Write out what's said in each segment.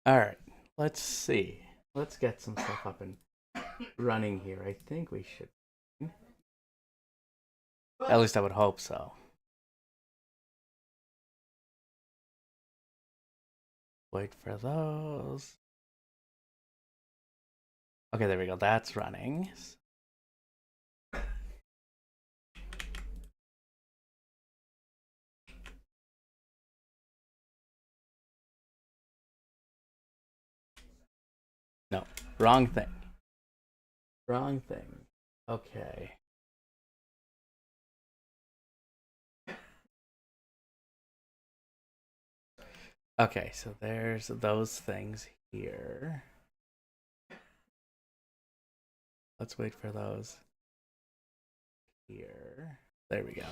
Alright, let's see. Let's get some stuff up and running here. I think we should. At least I would hope so. Wait for those. Okay, there we go. That's running. No, wrong thing. Wrong thing. Okay. Okay, so there's those things here. Let's wait for those here. There we go.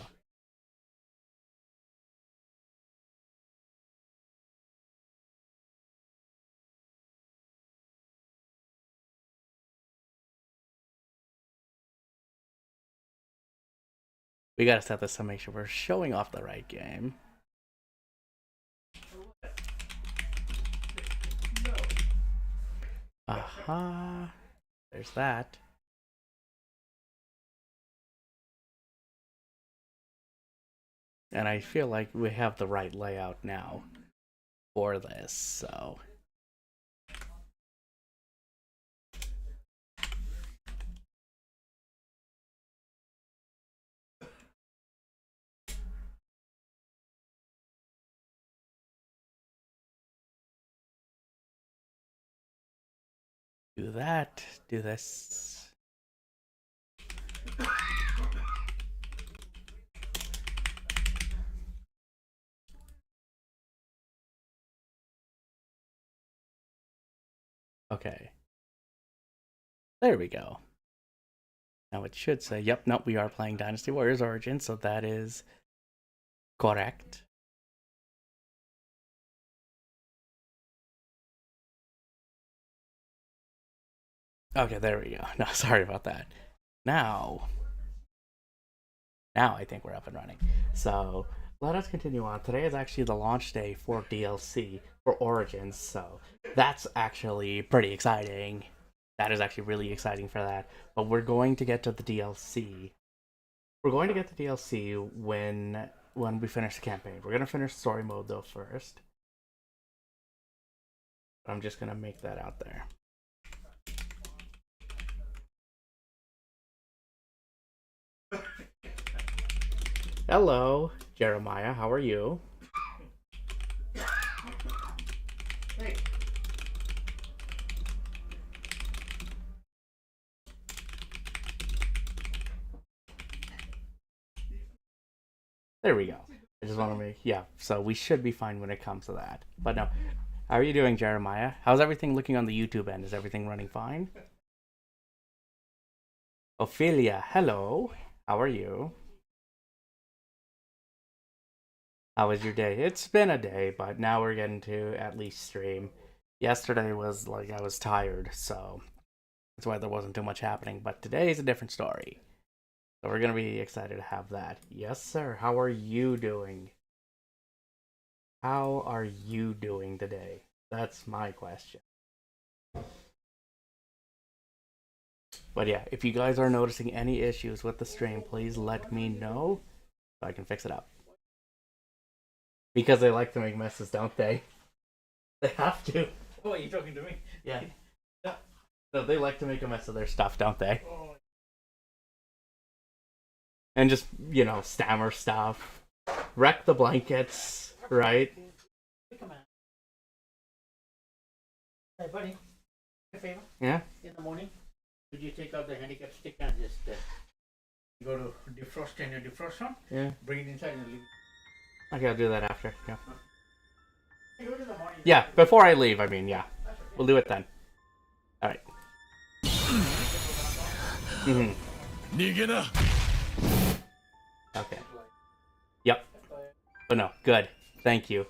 We gotta set this to make sure we're showing off the right game. Aha. There's that. And I feel like we have the right layout now for this, so. Do that, do this. Okay. There we go. Now it should say, yep, nope, we are playing Dynasty Warriors Origins, so that is correct. Okay, there we go. No, sorry about that. Now I think we're up and running. So let us continue on. Today is actually the launch day for DLC for Origins, so that's actually pretty exciting. That is actually really exciting for that. But we're going to get to the DLC. We're going to get to DLC when we finish the campaign. We're gonna finish story mode though first. I'm just gonna make that out there. Hello, Jeremiah. How are you? Hey. There we go. I just want to make, yeah, so we should be fine when it comes to that. But no, how are you doing, Jeremiah? How's everything looking on the YouTube end? Is everything running fine? Ophelia, hello. How are you? How was your day? It's been a day, but now we're getting to at least stream. Yesterday was like I was tired, so that's why there wasn't too much happening. But today is a different story. So we're going to be excited to have that. Yes, sir. How are you doing? How are you doing today? That's my question. But yeah, if you guys are noticing any issues with the stream, please let me know so I can fix it up. Because they like to make messes, don't they? They have to. Oh, are you talking to me? Yeah. No, they like to make a mess of their stuff, don't they? Oh. And just, stammer stuff. Wreck the blankets, right? Come on. Hey, buddy. A favor? Yeah? In the morning, could you take out the handicap stick and just go to defrost and your defrost on? Yeah. Bring it inside and leave. Okay, I'll do that after. Yeah. Hey, go to the morning. Yeah, before I leave, I mean, yeah. We'll do it then. Alright. Mm-hmm. Okay. Yep. But no, good. Thank you.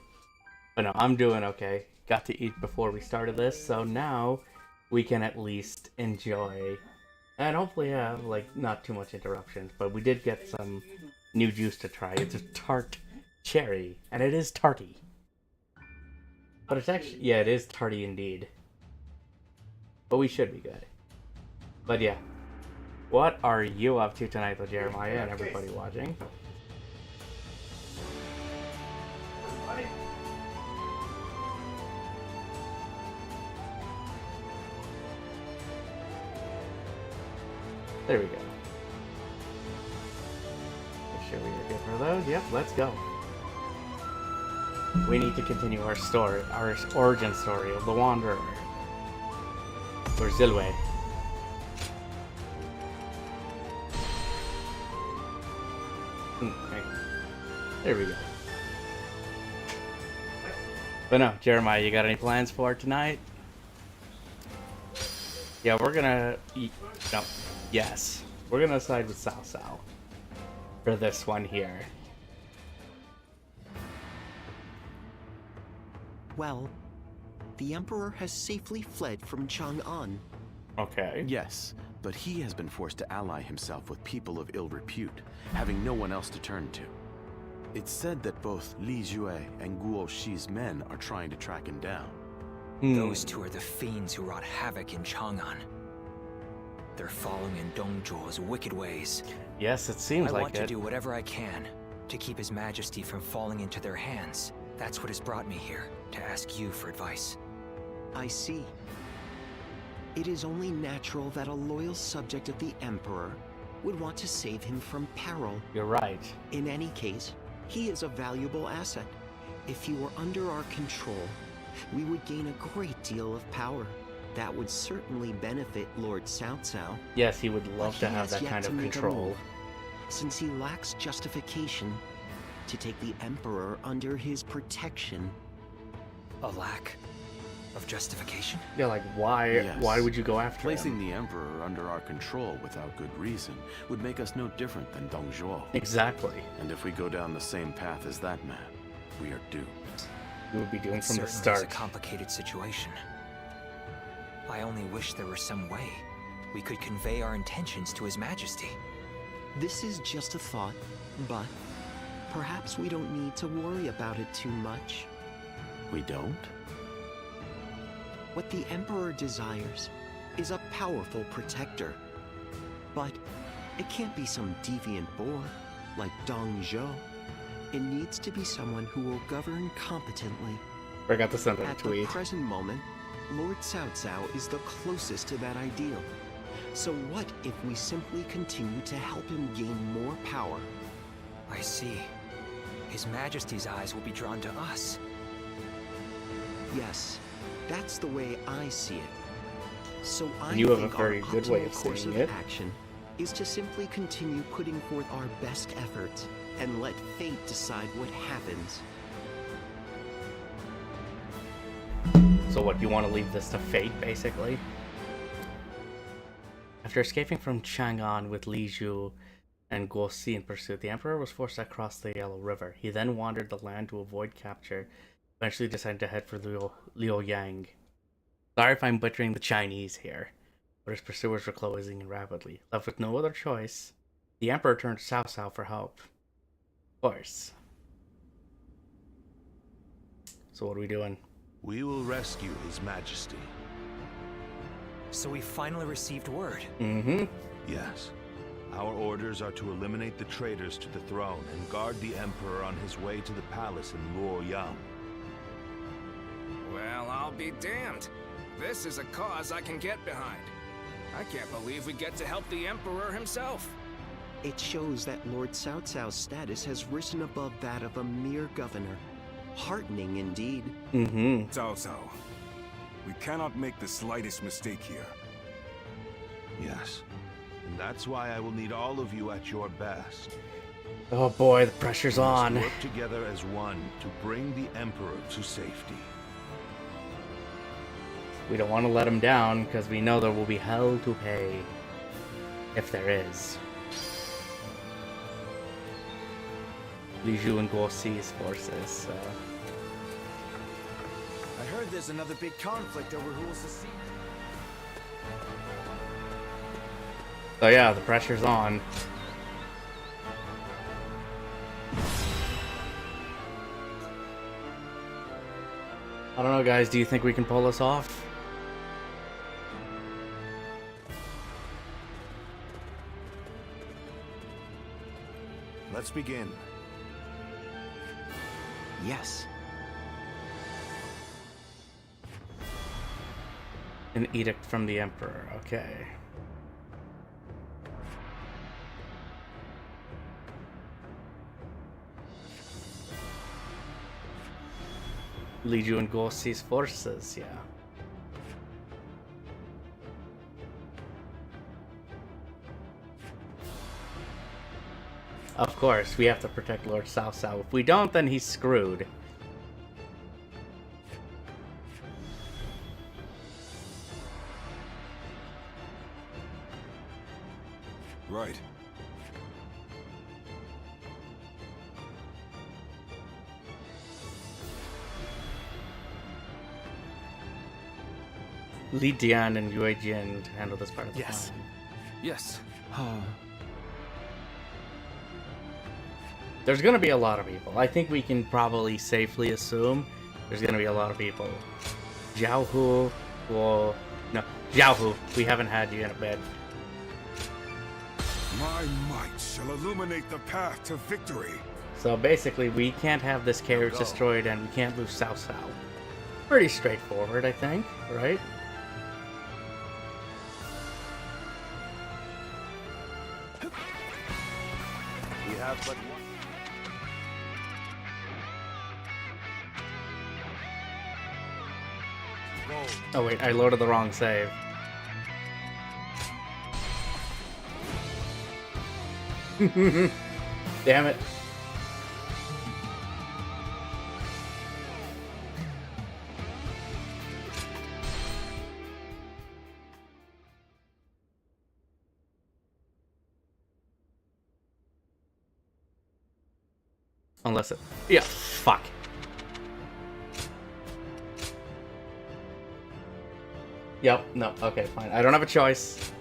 But no, I'm doing okay. Got to eat before we started this, so now we can at least enjoy and hopefully have, not too much interruptions. But we did get some new juice to try. It's a tart cherry, and it is tarty. But it's actually, yeah, it is tardy indeed. But we should be good. But yeah. What are you up to tonight, though, Jeremiah, and everybody watching? There we go. Make sure we are good for those. Yep, let's go. We need to continue our story, our origin story of the Wanderer. Or Zilwe. Okay. There we go. But no, Jeremiah, you got any plans for tonight? Yeah, we're gonna eat. No. Yes. We're gonna side with Cao Cao for this one here. Well, the Emperor has safely fled from Chang'an. Okay. Yes, but he has been forced to ally himself with people of ill repute, having no one else to turn to. It's said that both Li Jue and Guo Shi's men are trying to track him down. Those two are the fiends who wrought havoc in Chang'an. They're following in Dong Zhuo's wicked ways. Yes, it seems I like want it. to do whatever I can to keep His Majesty from falling into their hands. That's what has brought me here, to ask you for advice. I see. It is only natural that a loyal subject of the Emperor would want to save him from peril. You're right. In any case, he is a valuable asset. If he were under our control, we would gain a great deal of power. That would certainly benefit Lord Cao Cao. Yes, he would love But to he have has that yet kind to of make a control. move, since he lacks justification to take the Emperor under his protection. A lack of justification? Yeah, like why? Yes. Why would you go after Placing him? the Emperor under our control without good reason would make us no different than Dong Zhuo. Exactly. And if we go down the same path as that man, we are doomed. We would be doing It from the certainly is a start. complicated situation. I only wish there were some way we could convey our intentions to His Majesty. This is just a thought, but perhaps we don't need to worry about it too much. We don't? What the Emperor desires is a powerful protector. But it can't be some deviant boor like Dong Zhuo. It needs to be someone who will govern competently. Forgot to send that At the tweet. present moment, Lord Cao Cao is the closest to that ideal. So what if we simply continue to help him gain more power? I see. His Majesty's eyes will be drawn to us. Yes, that's the way I see it. So I You have a think very our good way of optimal course seeing of it. action is to simply continue putting forth our best efforts and let fate decide what happens. So what, you want to leave this to fate, basically? After escaping from Chang'an with Li Zhu and Guo Si in pursuit, the Emperor was forced to cross the Yellow River. He then wandered the land to avoid capture, eventually decided to head for Liaoyang. Sorry if I'm butchering the Chinese here, but his pursuers were closing in rapidly. Left with no other choice, the Emperor turned to Cao Cao for help. Of course. So what are we doing? We will rescue His Majesty. So we finally received word. Mm-hmm. Yes. Our orders are to eliminate the traitors to the throne and guard the Emperor on his way to the palace in Luoyang. Well, I'll be damned. This is a cause I can get behind. I can't believe we get to help the Emperor himself. It shows that Lord Cao Cao's status has risen above that of a mere governor. Heartening indeed. Mm-hmm. Cao Cao, we cannot make the slightest mistake here. Yes. And that's why I will need all of you at your best. Oh boy, the pressure's We must on. work together as one to bring the Emperor to safety. We don't want to let him down, because we know there will be hell to pay. If there is. Li Zhu and Guo Si's forces, so... I heard there's another big conflict over who will succeed. So yeah, the pressure's on. I don't know, guys. Do you think we can pull this off? Let's begin. Yes. An edict from the Emperor. Okay. Lead you and Goshi's forces, yeah. Of course, we have to protect Lord Cao Cao. If we don't, then he's screwed. Right. Li Dian and Yue Jin to handle this part of the Yes. plan. Yes. There's gonna be a lot of people. I think we can probably safely assume there's gonna be a lot of people. Jiaohu will... No, Jiaohu, we haven't had you in a bit. My might shall illuminate the path to victory. So basically, we can't have this carriage destroyed and we can't lose Cao Cao. Pretty straightforward, I think, right? We have but one. Gold. Oh wait, I loaded the wrong save. Damn it. Unless it... Yeah, fuck. Yep, no, okay, fine. I don't have a choice.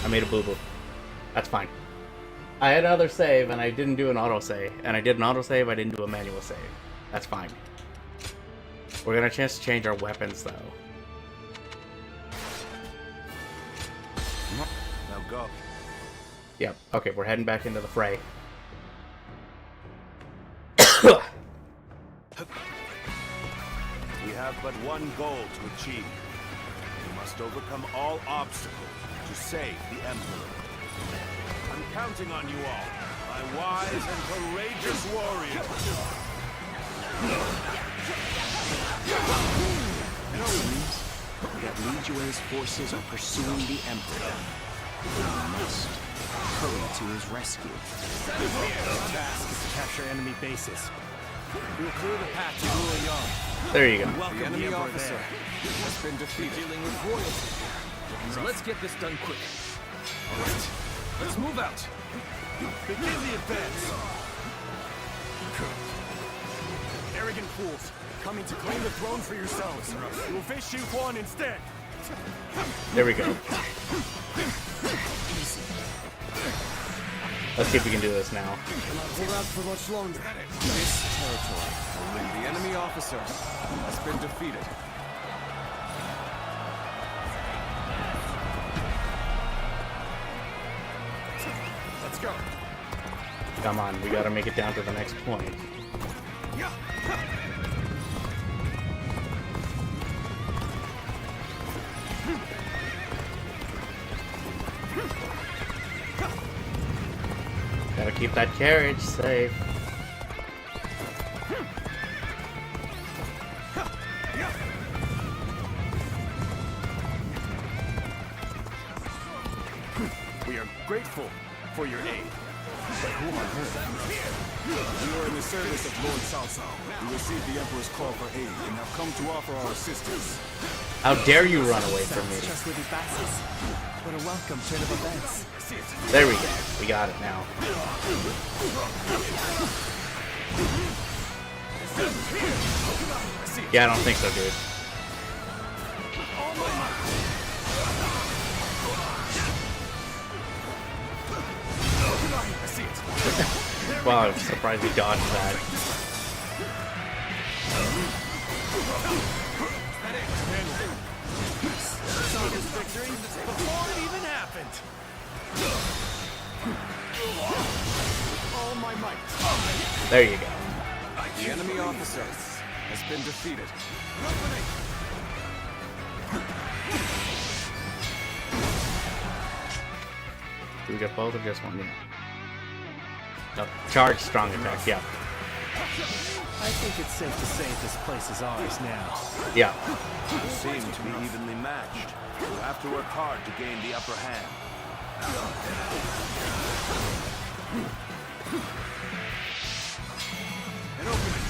I made a boo-boo. That's fine. I had another save, and I didn't do an autosave. And I did an autosave, I didn't do a manual save. That's fine. We're gonna chance to change our weapons, though. Now go. Yep, okay, we're heading back into the fray. We have but one goal to achieve. We must overcome all obstacles to save the Emperor. I'm counting on you all, my wise and courageous warriors. It seems that Li Jue's forces are pursuing the Emperor. We must hurry to his rescue. Our task is to capture enemy bases. We will clear the path to Luoyang. There you go. Welcome the enemy officer has been defeated. Dealing with royalty. So let's get this done quick. All right, let's move out. Begin the advance. Arrogant fools, coming to claim the throne for yourselves. You will face Xing Huan instead. There we go. Let's see if we can do this now. Cannot hold out for much longer. This territory, the enemy officer has been defeated. Let's go. Come on, we gotta make it down to the next point. Gotta keep that carriage safe. We are grateful for your aid. But who on earth? We were in the service of Lord Cao Cao. We received the Emperor's call for aid and have come to offer our assistance. How dare you run away from me? Trustworthy passes. What a welcome turn of events. There we go. We got it now. Yeah, I don't think so, dude. Wow, I'm surprised he dodged that. Saw this victory before it even happened. All my might. There you go. The enemy officer has been defeated. Do we get both or just one? Yeah. No, charge strong attack, yeah. I think it's safe to say this place is ours now. Yeah. You seem to be evenly matched. You'll have to work hard to gain the upper hand. An opening.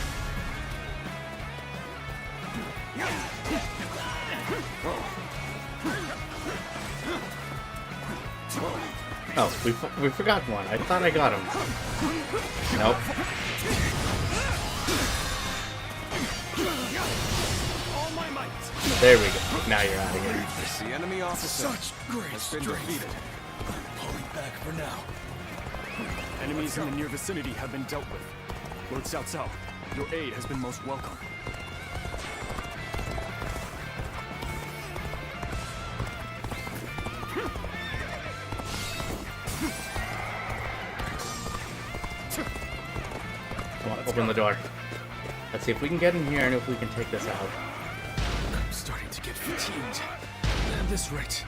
Oh, we forgot one. I thought I got him. Nope. All my might. There we go. Now you're out of here. The enemy officer Such great has been strength. defeated. Pulling back for now. Enemies in the near vicinity have been dealt with. Lord Cao Cao, your aid has been most welcome. Come on, open the door. Let's see if we can get in here and if we can take this out. I'm starting to get fatigued. At this rate.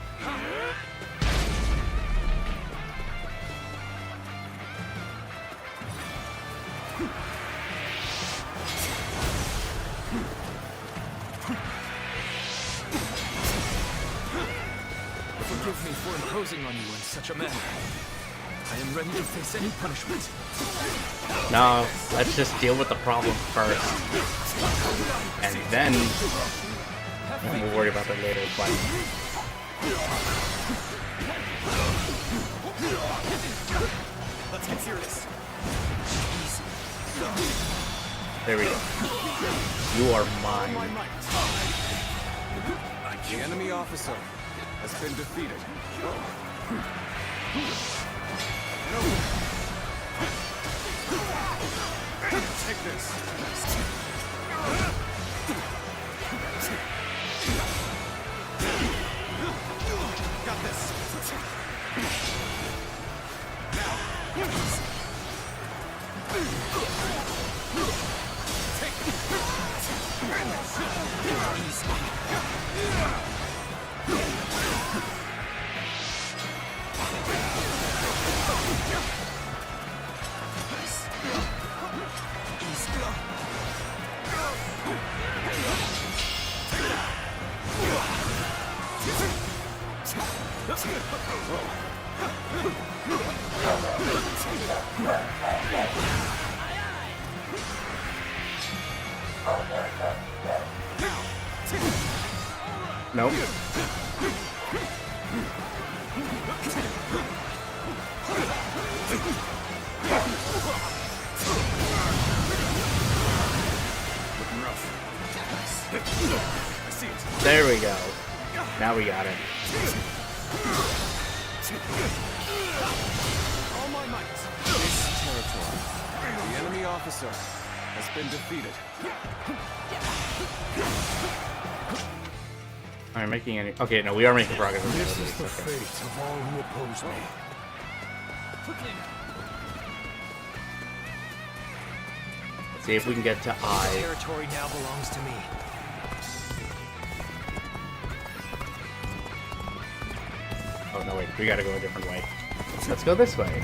Forgive me for imposing on you in such a manner. I am ready to face any punishment. No, let's just deal with the problem first. And then we'll worry about that later. But Let's get serious. there we go. You are My mine. might. The enemy officer has been defeated. Take this. Got this. Nope. There we go. Now we got it. All my might. This territory. The enemy officer has been defeated. Are we making any? Okay, no, we are making progress. This is the Okay. fate of all who oppose me. Let's see if we can get to This I. territory now belongs to me. Oh no, wait, we gotta go a different way. Let's go this way.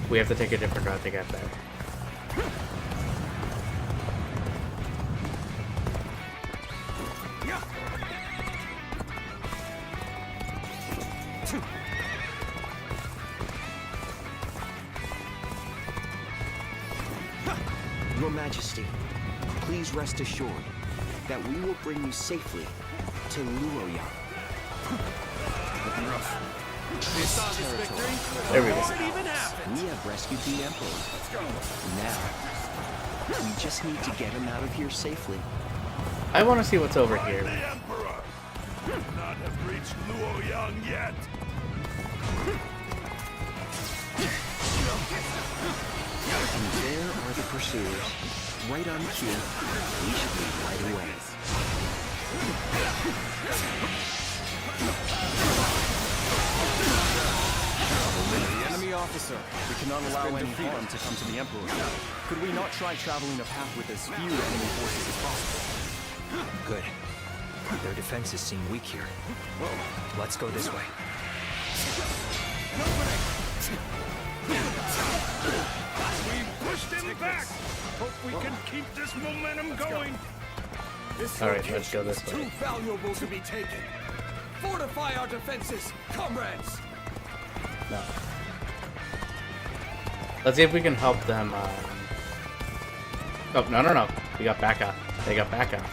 We have to take a different route to get there. Your Majesty, please rest assured that we will bring you safely to Luoyang. This territory. There we go. We have rescued the Emperor. Now, we just need to get him out of here safely. I want to see what's over here. The Emperor could not have reached Luoyang yet. And there are the pursuers. right on cue, we should leave right away. The enemy officer. We cannot allow any harm to come to the Emperor. Could we not try traveling a path with as few enemy forces as possible? Good. Their defenses seem weak here. Let's go this way. We pushed him back. Hope we can keep this momentum going. All right, let's go this way. Too valuable to be taken. Fortify our defenses, comrades. No. Let's see if we can help them. Oh, no. We got backup. They got backup.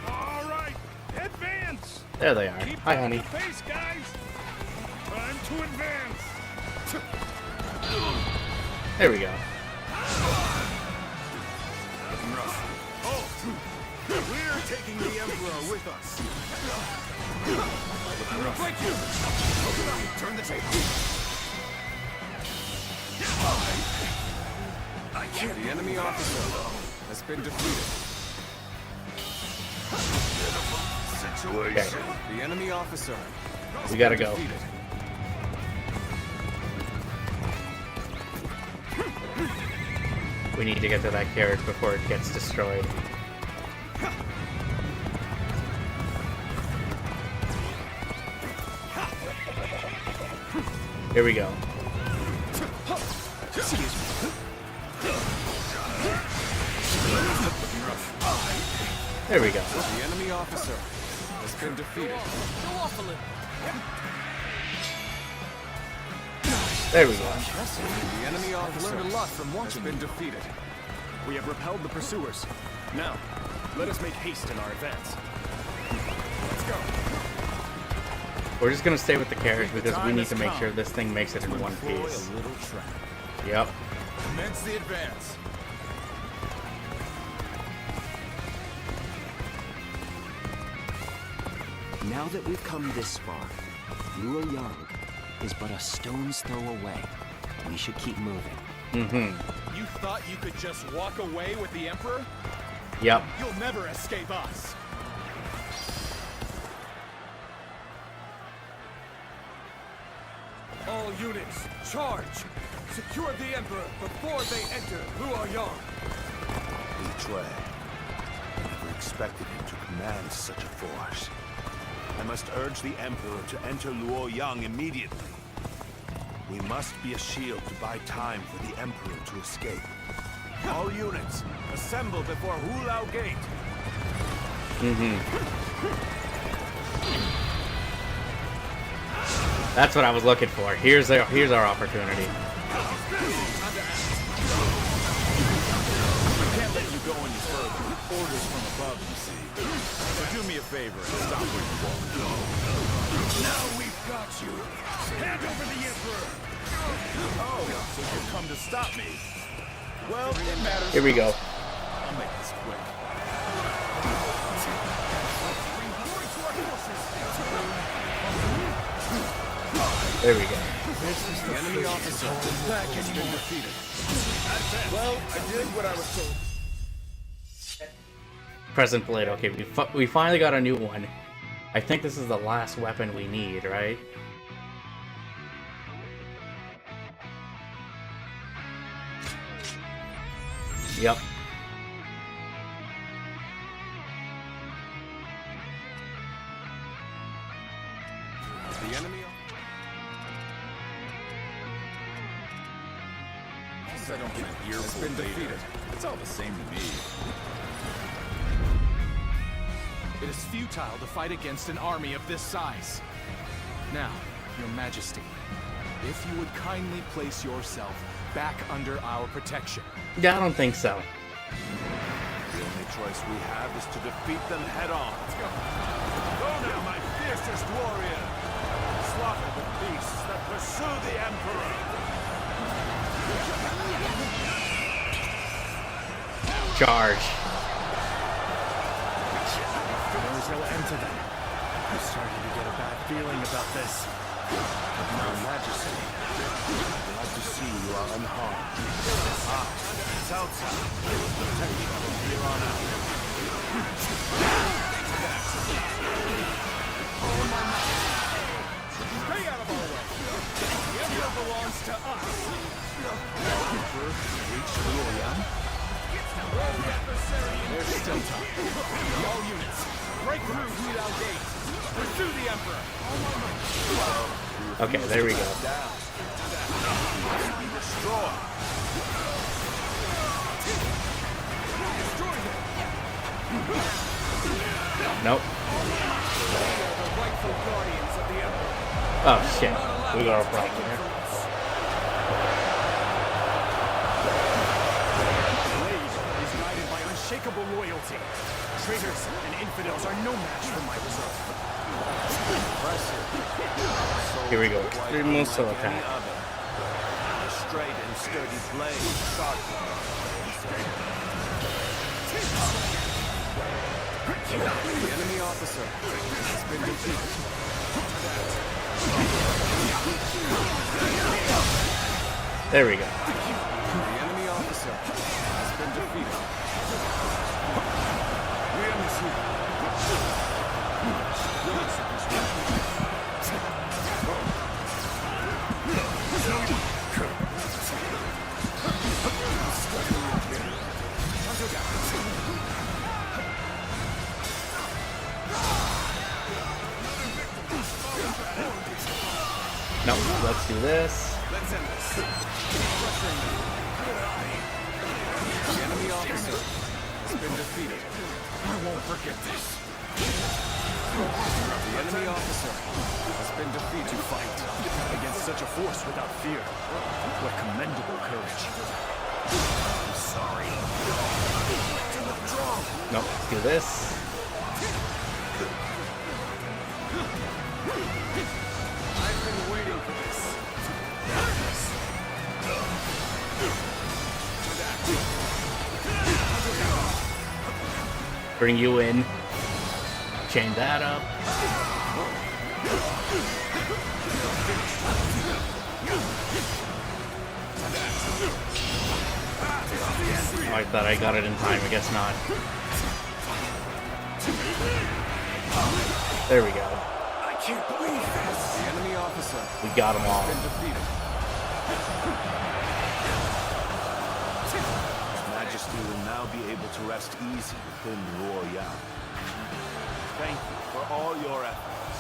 All right, advance. There they are. Keep Hi, up honey. the pace, guys. Time to advance. There we go. Oh, we're taking the Emperor with us. Break you! Turn the table. The enemy officer has been defeated. Okay, The enemy officer has we gotta been go. defeated. We need to get to that carriage before it gets destroyed. Here we go. There we go. The enemy officer has been defeated. There we go. The enemy officer learned a lot from has watching been you. defeated. We have repelled the pursuers. Now, let us make haste in our advance. Let's go. We're just gonna stay with the carriage because we need to make sure this thing makes it in one Employ piece. a little trap. Yep. Commence the advance. Now that we've come this far, Luoyang is but a stone's throw away. We should keep moving. Mm-hmm. You thought you could just walk away with the Emperor? Yep. You'll never escape us. All units, charge! Secure the Emperor before they enter Luoyang. Li Yue. I never expected him to command such a force. I must urge the Emperor to enter Luoyang immediately. We must be a shield to buy time for the Emperor to escape. All units, assemble before Hulao Gate. That's what I was looking for. Here's our opportunity. Can't let you go any further. Orders from above, you see. So do me a favor and stop where you are. Now we've got you. Hand over the Emperor. Oh, so you've come to stop me. Well, it matters. Here we go. I'll make this quick. There we go. The enemy officer has been defeated. Well, I did what I was told. Present blade. Okay, we finally got a new one. I think this is the last weapon we need, right? Yep. The enemy I don't get an earful been later. defeated. It's all the same to me. It is futile to fight against an army of this size. Now, Your Majesty, if you would kindly place yourself back under our protection. Yeah, I don't think so. The only choice we have is to defeat them head on. Go now, my fiercest warrior. Slaughter the beasts that pursue the Emperor. Charge. Knows he'll enter them. I'm starting to get a bad feeling about this. My Majesty, glad to see you are unharmed. Ah, Cao Cao, protect you from here on out. Stay out of our way! The Emperor belongs to us! Emperor reached Luoyang? There's still time. All units, break through Huidao Gate. Pursue the Emperor! Okay, there we go. Down. Be destroyed. Destroy them! Nope. The rightful guardians of the Emperor. Oh shit. We got a problem here. Blade is guided by unshakable loyalty. Traitors and infidels are no match for my resolve. Here we go. Extreme missile Like any attack. other. A straight and sturdy blade, sharp. The enemy officer has been defeated. There we go. The enemy officer has been defeated. We are missing. No, let's do this. Let's end this. The enemy officer has been defeated. I won't forget this. The enemy officer has been defeated. To fight against such a force without fear. What commendable courage. I'm sorry. No, let's do this. I've been waiting for this. Bring you in. Chain that up. Oh, I thought I got it in time. I guess not. There we go. I can't believe this. The enemy officer We got them all. has been defeated. His Majesty will now be able to rest easy within Luoyang. Thank you for all your efforts.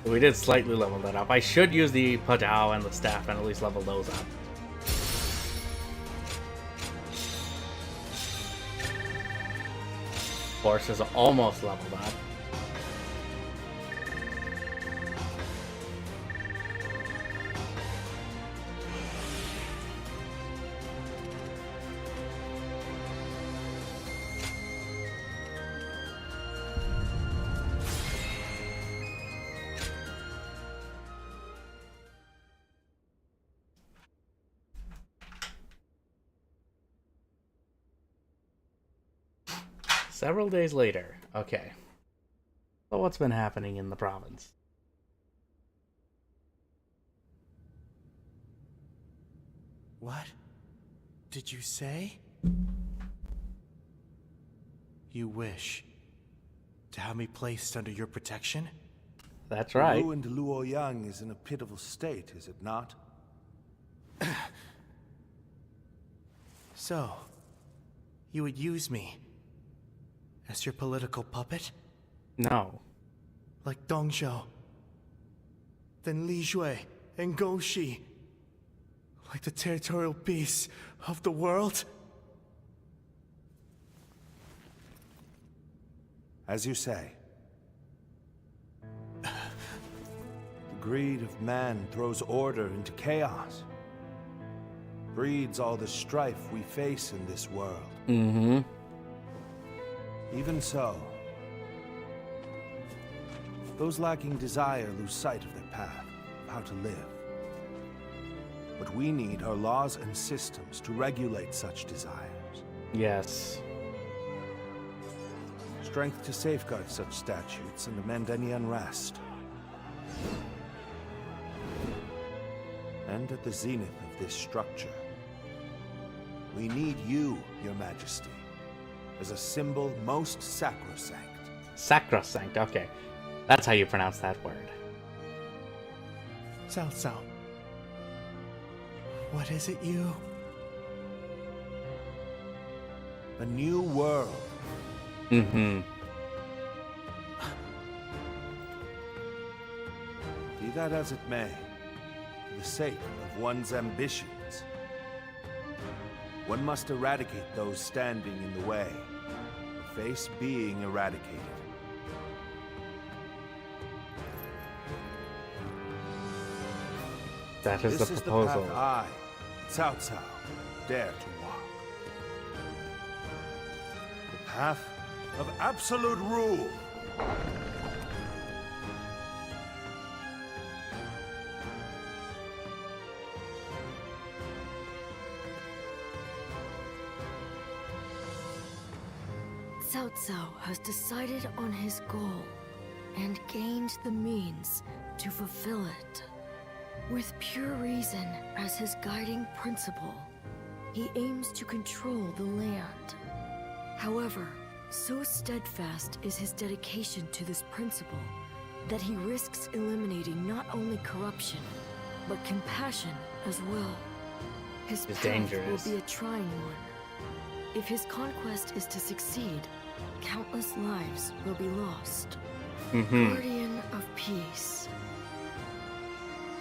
We did slightly level that up. I should use the Padao and the staff and at least level those up. Force is almost leveled up. Several days later. Okay. So what's been happening in the province? What did you say? You wish to have me placed under your protection? That's The right. ruined Luoyang is in a pitiful state, is it not? So, you would use me as your political puppet? No. Like Dongzhou, then Li Jue and Gouxi, like the territorial beasts of the world? As you say. The greed of man throws order into chaos. Breeds all the strife we face in this world. Mm-hmm. Even so, those lacking desire lose sight of their path, of how to live. What we need are laws and systems to regulate such desires. Yes. Strength to safeguard such statutes and amend any unrest. And at the zenith of this structure, we need you, Your Majesty, as a symbol most sacrosanct. Sacrosanct, okay. That's how you pronounce that word. Cao Cao. What is it you? A new world. Mm-hmm. Be that as it may, for the sake of one's ambitions, one must eradicate those standing in the way, or face being eradicated. That is the proposal. This is the path I, Cao Cao, dare to walk. The path of absolute rule. Cao Cao has decided on his goal and gained the means to fulfill it. With pure reason as his guiding principle, he aims to control the land. However, so steadfast is his dedication to this principle that he risks eliminating not only corruption, but compassion as well. His It's path dangerous. will be a trying one. If his conquest is to succeed, countless lives will be lost. Mm-hmm. Guardian of Peace.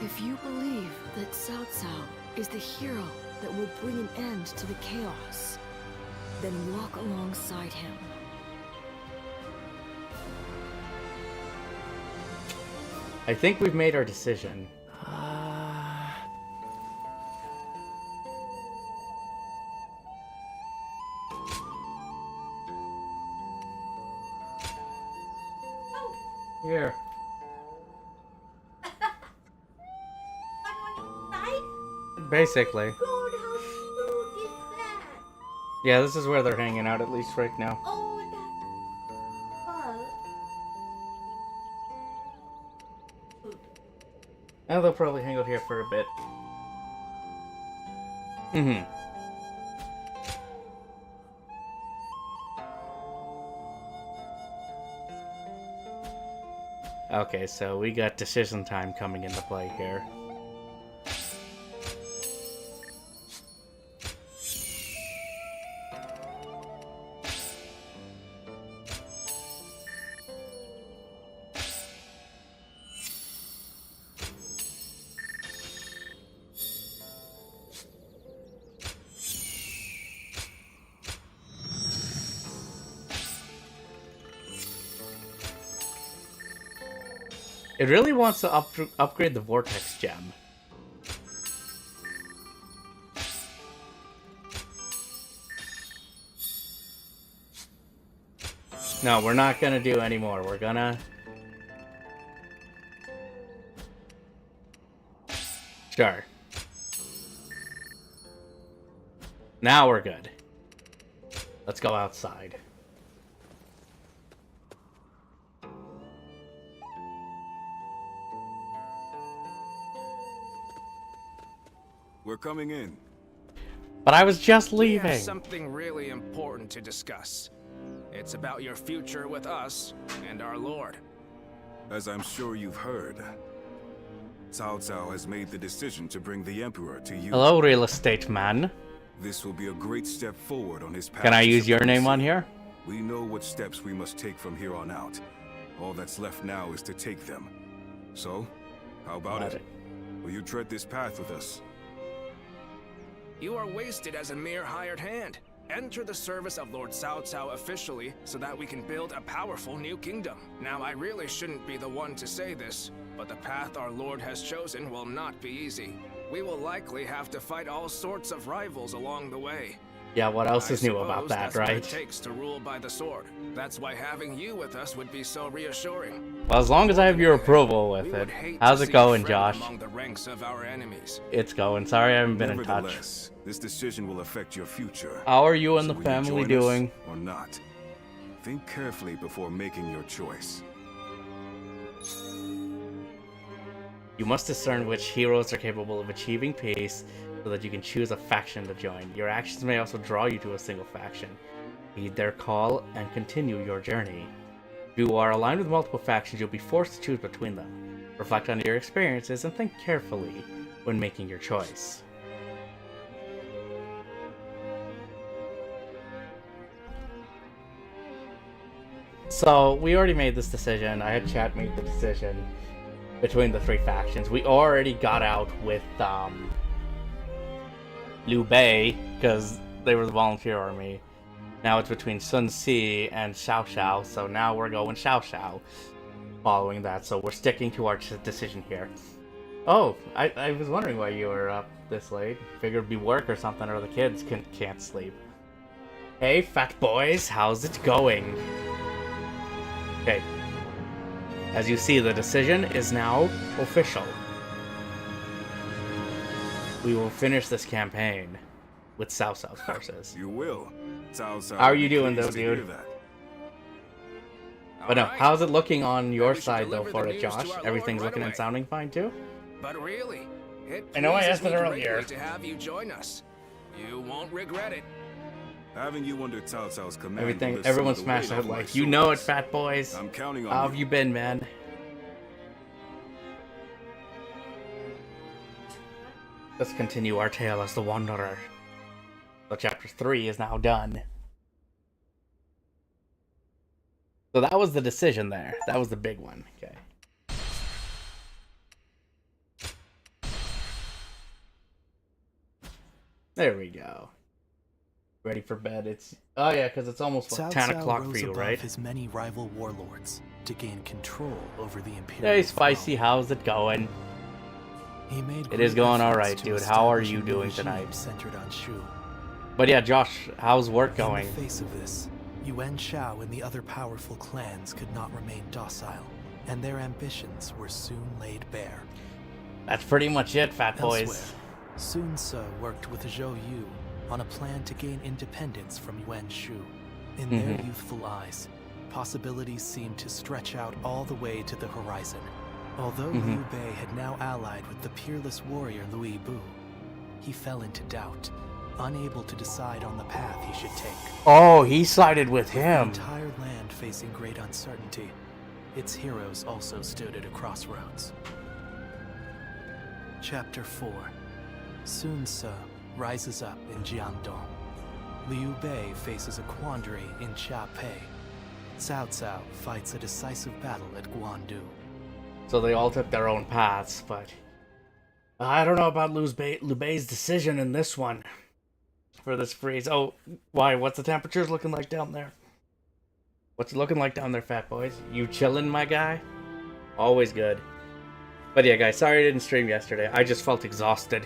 If you believe that Cao Cao is the hero that will bring an end to the chaos, then walk alongside him. I think we've made our decision. Here. Basically. God, how smooth is that? Yeah, this is where they're hanging out, at least right now. Oh, that. And they'll probably hang out here for a bit. Mm-hmm. Okay, so we got decision time coming into play here. It really wants to upgrade the Vortex Gem. No, we're not gonna do any more. We're gonna... Sure. Now we're good. Let's go outside. We're coming in. But I was just We leaving. have something really important to discuss. It's about your future with us and our Lord. As I'm sure you've heard, Cao Cao has made the decision to bring the Emperor to you. Hello, real estate man. This will be a great step forward on his path. Can I to use your name supremacy. on here? We know what steps we must take from here on out. All that's left now is to take them. So, how about Got it? Will you tread this path with us? You are wasted as a mere hired hand. Enter the service of Lord Cao Cao officially so that we can build a powerful new kingdom. Now, I really shouldn't be the one to say this, but the path our Lord has chosen will not be easy. We will likely have to fight all sorts of rivals along the way. Yeah, what else I is new about suppose that, that's what it right? takes to rule by the sword. That's why having you with us would be so reassuring. Well, as long as I have your approval with We it. would hate How's to it see a going, friend Josh? among the ranks of our enemies. It's going. Sorry I haven't been in touch. Nevertheless, this decision will affect your future. How are you and So the will family join us doing? or not? Think carefully before making your choice. You must discern which heroes are capable of achieving peace so that you can choose a faction to join. Your actions may also draw you to a single faction. Heed their call and continue your journey. If you are aligned with multiple factions, you'll be forced to choose between them. Reflect on your experiences and think carefully when making your choice. So, we already made this decision. I had chat made the decision between the three factions. We already got out with Liu Bei because they were the volunteer army. Now it's between Sun Si and Xiao Xiao, so now we're going Xiao Xiao following that. So we're sticking to our decision here. Oh, I was wondering why you were up this late. Figured it'd be work or something, or the kids can't sleep. Hey, fat boys, how's it going? Okay. As you see, the decision is now official. We will finish this campaign with Cao Cao's forces. You will. Cao Cao How are you will be doing, pleased though, to hear dude? that. But no, Alright. how's it looking on your we should side, though, deliver for the it, news Josh? to our Everything's lord looking right and away. sounding fine, too? But really, it I know I pleases asked it me earlier. greatly to have you join us. You won't regret it. Having you under Cao Cao's command will Everything, lift everyone some of the smashed weight it off my like, you know it, shoulders. fat boys. I'm counting on How you. have you been, man? Let's continue our tale as the Wanderer. So chapter 3 is now done. So that was the decision there. That was the big one. Okay. There we go. Ready for bed. It's oh yeah, because it's almost like Cao 10 Cao o'clock rose for you, above right? his many rival warlords to gain control over the imperial Hey, throne. Spicy, how's it going? He made It is great going efforts alright, to dude. How are establish a you new doing regime tonight? Centered on Shu. But yeah, Josh, how's work going? In the face of this, Yuan Shao and the other powerful clans could not remain docile, and their ambitions were soon laid bare. That's pretty much it, fat boys. Elsewhere, Sun Ce worked with Zhou Yu on a plan to gain independence from Yuan Shu. In their youthful eyes, possibilities seemed to stretch out all the way to the horizon. Although Liu Bei had now allied with the peerless warrior Louis Bu, he fell into doubt, unable to decide on the path he should take. Oh, he sided with The him. entire land facing great uncertainty, its heroes also stood at a crossroads. Chapter 4. Sun Ce rises up in Jiangdong. Liu Bei faces a quandary in Xiapei. Cao Cao fights a decisive battle at Guandu. So they all took their own paths, but I don't know about Liu Bei's decision in this one. For this freeze. Oh, why? What's the temperatures looking like down there? What's it looking like down there, fat boys? You chilling, my guy? Always good. But yeah, guys, sorry I didn't stream yesterday. I just felt exhausted.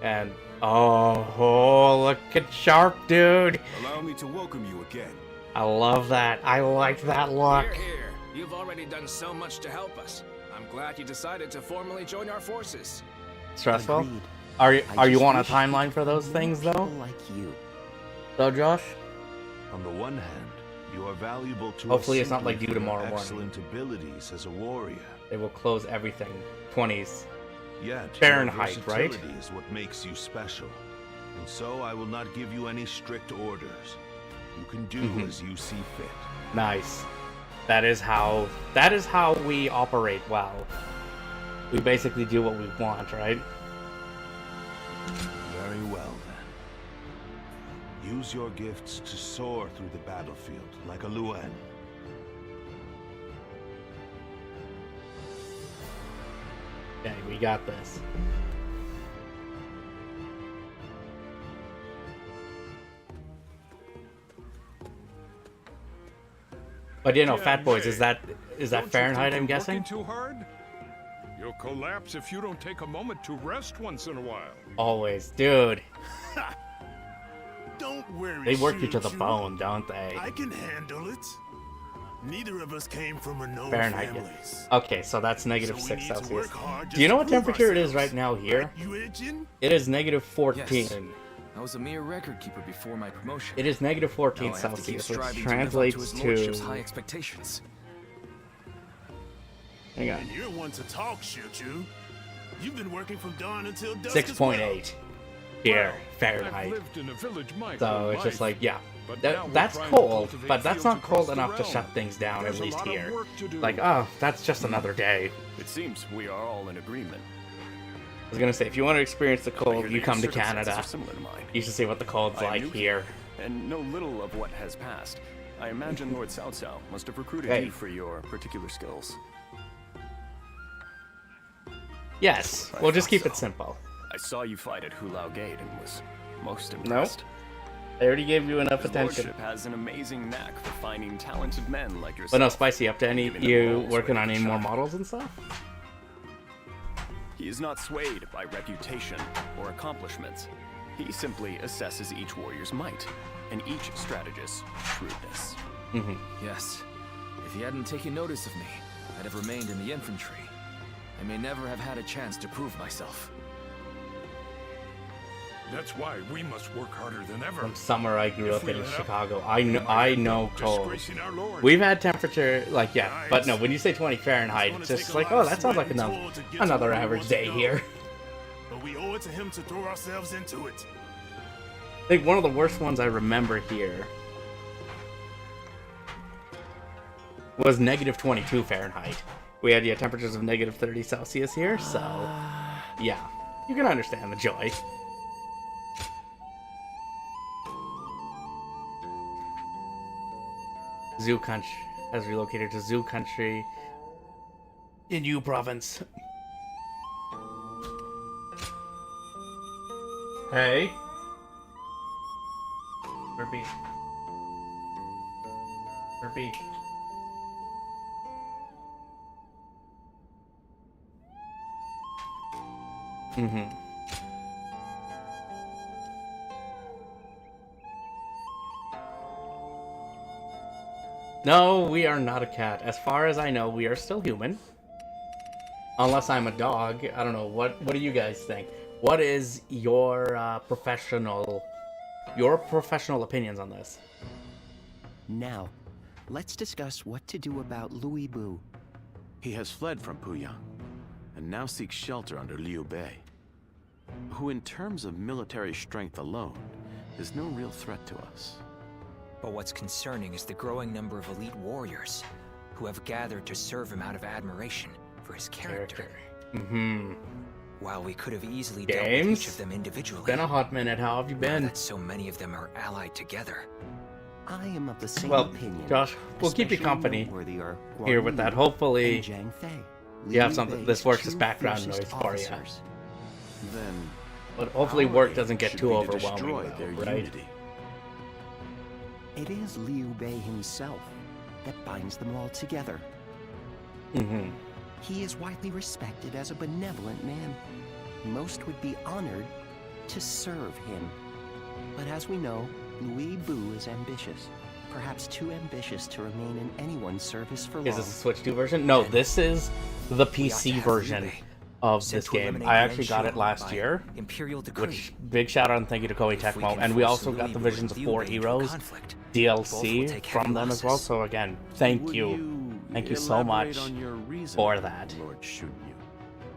And, oh, look at Sharp, dude. Allow me to welcome you again. I love that. I like that look. Here, here. You've already done so much to help us. I'm glad you decided to formally join our forces. Stressful? Agreed. Are I you just on a wish we timeline could for those find things, more though? people like you. So, Josh? On the one hand, you are valuable to Hopefully us it's not simply like you for your tomorrow morning. excellent abilities as a warrior. They will close everything. 20s. Yet, Fahrenheit, your right? versatility is what makes you special. And so I will not give you any strict orders. You can do as you see fit. Nice. That is how we operate well. We basically do what we want, right? Very well, then. Use your gifts to soar through the battlefield like a Luen. Okay, we got this. But you know, fat boys, is that Fahrenheit, I'm guessing? Too hard? You'll collapse if you don't take a moment to rest once in a while. Always, dude. Don't Don't worry, They work you to the Shu-Chu. bone, don't they? I can handle it. Neither of us came from a known Fahrenheit. families. Okay, so that's negative So we 6 need to Celsius. work hard Do you just know to what prove temperature it is ourselves. right now here? Right, you itching? It is negative 14. Yes. I was a mere record keeper before my promotion. It is negative 14 Now I have to keep Celsius, which striving to live up to translates his lordship's to... high expectations. Hang on. And you're one to talk, Shu-Chu. You've been working from dawn until dusk as well. 6.8 here, I've Fahrenheit. lived in a village my So whole it's just life, like, yeah. but now we're That's trying to cold, cultivate but that's fields not across cold the enough to realm. shut things down, There's at a least lot of here. work to do. Like, oh, that's just another day. It seems we are all in agreement. I was gonna say, if you want to experience the cold, you come to Canada. Similar to mine. You should see what the cold's I am like new here. and know little of what has passed. I imagine Lord Cao Cao must have recruited Hey. you for your particular skills. Yes, I we'll just thought keep so. it simple. I saw you fight at Hulao Gate and was most Nope. impressed. I already gave you enough His attention. lordship has an amazing knack for finding talented men like yourself. But no, Spicy, up to any Giving them you roles working where on they any more shine. models and stuff? He is not swayed by reputation or accomplishments. He simply assesses each warrior's might and each strategist's shrewdness. Mm-hmm. Yes. If he hadn't taken notice of me, I'd have remained in the infantry. I may never have had a chance to prove myself. That's why we must work harder than ever. From summer, I grew If up we in let up, Chicago. we might I end know up cold. disgracing our Lord. We've had temperature, like, yeah, Nice. but no, when you say 20 Fahrenheit, It's it's gonna just take a like, lot oh, of that sounds sweat like and another, toil to get to another where we average want to day go. here. But we owe it to him to throw ourselves into it. I think one of the worst ones I remember here was negative 22 Fahrenheit. We had, yeah, temperatures of negative 30 Celsius here, so, yeah, you can understand the joy. Zoo Country has relocated to Zoo Country in Yu Province. Hey. Repeat. Repeat. Mm-hmm. No, we are not a cat. As far as I know, we are still human. Unless I'm a dog. I don't know. What do you guys think? What is your professional opinions on this? Now, let's discuss what to do about Louis Bu. He has fled from Puyang, and now seeks shelter under Liu Bei, who in terms of military strength alone, is no real threat to us. But what's concerning is the growing number of elite warriors who have gathered to serve him out of admiration for his character. Mm-hmm. While we could have easily dealt with James, each of them individually, been a hot minute. How have you now been? that so many of them are allied together, I am of the same Well, opinion. Josh, we'll keep you Especially company noteworthy are here Guan with that. Yu Hopefully, and Zhang Fei, you have Liu something. Bei's This works as two background noise fiercest for you. officers. Then But hopefully, our work aim doesn't get should too be to overwhelming, destroy though, their right? unity. It is Liu Bei himself that binds them all together. Mm-hmm. He is widely respected as a benevolent man. Most would be honored to serve him. But as we know, Louis Bu is ambitious. Perhaps too ambitious to remain in anyone's service for long. Is this a Switch 2 version? No, this is the PC version of this game. I actually got it last year. Imperial decree. Which, big shout out and thank you to Koei If we Tecmo. can And we force also got Louis the Bu Visions of and 4 Liu Bei into Heroes conflict, both will DLC take from heavy them as well. losses. So again, thank Would you. Thank you so elaborate much on your reason, for that. Lord Shunyu?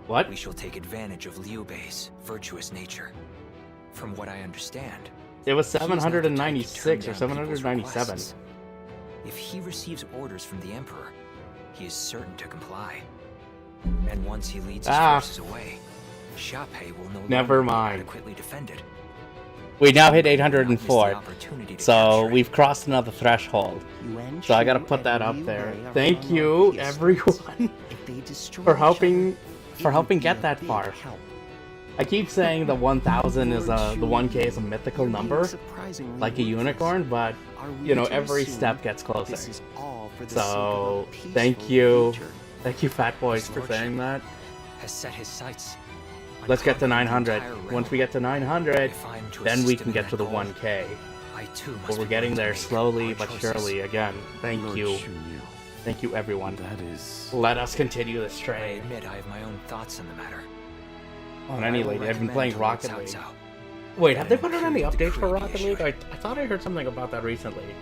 What? We shall take advantage of Liu Bei's virtuous nature. From what I understand, It was he is not the type to turn 796 or down people's 797. requests. If he receives orders from the Emperor, he is certain to comply. And once he leads his forces away, Xiaopei will no Never longer be mind. adequately defended. We now hit Not miss the 804. opportunity to So capture it. we've crossed another threshold. Yuan So I gotta Shu put that and up Liu there. Bei are Thank among you, our peers. everyone, If they destroy for each helping other, it would helping be get a that big far. help. I keep saying the 1000 is Lord the 1K is a mythical You're being number, surprisingly like a ruthless. unicorn, but Are we you know, to every assume step gets This closer. is all for the So, sake of a thank peaceful you. future. Thank you, Fat Boys, His for saying that. has set his sights on Let's get to conquering the 900. entire realm. Once we get to 900, If I am to then we assist can him in get to that the goal, 1K. I too must But we're be getting willing to there make slowly hard but choices. surely. Again, thank Lord you. Shunyu. Thank you, everyone. That is... Let us continue this I train. admit I have my own thoughts on the matter. On I any will league, I've been recommend playing to Lord Rocket Cao League. Cao. Wait, have they An put out any imperial updates for decree be Rocket League? issued. I thought I heard something about that recently.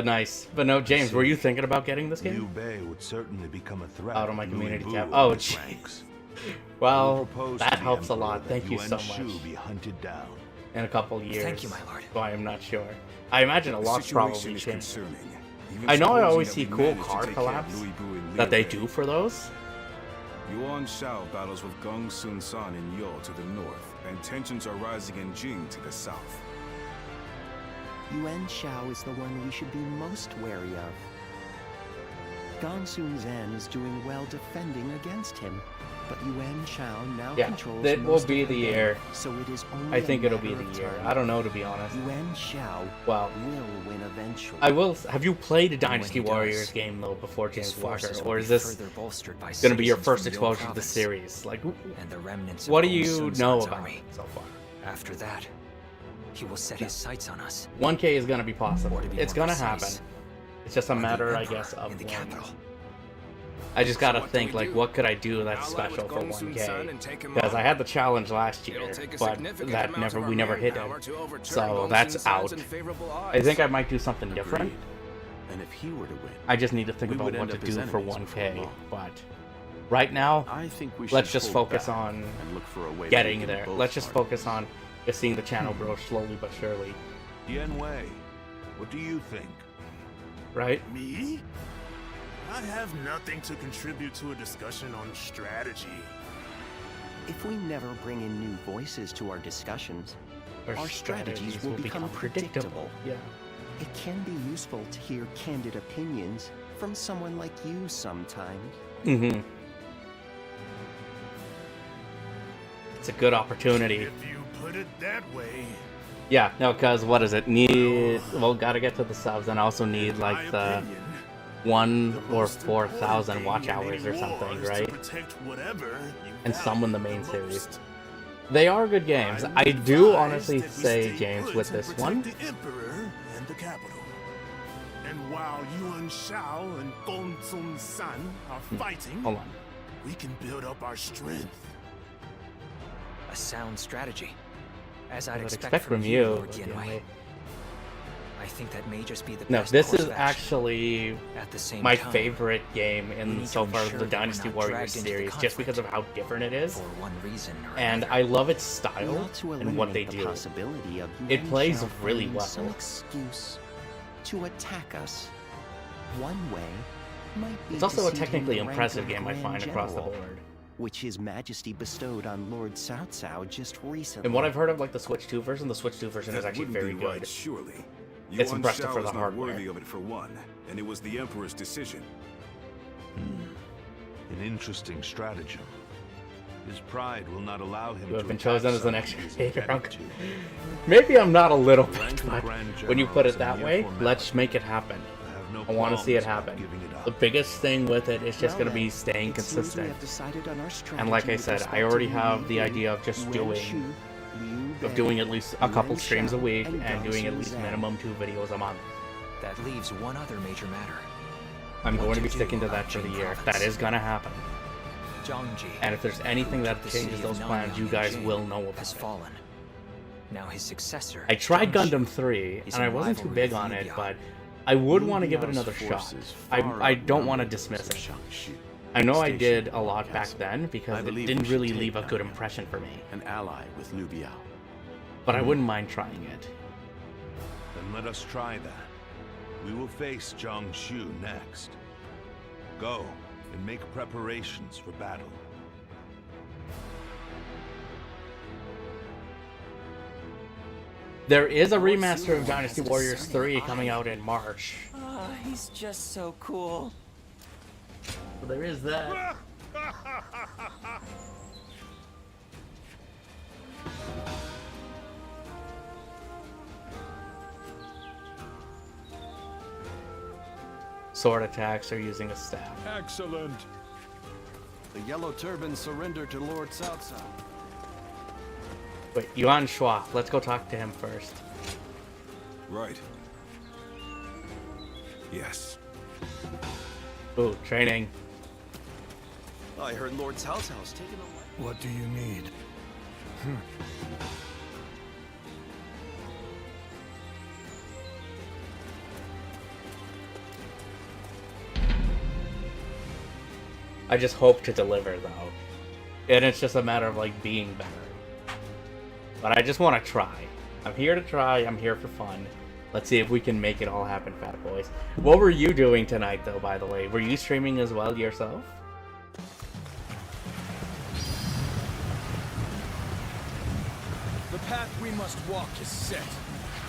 Nice. But no, James, were you thinking about getting this Liu game? Bei would certainly become a threat. Out of my to community Louis tab. Vu Oh, and his jeez. ranks. Well, We propose that to the helps a Emperor lot. that Thank you Yuan so Shu much. be hunted down. In a couple years. Thank you, my lord. So I am not sure. I imagine a The lot's situation probably is changed. concerning. Even I know I supposing always that see we cool manage to card take care of collabs Louis Vu and that they Liu Bei. do for those. Yuan Shao battles with Gong Sun San in Yo to the north, and tensions are rising in Jing to the south. Yuan Shao is the one we should be most wary of. Gong Sun Zan is doing well defending against him, but Yuan Shao now Yeah, controls that will most be of the the game, year. so it is only I think a it'll be matter the of year. time. I don't know, to be honest. Yuan Shao Well, will win eventually. I will. Have you played a when Dynasty he does, Warriors game though before His James Walker, forces or will is be this further bolstered by going to be your citizens first from Yo exposure to the province series? Like, and the remnants what do of Gong you Sun know San's about army. it so far? After that, he will set his sights on us. 1K is going to be possible. Or to be It's more going to precise, happen. It's just a on the matter, I Emperor guess, of in the when. capital. I just gotta So what do think, we like, do? what could I do that's Ally special with for Gong Sun San and take 1K? him Because on? I had the challenge last It'll year, take a but significant that amount of we our never hit manpower it. to overturn So Gong that's Sun San's out. unfavorable I think I odds. might do something different. Agreed. And if he were to win, I just need to think we about would what end to up as do for enemies before 1K. long. But right now, I think we should let's just hold focus back on and look for a way to getting make there. them both Let's just harder. focus on just seeing the channel grow slowly but surely. Yan Wei, what do you think? Right? Me? I have nothing to contribute to a discussion on strategy. If we never bring in new voices to our discussions, Our our strategies will become predictable. Yeah. It can be useful to hear candid opinions from someone like you sometimes. Mm-hmm. It's a good opportunity. If you put it that way, Yeah, no, because what is it? Need, well, gotta get to the subs and also need, in like, my the opinion, 1 the or most 4,000 important watch thing in hours any or something, war is to right? protect whatever you And some in the value main series. most. They are good games. I I would do advise honestly that we say, stay James, put with and this protect one, the Emperor and the capital. And while Yuan Shao and Gong Sun San are fighting, hold on. we can build up our strength. A sound strategy. As I'd I would expect from you, Lord Yanwei. I think that may just be the No, best this course is of action. actually At the same my time, favorite game we in need so to far of ensure the that we're Dynasty not Warriors dragged into the series, just because of how different it is. for one reason or And another. I love its We style ought to and what they eliminate the do. possibility of It Yuan plays Shao really finding well. some excuse to attack us. One way might be It's to also a seat him technically the rank impressive of game I Grand find across the General, board. which His Majesty bestowed on Lord Cao Cao just recently. And what I've heard of, like, the Switch 2 version, the Switch 2 version is That actually wouldn't very be right, good. surely. It's Yuan impressive Shao for the is not hardware. worthy of it for one, and it was the Emperor's decision. An interesting stratagem. His pride will not allow him You have to been attack chosen as the someone next he is creator. indebted to. Maybe I'm not a little The bit, rank of but Grand when you General put is it a that mere way, formality. let's make it happen. I have no I want to see it qualms about happen. giving it up. The biggest thing with it is just Well going to be then, staying it seems we consistent. have decided on our And like I strategy said, with I respect already to have Li the Yu, idea of just Yuan doing Shu, Liu of Bei, doing at least a couple Yuan streams a Shao, week and and doing at Gong least Sun minimum 2 videos a month. That leaves one other major matter. I'm What going to to be do sticking to about that for the Jing year. Province. That is going to happen. Zhangji, And if there's anything that the city changes of those plans, Nanyang you in guys Jing, will know about has it. fallen. Now his successor. I tried Zhang Gundam Shi, 3, is and I in wasn't too rivalry big with on Liu it, Biao. but I would want to Liu give it Biao's another shot. forces I far don't want to outnumber dismiss those it. of Shangshu. I know I Stationed did a in lot the back castle. then I because it believe didn't we should really take leave a good Nanyang, impression for me. An ally with Liu Biao. But I wouldn't mind trying it. Then let us try that. We will face Zhang Shu next. Go and make preparations for battle. There is a remaster of Dynasty Warriors 3 coming out in March. He's just so cool. So there is that. Sword attacks are using a staff. Excellent. The Yellow Turbans surrender to Lord Cao Cao. Wait, Yuan Shua. Let's go talk to him first. Right. Yes. Ooh, training. I heard Lord Cao Cao's taken away. What do you need? I just hope to deliver, though. And it's just a matter of, like, being better. But I just want to try. I'm here to try. I'm here for fun. Let's see if we can make it all happen, fat boys. What were you doing tonight, though, by the way? Were you streaming as well yourself? The path we must walk is set.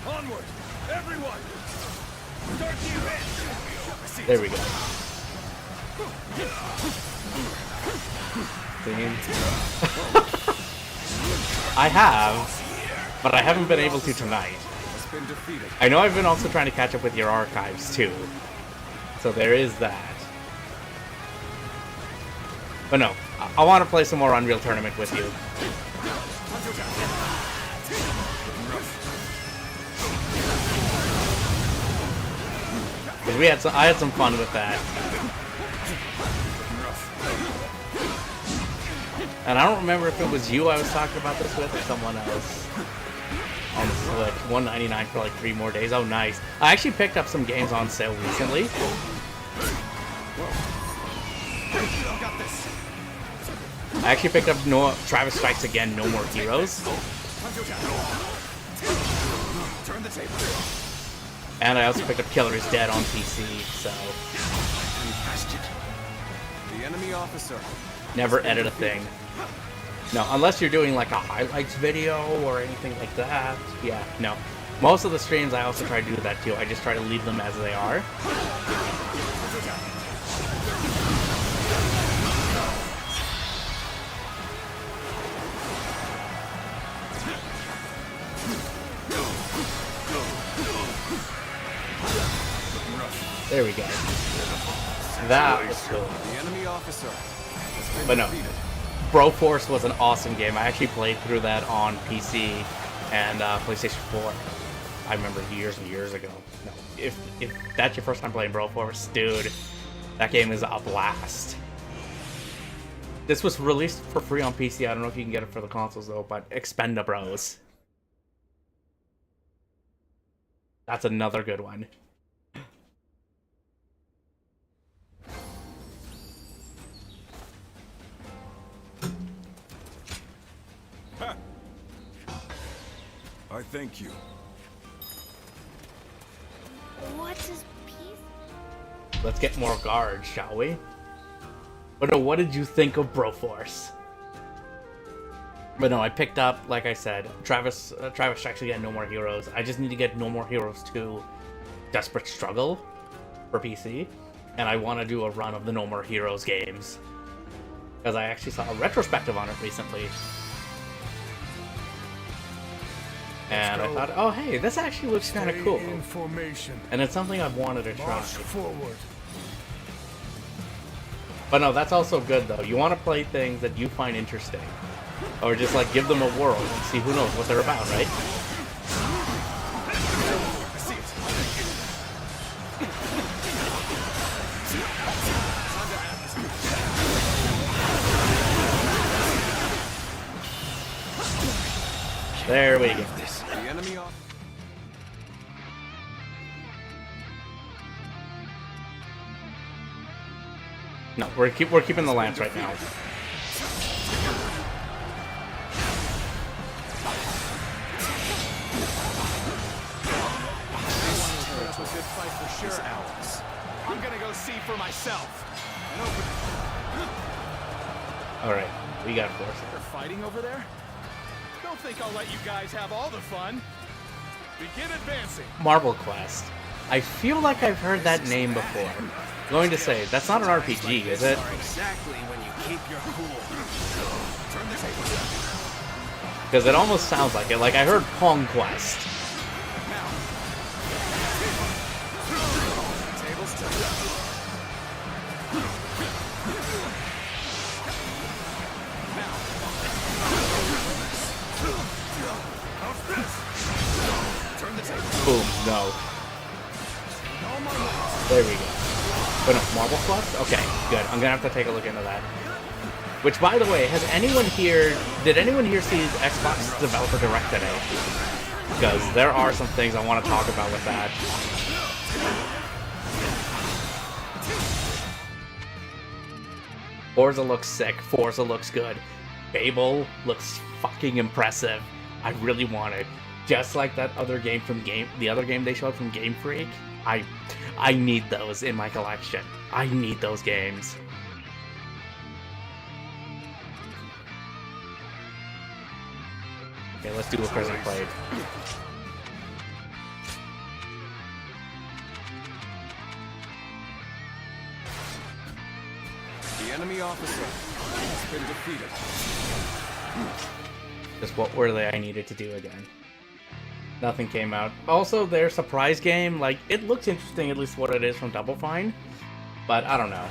Onward, everyone! Start the event! There we go. I have, but I haven't been able to tonight. I know I've been also trying to catch up with your archives too, so there is that. But no, I want to play some more Unreal Tournament with you. Because I had some fun with that. And I don't remember if it was you I was talking about this with or someone else. On the Switch, $199 for like 3 more days. Oh, nice. I actually picked up some games on sale recently. I actually picked up Travis Strikes Again, No More Heroes. And I also picked up Killer is Dead on PC, so... The enemy officer. Never edit a thing. No, unless you're doing like a highlights video or anything like that. Yeah, no. Most of the streams I also try to do that too. I just try to leave them as they are. There we go. That was cool. The enemy officer. But no, Broforce was an awesome game. I actually played through that on PC and PlayStation 4. I remember years and years ago. No, if that's your first time playing Broforce, dude, that game is a blast. This was released for free on PC. I don't know if you can get it for the consoles though, but Expendabros. That's another good one. I thank you. What's his piece? Let's get more guards, shall we? But no, what did you think of Broforce? But no, I picked up, like I said, Travis Strikes Again, No More Heroes. I just need to get No More Heroes 2 Desperate Struggle for PC. And I want to do a run of the No More Heroes games. Because I actually saw a retrospective on it recently. And I thought, oh hey, this actually looks kind of cool. And it's something I've wanted to try. Forward. But no, that's also good though. You want to play things that you find interesting. Or just like give them a whirl and see who knows what they're about, right? There we go. The enemy officer. No, we're keeping the lance right now. It was a good fight for sure, Alex. I'm gonna go see for myself. Alright, we got force. They're fighting over there? Don't think I'll let you guys have all the fun. Begin advancing. Marble Quest. I feel like I've heard that name before. Going to say, that's not an RPG, is it? Exactly when you keep your cool. Because it almost sounds like it. Like I heard Pong Quest. Boom. No. There we go. But no, Marble Plus? Okay, good. I'm gonna have to take a look into that. Which, by the way, did anyone here see Xbox Developer Direct today? Because there are some things I want to talk about with that. Forza looks sick. Forza looks good. Fable looks fucking impressive. I really want it. Just like that other game from the other game they showed from Game Freak. I need those in my collection. I need those games. Okay, let's do a prison plate. The enemy officer has been defeated. Just what were they I needed to do again? Nothing came out. Also, their surprise game, like, it looks interesting, at least what it is from Double Fine. But I don't know.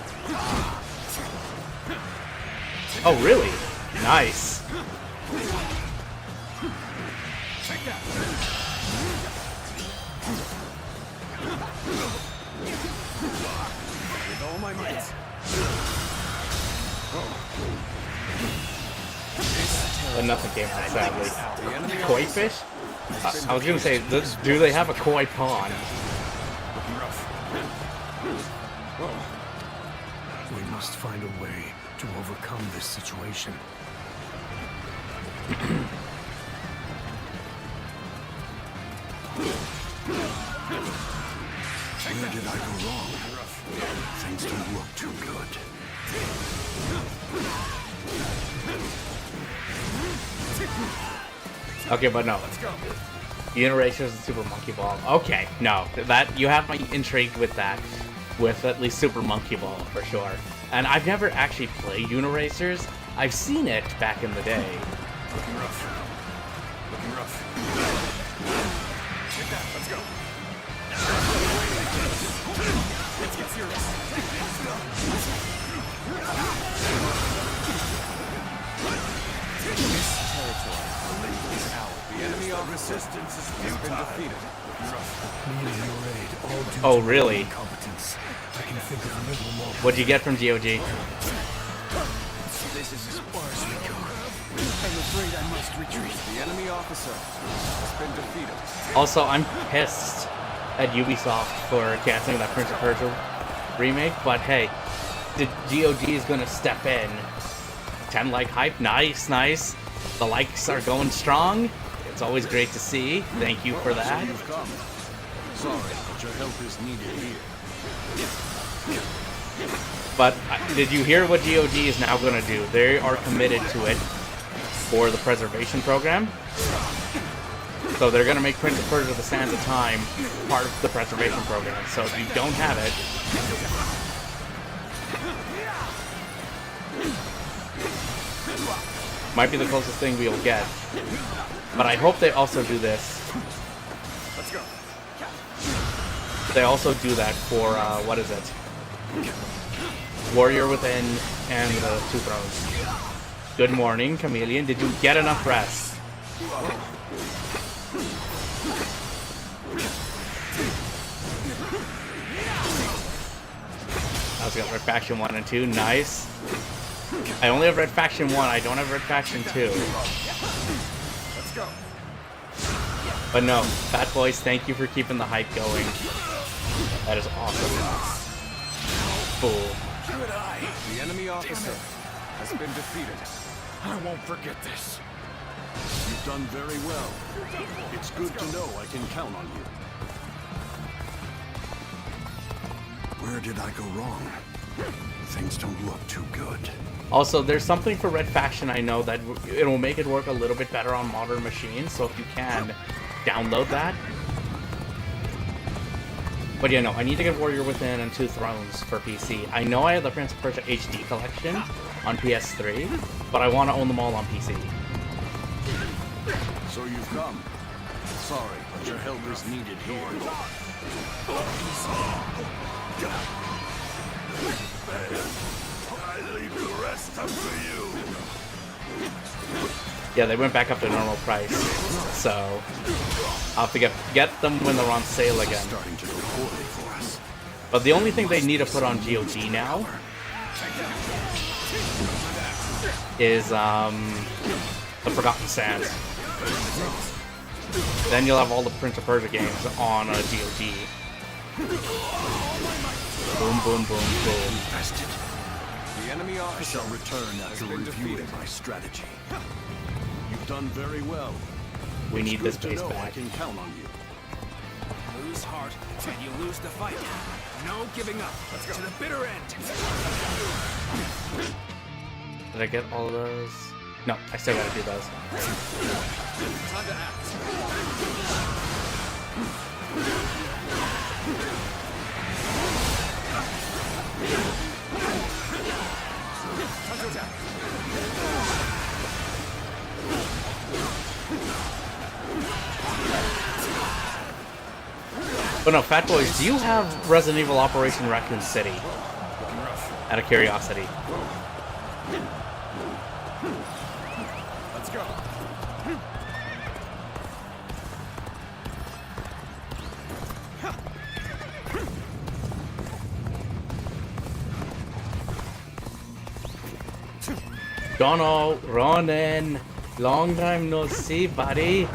Oh, really? Nice. Take that. With all my might. But nothing came out, sadly. Koi fish? I was gonna say, do they have a koi pond? Looking rough. We must find a way to overcome this situation. Where did I go wrong? Things don't look too good. Okay, but no. Uniracers and Super Monkey Ball. Okay, no. That you have me intrigued with that. With at least Super Monkey Ball, for sure. And I've never actually played Uniracers. I've seen it back in the day. Looking rough. Looking rough. Take that. Let's go. Let's get serious. This territory is ours. The enemy of resistance has been defeated. Oh, really? I can think of a little more. What'd you get from GOG? This is as far as we go. I'm afraid I must retreat. The enemy officer has been defeated. Also, I'm pissed at Ubisoft for canceling that Prince of Persia remake, but hey, the GOG is gonna step in. 10 like hype, nice, nice. The likes are going strong. It's always great to see. Thank you for that. You've come. Sorry, but your help is needed here. But did you hear what GOG is now going to do? They are committed to it for the preservation program. So they're going to make Prince of Persia: The Sands of Time part of the preservation program. So if you don't have it, might be the closest thing we'll get. But I hope they also do this. Let's go. They also do that for, what is it? Warrior Within and the Two Thrones. Good morning, Chameleon. Did you get enough rest? I was got Red Faction 1 and 2. Nice. I only have Red Faction 1. I don't have Red Faction 2. Let's go. But no, Fat Boys, thank you for keeping the hype going. That is awesome. Fool. Good eye. The enemy officer has been defeated. I won't forget this. You've done very well. It's good to know I can count on you. Where did I go wrong? Things don't look too good. Also, there's something for Red Faction I know that it will make it work a little bit better on modern machines, so if you can, download that. But yeah, no, I need to get Warrior Within and Two Thrones for PC. I know I have the Prince of Persia HD collection on PS3, but I want to own them all on PC. So you've come. Sorry, but your help is needed here. I leave the rest up to you. Yeah, they went back up to normal price, so I'll have to get them when they're on sale again. But the only thing they need to put on GOG now is the Forgotten Sands. Then you'll have all the Prince of Persia games on GOG. Boom, boom, boom, boom. The enemy officer shall return after reviewing my strategy. You've done very well. We need this base I back. can count on you. Lose heart, and you lose the fight. No giving up. Let's go to the bitter end. Did I get all of those? No, I still gotta do those. Time to act. Time to attack. But no, Fat Boys, do you have Resident Evil Operation Raccoon City? Out of curiosity. Let's go. Dono, Ronan, long time no see, buddy.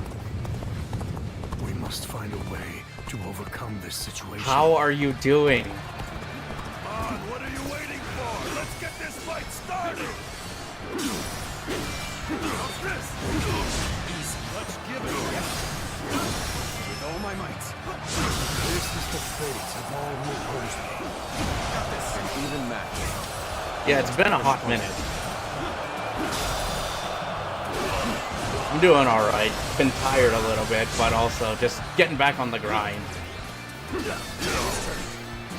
We must find a way to overcome this situation. How are you doing? Come on, what are you waiting for? Let's get this fight started! How's this? Easy. Let's give it a go. With all my might. This is the fate of all who oppose me. Got this. An even match. Yeah, it's been a hot minute. I'm doing alright. Been tired a little bit, but also just getting back on the grind.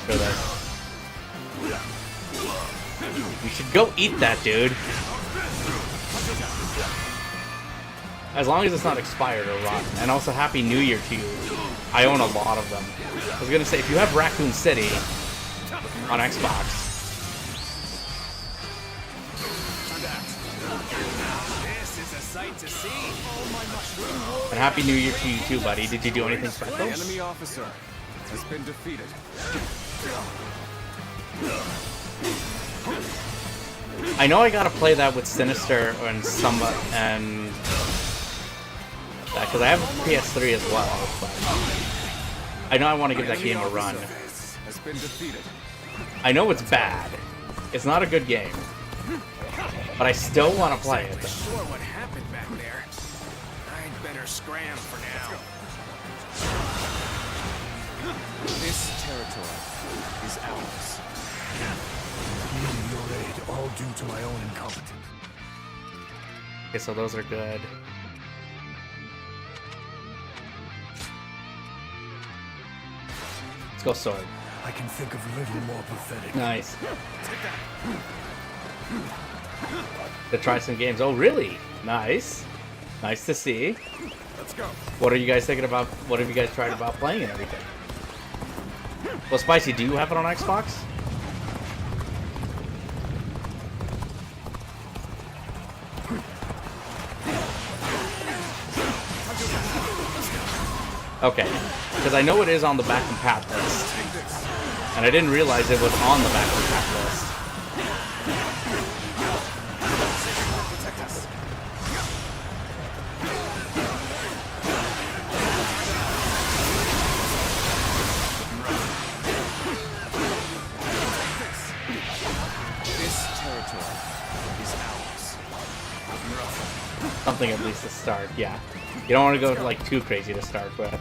Show that. You should go eat that, dude. As long as it's not expired or rotten. And also, Happy New Year to you. I own a lot of them. I was gonna say, if you have Raccoon City on Xbox, Sight to see. and Happy New Year to you too, buddy. Did you do anything The special? enemy officer has been defeated. I know I gotta play that with Sinister and some and that because I have a PS3 as well. But I know I want to give that game a run. Has been defeated. I know it's bad. It's not a good game, but I still want to play it. Sure what happened back there. I'd better scram for now. This territory is ours. Needing your aid, all due to my own incompetence. Okay, so those are good. Let's go sword. I can think of little more pathetic. Nice. To try some games. Oh, really? Nice. Nice to see. Let's go. What are you guys thinking about? What have you guys tried about playing and everything? Well, Spicy, do you have it on Xbox? Okay, because I know it is on the back and path list, and I didn't realize it was on the back and path list. This territory is ours. Something at least to start, yeah. You don't want to go like too crazy to start with.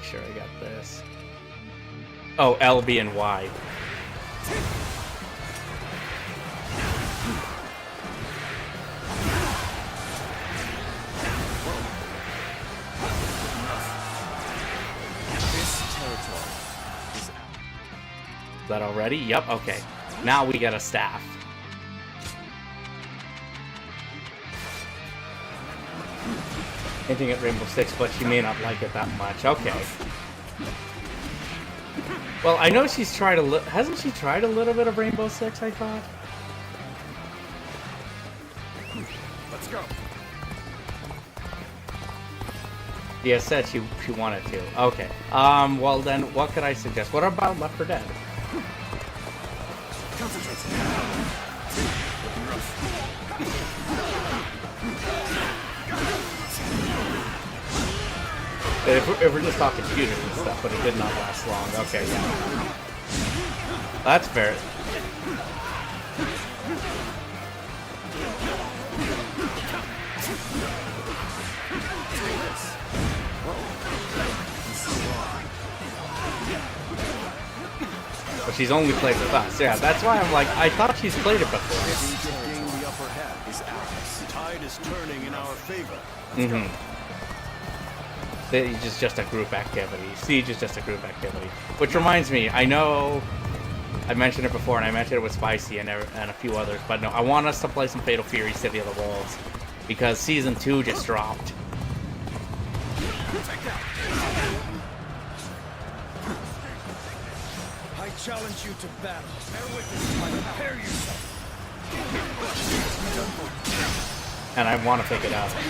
Sure, I got this. Oh, L, B, and Y. This territory is ours. Is that already? Yep, okay. Now we get a staff. Hinting at Rainbow Six, but she may not like it that much. Okay. Well, I know she's tried hasn't she tried a little bit of Rainbow Six, I thought? Let's go. Yeah, said she wanted to. Okay. Well then, what could I suggest? What about Left 4 Dead? If we're just talking shooters and stuff, but it did not last long. Okay, yeah. That's fair. But she's only played with us. Yeah, that's why I'm like, I thought she's played it before. Gain the upper hand is ours. Tide is turning in our favor. Mm-hmm. It's just a group activity. Siege is just a group activity. Which reminds me, I know I mentioned it before, and I mentioned it with Spicy and a few others, but no, I want us to play some Fatal Fury City of the Wolves, because Season 2 just dropped. I challenge you to battle. Bear witness, prepare yourself. And I want to pick it up. Bear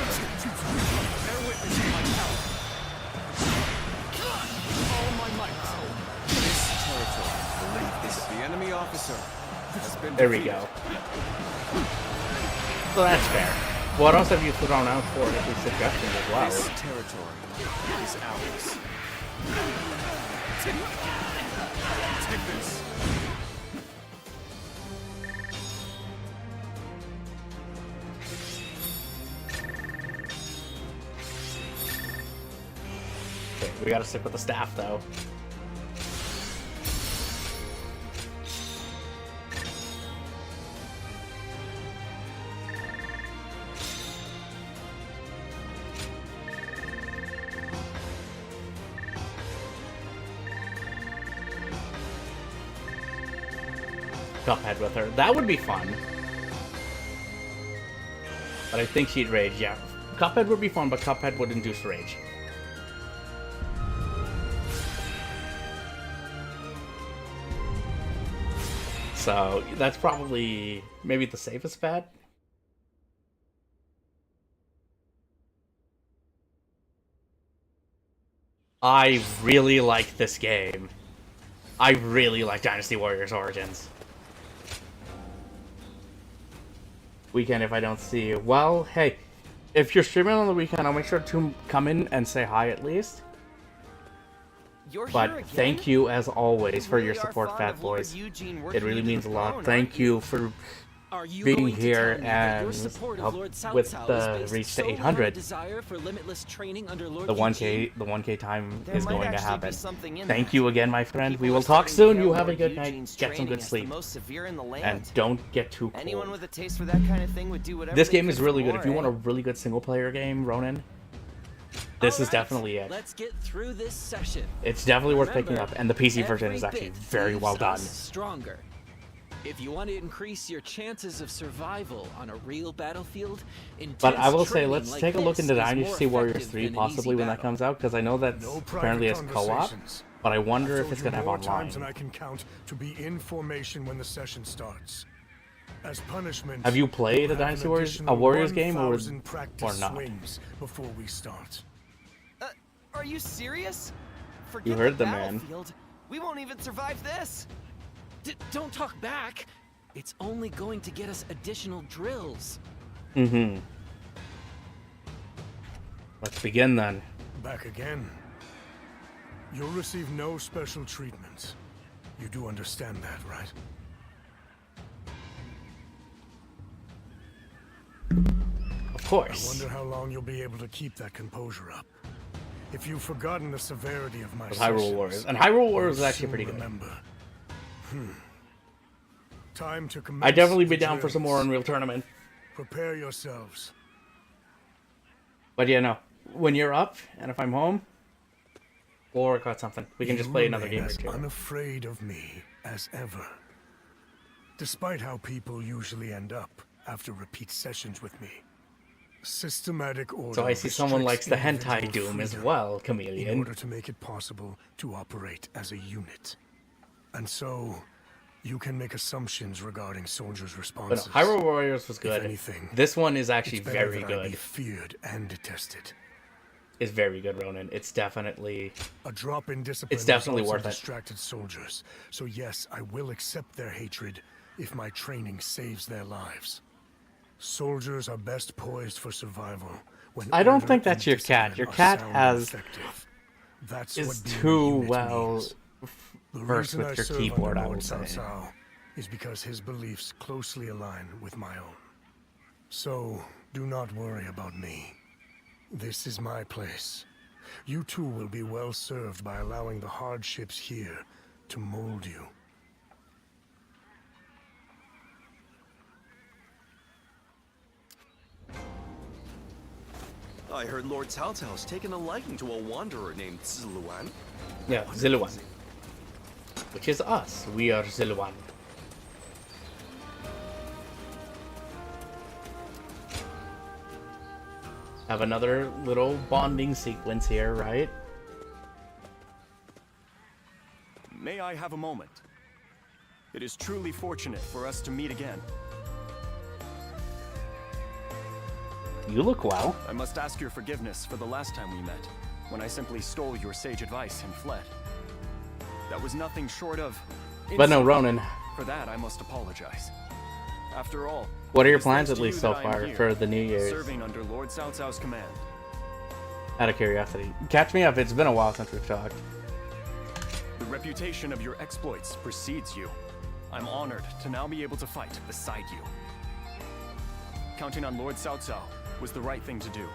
witness to my power. All my might. This territory, the enemy officer has been There we go. So that's fair. What else have you thrown out for any suggestions as well? This territory is ours. Take this. Okay, we gotta stick with the staff though. Cuphead with her. That would be fun. But I think she'd rage, yeah. Cuphead would be fun, but Cuphead would induce rage. So, that's probably maybe the safest bet. I really like this game. I really like Dynasty Warriors Origins. Weekend if I don't see you. Well, hey, if you're streaming on the weekend, I'll make sure to come in and say hi at least. But thank you as always for your support, Fat Boys. It really means a lot. Thank you for being here and help with the reach to 800. The 1K time is going to happen. Thank you again, my friend. We will talk soon. You have a good night. Get some good sleep. And don't get too cold. This game is really good. If you want a really good single player game, Ronin, this is definitely it. Let's get through this session. It's definitely worth picking up, and the PC version is actually very well done. Stronger. If you want to increase your chances of survival on a real battlefield, but I will say, let's take a look into Dynasty Warriors 3 possibly when that comes out, because I know that apparently it's co-op, but I wonder if it's going to have online. Times than I can count to be in formation when the session starts. As punishment, have you played a Dynasty Warriors game or not? Before we start. Are you serious? Forget you heard the man. We won't even survive this. Don't talk back. It's only going to get us additional drills. Mm-hmm. Let's begin then. Back again. You'll receive no special treatment. You do understand that, right? Of course. I wonder how long you'll be able to keep that composure up. If you've forgotten the severity of my Hyrule Warriors. And Hyrule Warriors is actually pretty good. Time to commence. I'd definitely be down for some more Unreal Tournament. Prepare yourselves. But yeah, no. When you're up, and if I'm home, we'll work out something. We can just play another game or two. Unafraid of me as ever. Despite how people usually end up after repeat sessions with me. Systematic order. So I see someone likes the hentai doom as well, Chameleon. In order to make it possible to operate as a unit. And so, you can make assumptions regarding soldiers' But responses. no, Hyrule Warriors was If good. anything, This one is actually it's better very that I good. be feared and detested. It's very good, Ronan. It's definitely A drop in discipline It's definitely results in worth it. distracted soldiers. So yes, I will accept their hatred if my training saves their lives. Soldiers are best poised for survival when I don't order think and that's your cat. discipline Your are cat sound and has effective. That's is what being a too unit well means. The versed reason with I your serve keyboard, under I Lord would say. Cao Cao is because his beliefs closely align with my own. So, do not worry about me. This is my place. You too will be well served by allowing the hardships here to mold you. I heard Lord Cao Cao's taken a liking to a wanderer named Ziluan. Yeah, Ziluan. Which is us. We are Ziluan. Have another little bonding sequence here, right? May I have a moment? It is truly fortunate for us to meet again. You look well. I must ask your forgiveness for the last time we met, when I simply stole your sage advice and fled. That was nothing short of... But no, insolent. Ronan. For that, I must apologize. After all, What are your it is plans, thanks at to least you so that I am far, here, for the New Year's? serving under Lord Cao Cao's command. Out of curiosity. Catch me up, it's been a while since we've talked. The reputation of your exploits precedes you. I'm honored to now be able to fight beside you. Counting on Lord Cao Cao was the right thing to do.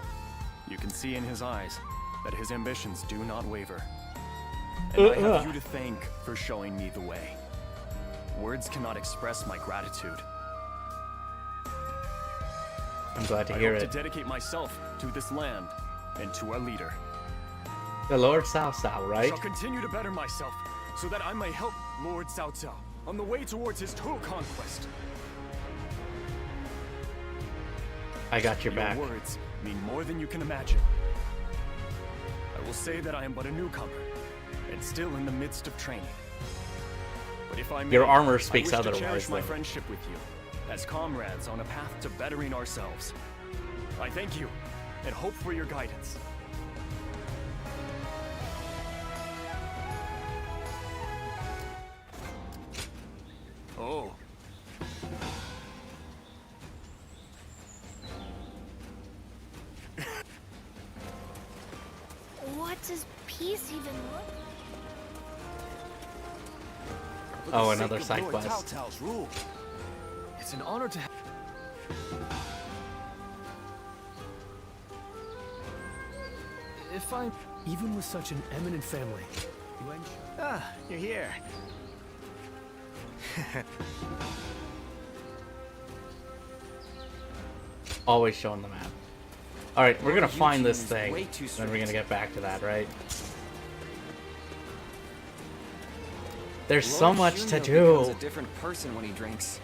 You can see in his eyes that his ambitions do not waver. And I have you to thank for showing me the way. Words cannot express my gratitude. I'm glad to I hear hope it. to dedicate myself to this land and to our leader. The Lord Cao Cao, I right? shall continue to better myself so that I may help Lord Cao Cao on the way towards his total conquest. I got your back. Words mean more than you can imagine. I will say that I am but a newcomer and still in the midst of training. But if I may, Your armor speaks I wish otherwise, to cherish my though. friendship with you as comrades on a path to bettering ourselves. I thank you and hope for your guidance. Oh. What does peace even look like? Oh, another side quest. Cao Cao's rule. It's an honor to have... If I'm... Even with such an eminent family, Yuan... Ah, you're here. Always showing the map. Alright, we're gonna find this thing. way too Then we're gonna get back to that, right? There's so Lord much to Junyo becomes do. a different person when he drinks.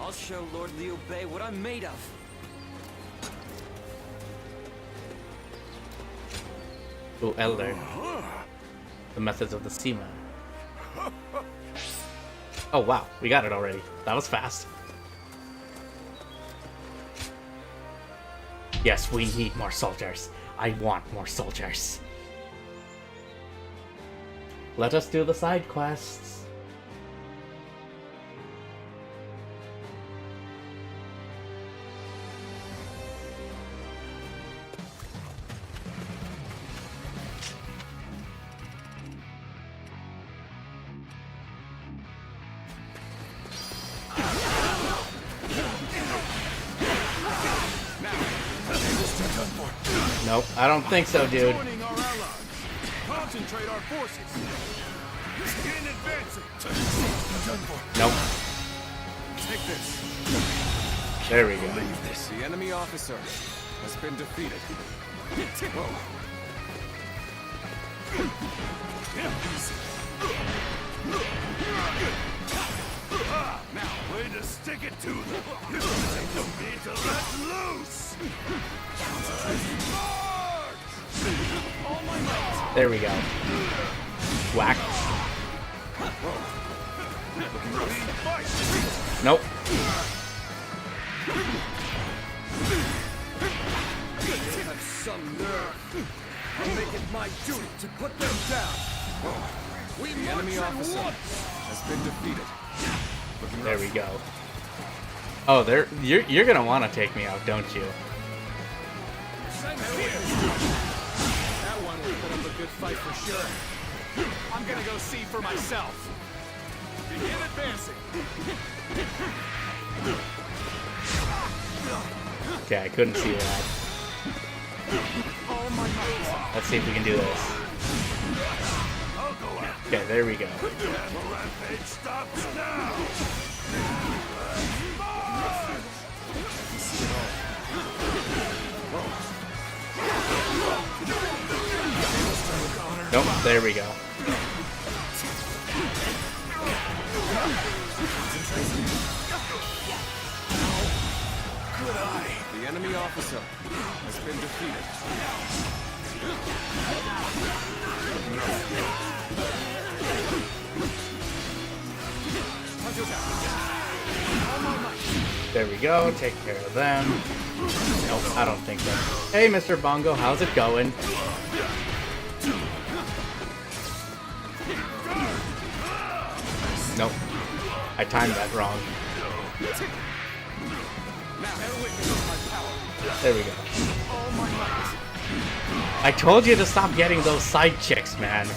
I'll show Lord Liu Bei what I'm made of. Ooh, Elder. The methods of the seaman. Oh wow, we got it already. That was fast. Yes, we need more soldiers. I want more soldiers. Let us do the side quests. Nope, I don't think so, dude. Joining our allies. Concentrate our forces. Begin advancing. Nope. Take this. There we go. Leave this. The enemy officer has been defeated. Now, way to stick it to them. You don't need to let loose. March! All my might. There we go. Whack. Nope. They have some nerve. I'll make it my duty to put them down. The enemy officer has been defeated. There we go. Oh, you're gonna want to take me out, don't you? That one will put up a good fight for sure. I'm gonna go see for myself. Begin advancing. Okay, I couldn't see that. Let's see if we can do this. Okay, there we go. Stops now. Nope, there we go. The enemy officer has been defeated. There we go, take care of them. Nope, I don't think so. Hey, Mr. Bongo, how's it going? Nope, I timed that wrong. There we go. I told you to stop getting those side chicks, man.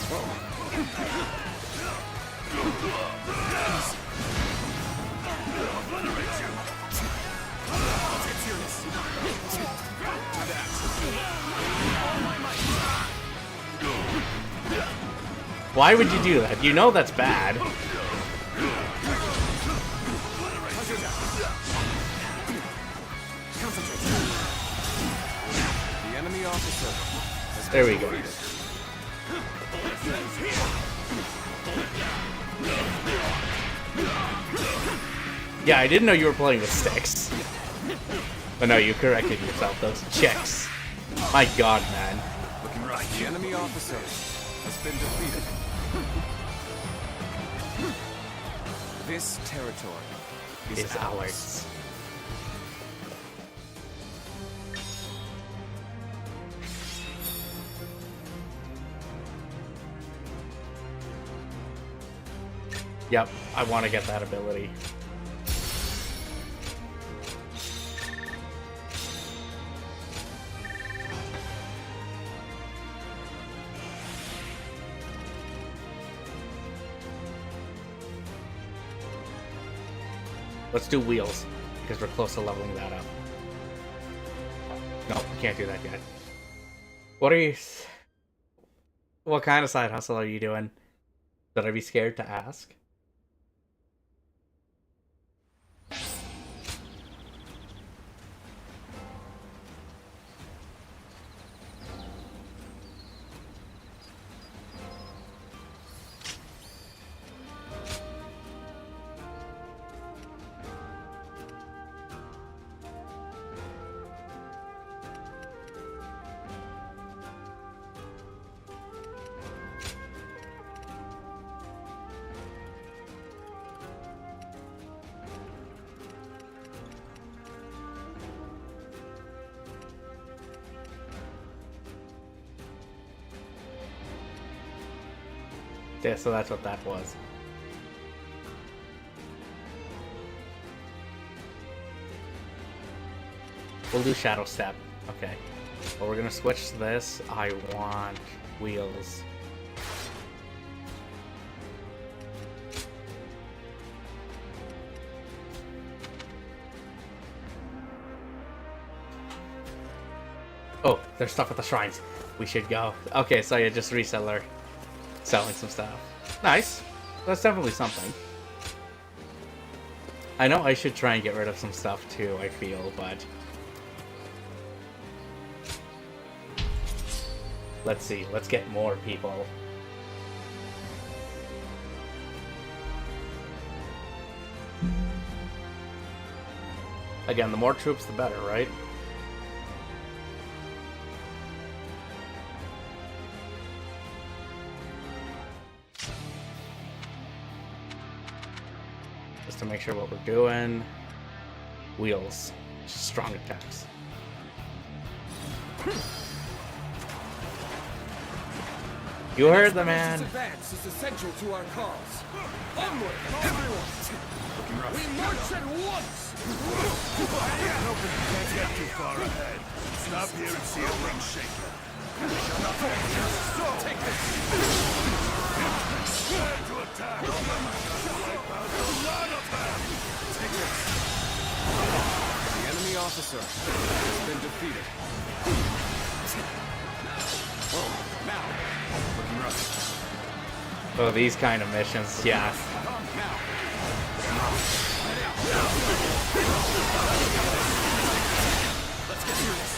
Why would you do that? You know that's bad. The enemy officer has There we go. Yeah, I didn't know you were playing with sticks. But no, you corrected yourself. Those chicks. My god, man. looking right. The enemy officer has been defeated. This territory is ours. Yep, I want to get that ability. Let's do wheels, because we're close to leveling that up. No, we can't do that yet. What are you... What kind of side hustle are you doing? Should I be scared to ask? Yeah, so that's what that was. We'll do Shadow Step. Okay. Well, we're gonna switch to this. I want wheels. Oh, there's stuff at the shrines. We should go. Okay, so yeah, just reseller. Selling some stuff. Nice. That's definitely something. I know I should try and get rid of some stuff too, I feel, but... Let's see. Let's get more people. Again, the more troops, the better, right? Just to make sure what we're doing. Wheels. Strong attacks. You heard the man. Advance is essential to our cause. Onward, everyone! We march at once! Can't get too far ahead. Stop here and see a wing shaker. Take this! Prepare to attack! Wipe out a lot of them! Take this! The enemy officer has been defeated. Oh, now! Looking rough. Oh, these kind of missions, yeah. Let's get through this.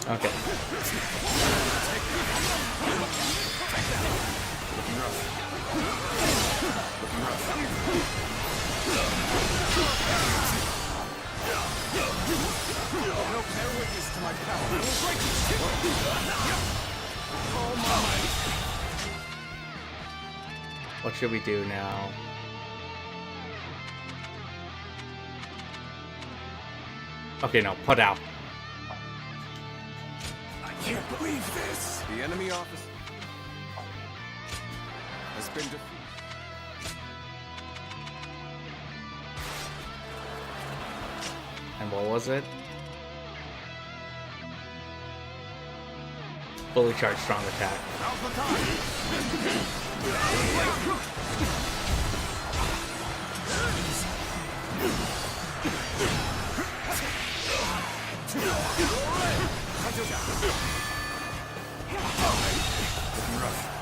Okay. Looking rough. No bear witness to my power. I will break this. Oh my! What should we do now? Okay, no, put out. I can't believe this. The enemy officer has been defeated. And what was it? Fully charged strong attack.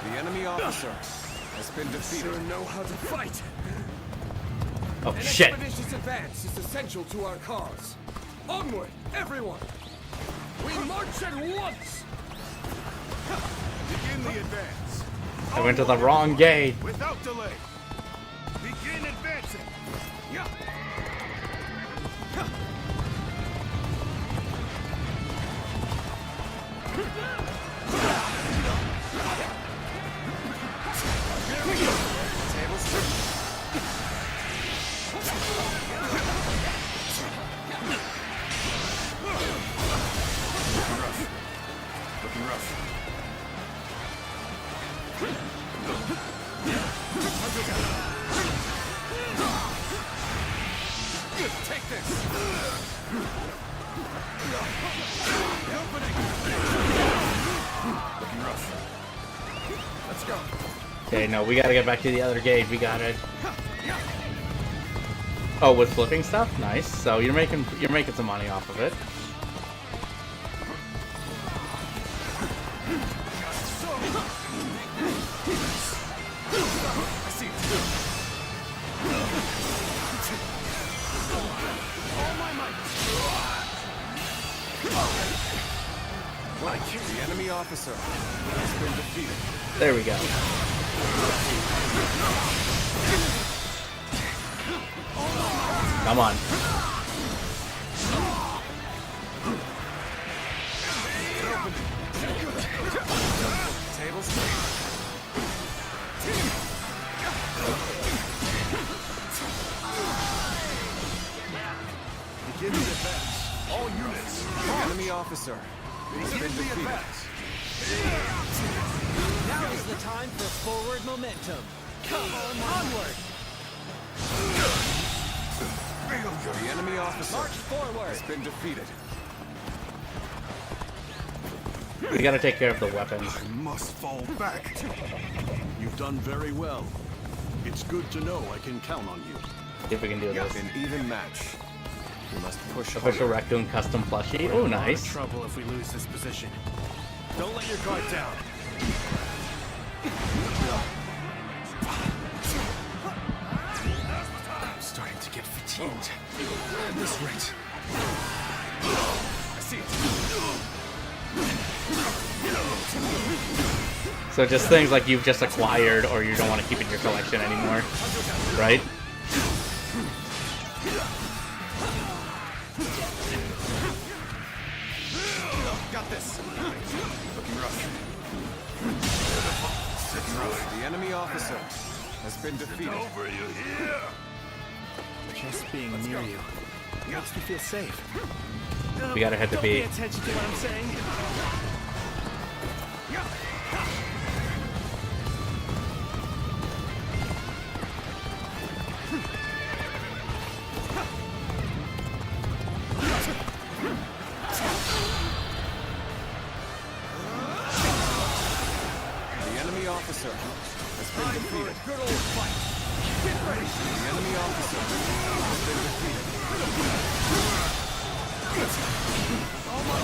The enemy officer has been defeated. Sure know how to fight. Oh An shit! expeditious advance is essential to our cause. Onward, everyone! We march at once! Begin the advance. I went to the wrong gate. Without delay. Begin advancing. Yeah. Looking rough. Take this! Looking rough. Let's go. Okay, no, we gotta get back to the other gate. We got it. Oh, with flipping stuff? Nice. So you're making some money off of it. The enemy officer has been defeated. There we go. Come on. Tables. Begin the advance. All units. The enemy officer has been defeated. Now is the time for forward momentum. Come on, onward! The enemy officer March forward! has been defeated. We gotta take care of the weapons. I must fall back. You've done very well. It's good to know I can count on you. See if we can do this. An even match. We must push Official harder. Raccoon custom plushie. Oh, nice. Trouble if we lose this position. Don't let your guard down. I'm starting to get fatigued. At this rate. I see it. So just things like you've just acquired or you don't want to keep in your collection anymore, right? Got this. Looking rough. The enemy officer has been defeated. Over you here. Just being near you makes me feel safe. We gotta head to Don't B. pay attention to what I'm saying. The enemy officer has been defeated. Good old fight. Get ready. The enemy officer has been defeated. All my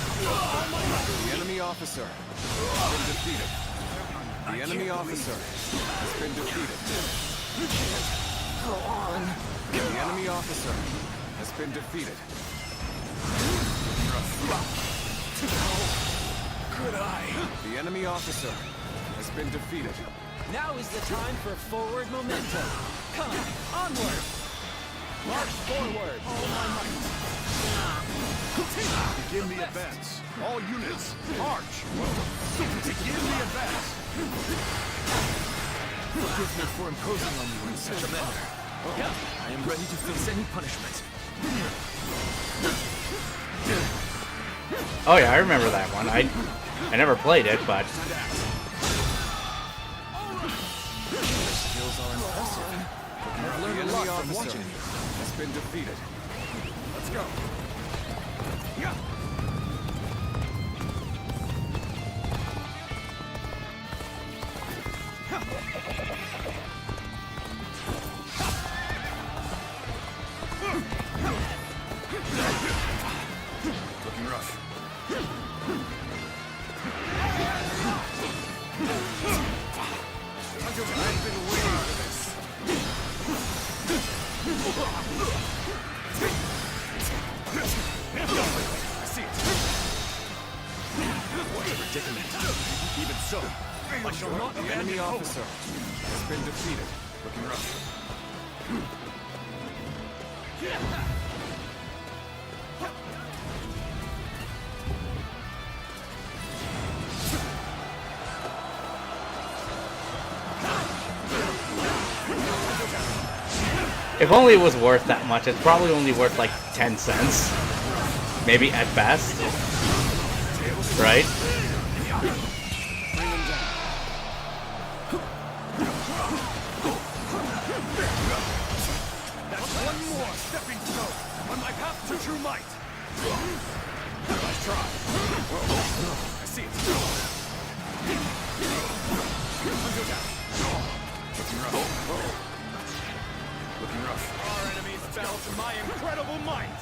The enemy officer has been defeated. The enemy officer has been defeated. Go on. The enemy officer has been defeated. Good eye. The enemy officer has been defeated. Now is the time for forward momentum. Come, onward! March forward! All my might. Begin the advance. All units, march. Begin the advance. Forgive me for imposing on you in such a manner. I am ready to face any punishment. Oh yeah, I remember that one. I never played it, but Skills are impressive. I've learned a lot from watching you. Has been defeated. Let's go. Yeah. Looking rough. I've been waiting for this. I see it. What a predicament. Even so, I shall not The abandon enemy hope. officer has been defeated. Looking rough. if only it was worth that much. It's probably only worth like 10 cents. Maybe at best. Right? Bring them down. That's one more stepping stone on my path to true might. Nice try. I see it. Looking rough. Looking rough. Our enemies fell to my incredible might.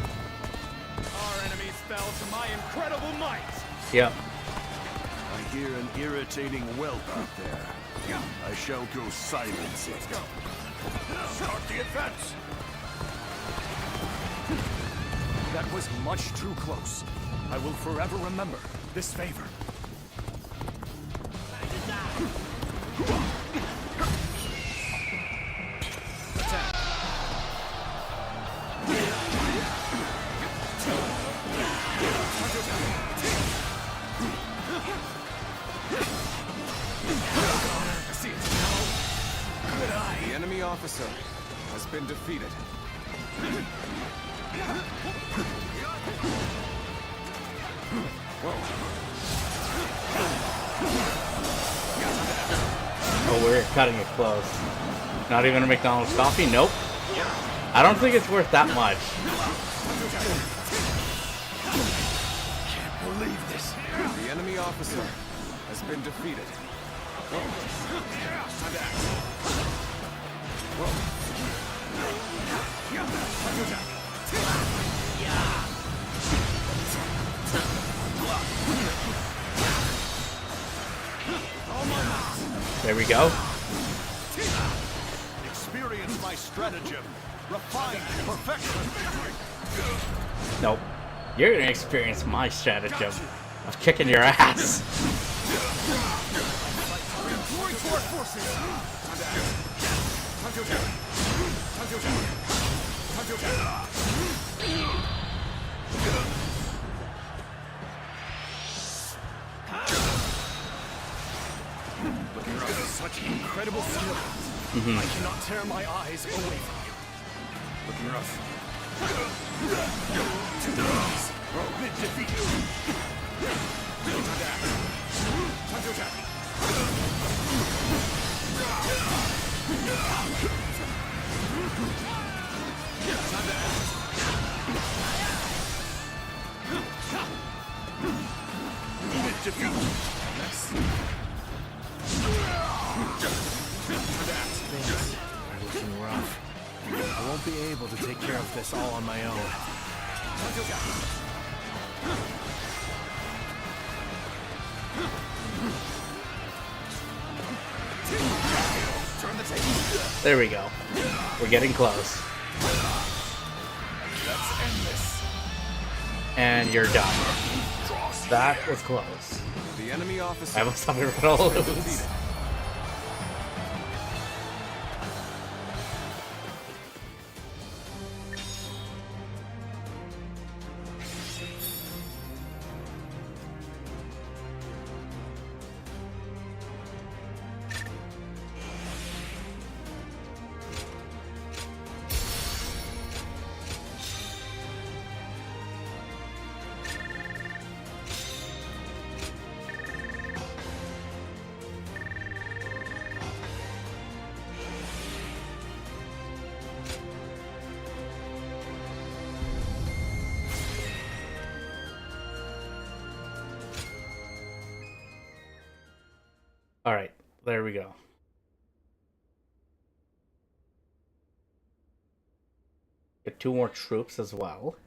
Our enemies fell to my incredible might. Yep. I hear an irritating whelp out there. I shall go silence it. Let's go. Start the advance. That was much too close. I will forever remember this favor. Attack. I see it. Good eye. The enemy officer has been defeated. Oh, we're cutting it close. Not even a McDonald's coffee? Nope. I don't think it's worth that much. Can't believe this. The enemy officer has been defeated. There we go. Experience my stratagem. Refined perfection. Nope. You're gonna experience my stratagem of kicking your ass. Such incredible skill. I cannot tear my eyes away from you. Looking rough. Been defeated. Things are looking rough. I won't be able to take care of this all on my own. There we go. We're getting close. Let's end this. And you're done. That was close. The enemy officer. I almost thought we were gonna lose. Alright, there we go. Get 2 more troops as well.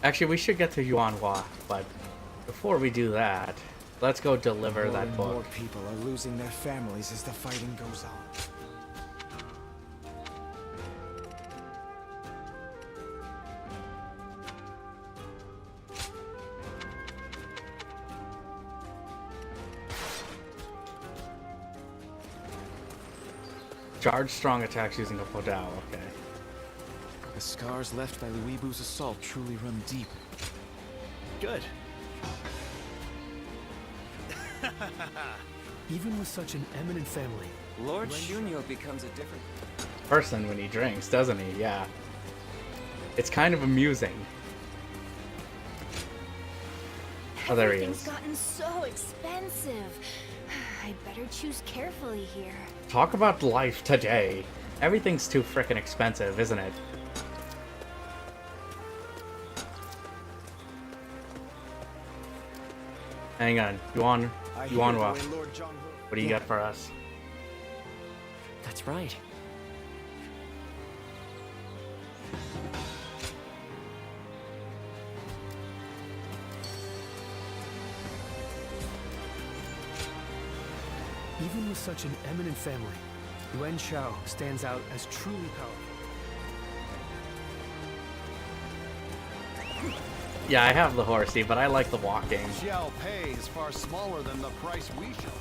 Actually, we should get to Yuanhua, but before we do that, let's go deliver that book. More people are losing their families as the fighting goes on. Charge strong attacks using a Podao, okay. The scars left by Luibu's assault truly run deep. Good. Even with such an eminent family, Lord Shunyo becomes a different person when he drinks, doesn't he? Yeah. It's kind of amusing. Oh, there he Everything's is. gotten so expensive. I better choose carefully here. Talk about life today. Everything's too frickin' expensive, isn't it? Hang on, Yuanhua. What do you got for us? That's right. even with such an eminent family, Yuan Shao stands out as truly powerful. Yeah, I have the horsey, but I like the walking. Xiao Pei is far smaller than the price we show.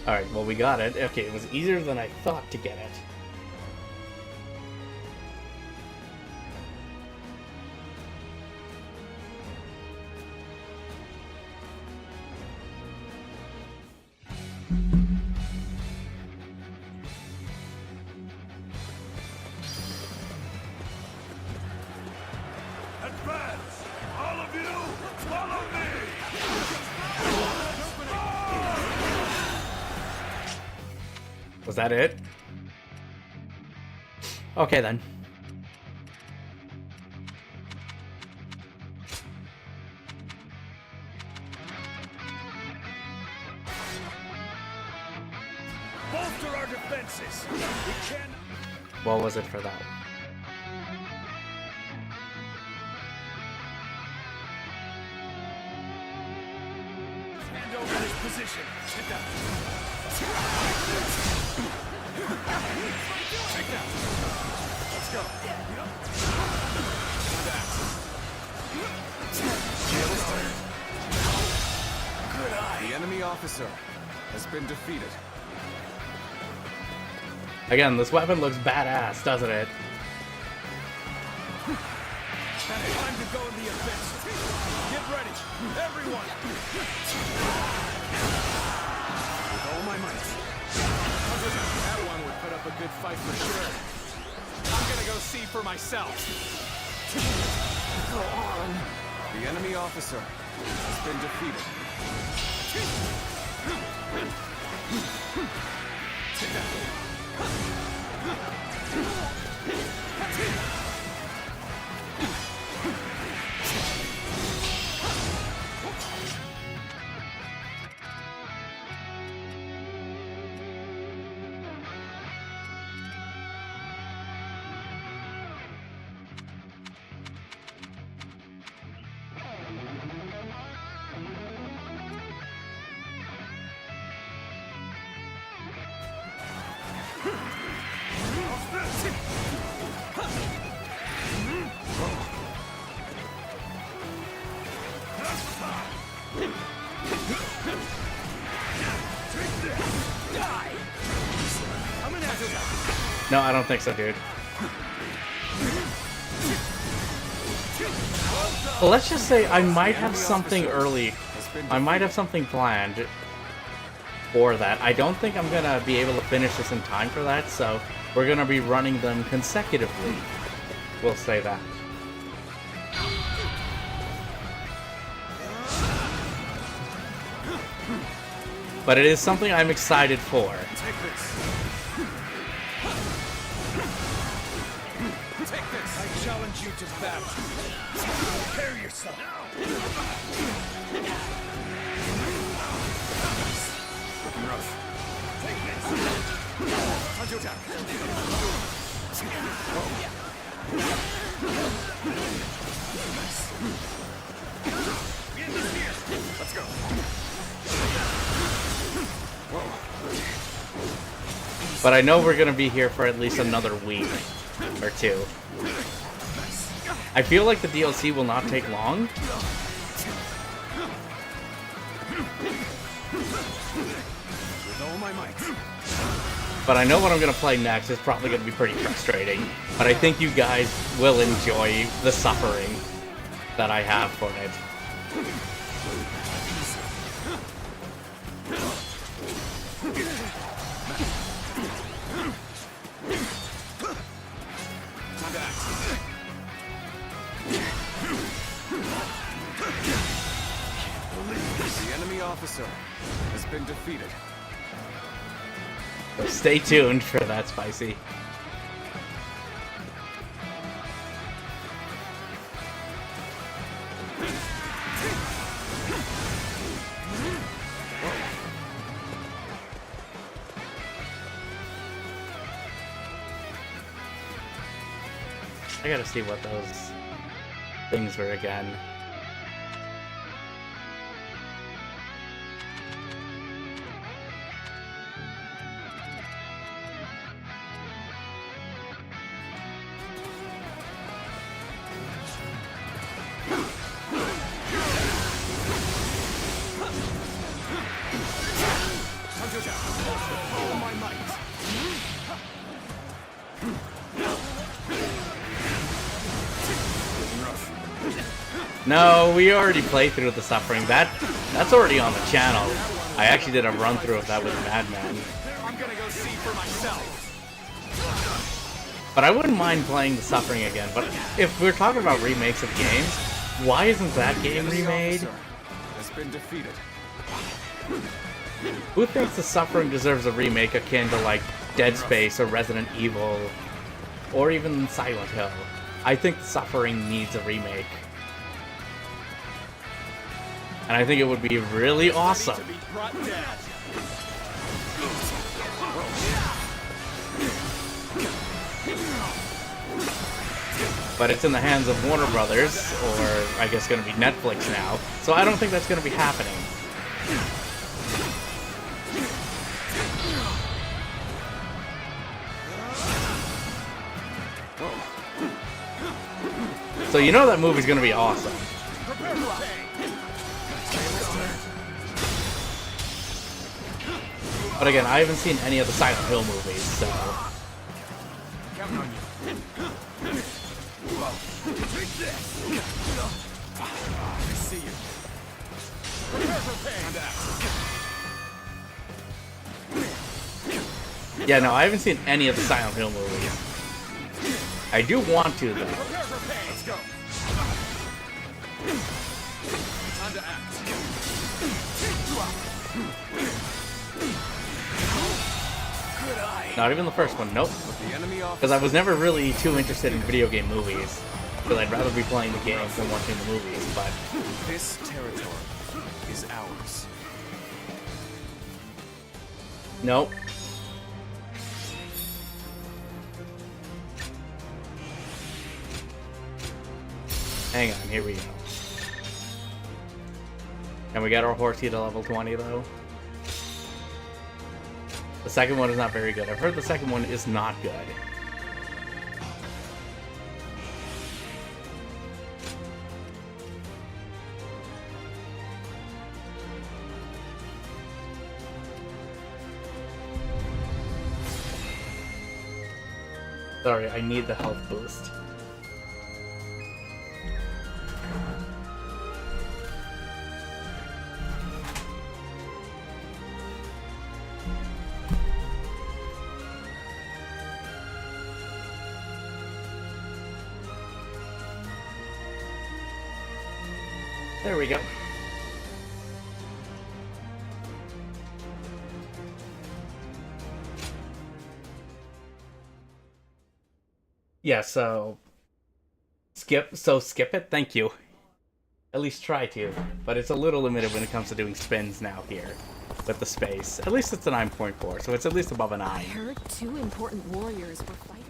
Alright, well we got it. Okay, it was easier than I thought to get it. Advance! All of you, follow me! Was that it? Okay then. Bolster our defenses. We can. What was it for that? Hand over this position. Sit down. Take that. Let's go. Good eye. The enemy officer has been defeated. Again, this weapon looks badass, doesn't it? Time to go in the offensive. Get ready, everyone. With all my might. That one would put up a good fight for sure. I'm gonna go see for myself. Go on. The enemy officer has been defeated. Take that. No, I don't think so, dude. Well, let's just say I might have something early. I might have something planned for that. I don't think I'm gonna be able to finish this in time for that, so we're gonna be running them consecutively. We'll say that. But it is something I'm excited for. Take this. I challenge you to battle. Prepare yourself. Looking rough. Take this. Time to attack. Let's go. But I know we're gonna be here for at least another week or two. I feel like the DLC will not take long. With all my might. But I know what I'm gonna play next is probably gonna be pretty frustrating. But I think you guys will enjoy the suffering that I have for it. The enemy officer has been defeated. So stay tuned for that, Spicy. I gotta see what those things were again. All my might. No, we already played through the suffering. That's already on the channel. I actually did a run through of that with Madman. I'm gonna go see for myself. But I wouldn't mind playing the suffering again. But if we're talking about remakes of games, why isn't that game remade? Has been defeated. Who thinks the suffering deserves a remake akin to like Dead Space or Resident Evil or even Silent Hill? I think the suffering needs a remake. And I think it would be really awesome. but it's in the hands of Warner Brothers, or I guess going to be Netflix now, so I don't think that's going to be happening. So you know that movie's going to be awesome. But again, I haven't seen any of the Silent Hill movies, so... Counting on you. I see you. Prepare for pain. Yeah, no, I haven't seen any of the Silent Hill movies. I do want to, though. Prepare for pain. Let's go. Time to act. Not even the first one, nope. Because I was never really too interested in video game movies. Because I'd rather be playing the games than watching the movies, but... This territory is ours. Nope. Hang on, here we go. Can we get our horsey to level 20, though? The second one is not very good. I've heard the second one is not good. Sorry, I need the health boost. There we go. Yeah, so skip it, thank you. At least try to, but it's a little limited when it comes to doing spins now here with the space. At least it's a 9.4, so it's at least above a 9. I heard 2 important warriors were fighting.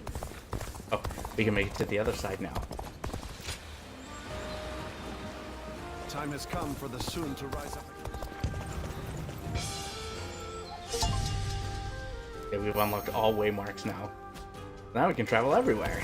Oh, we can make it to the other side now. Time has come for the soon to rise up. Okay, we've unlocked all waymarks now. Now we can travel everywhere.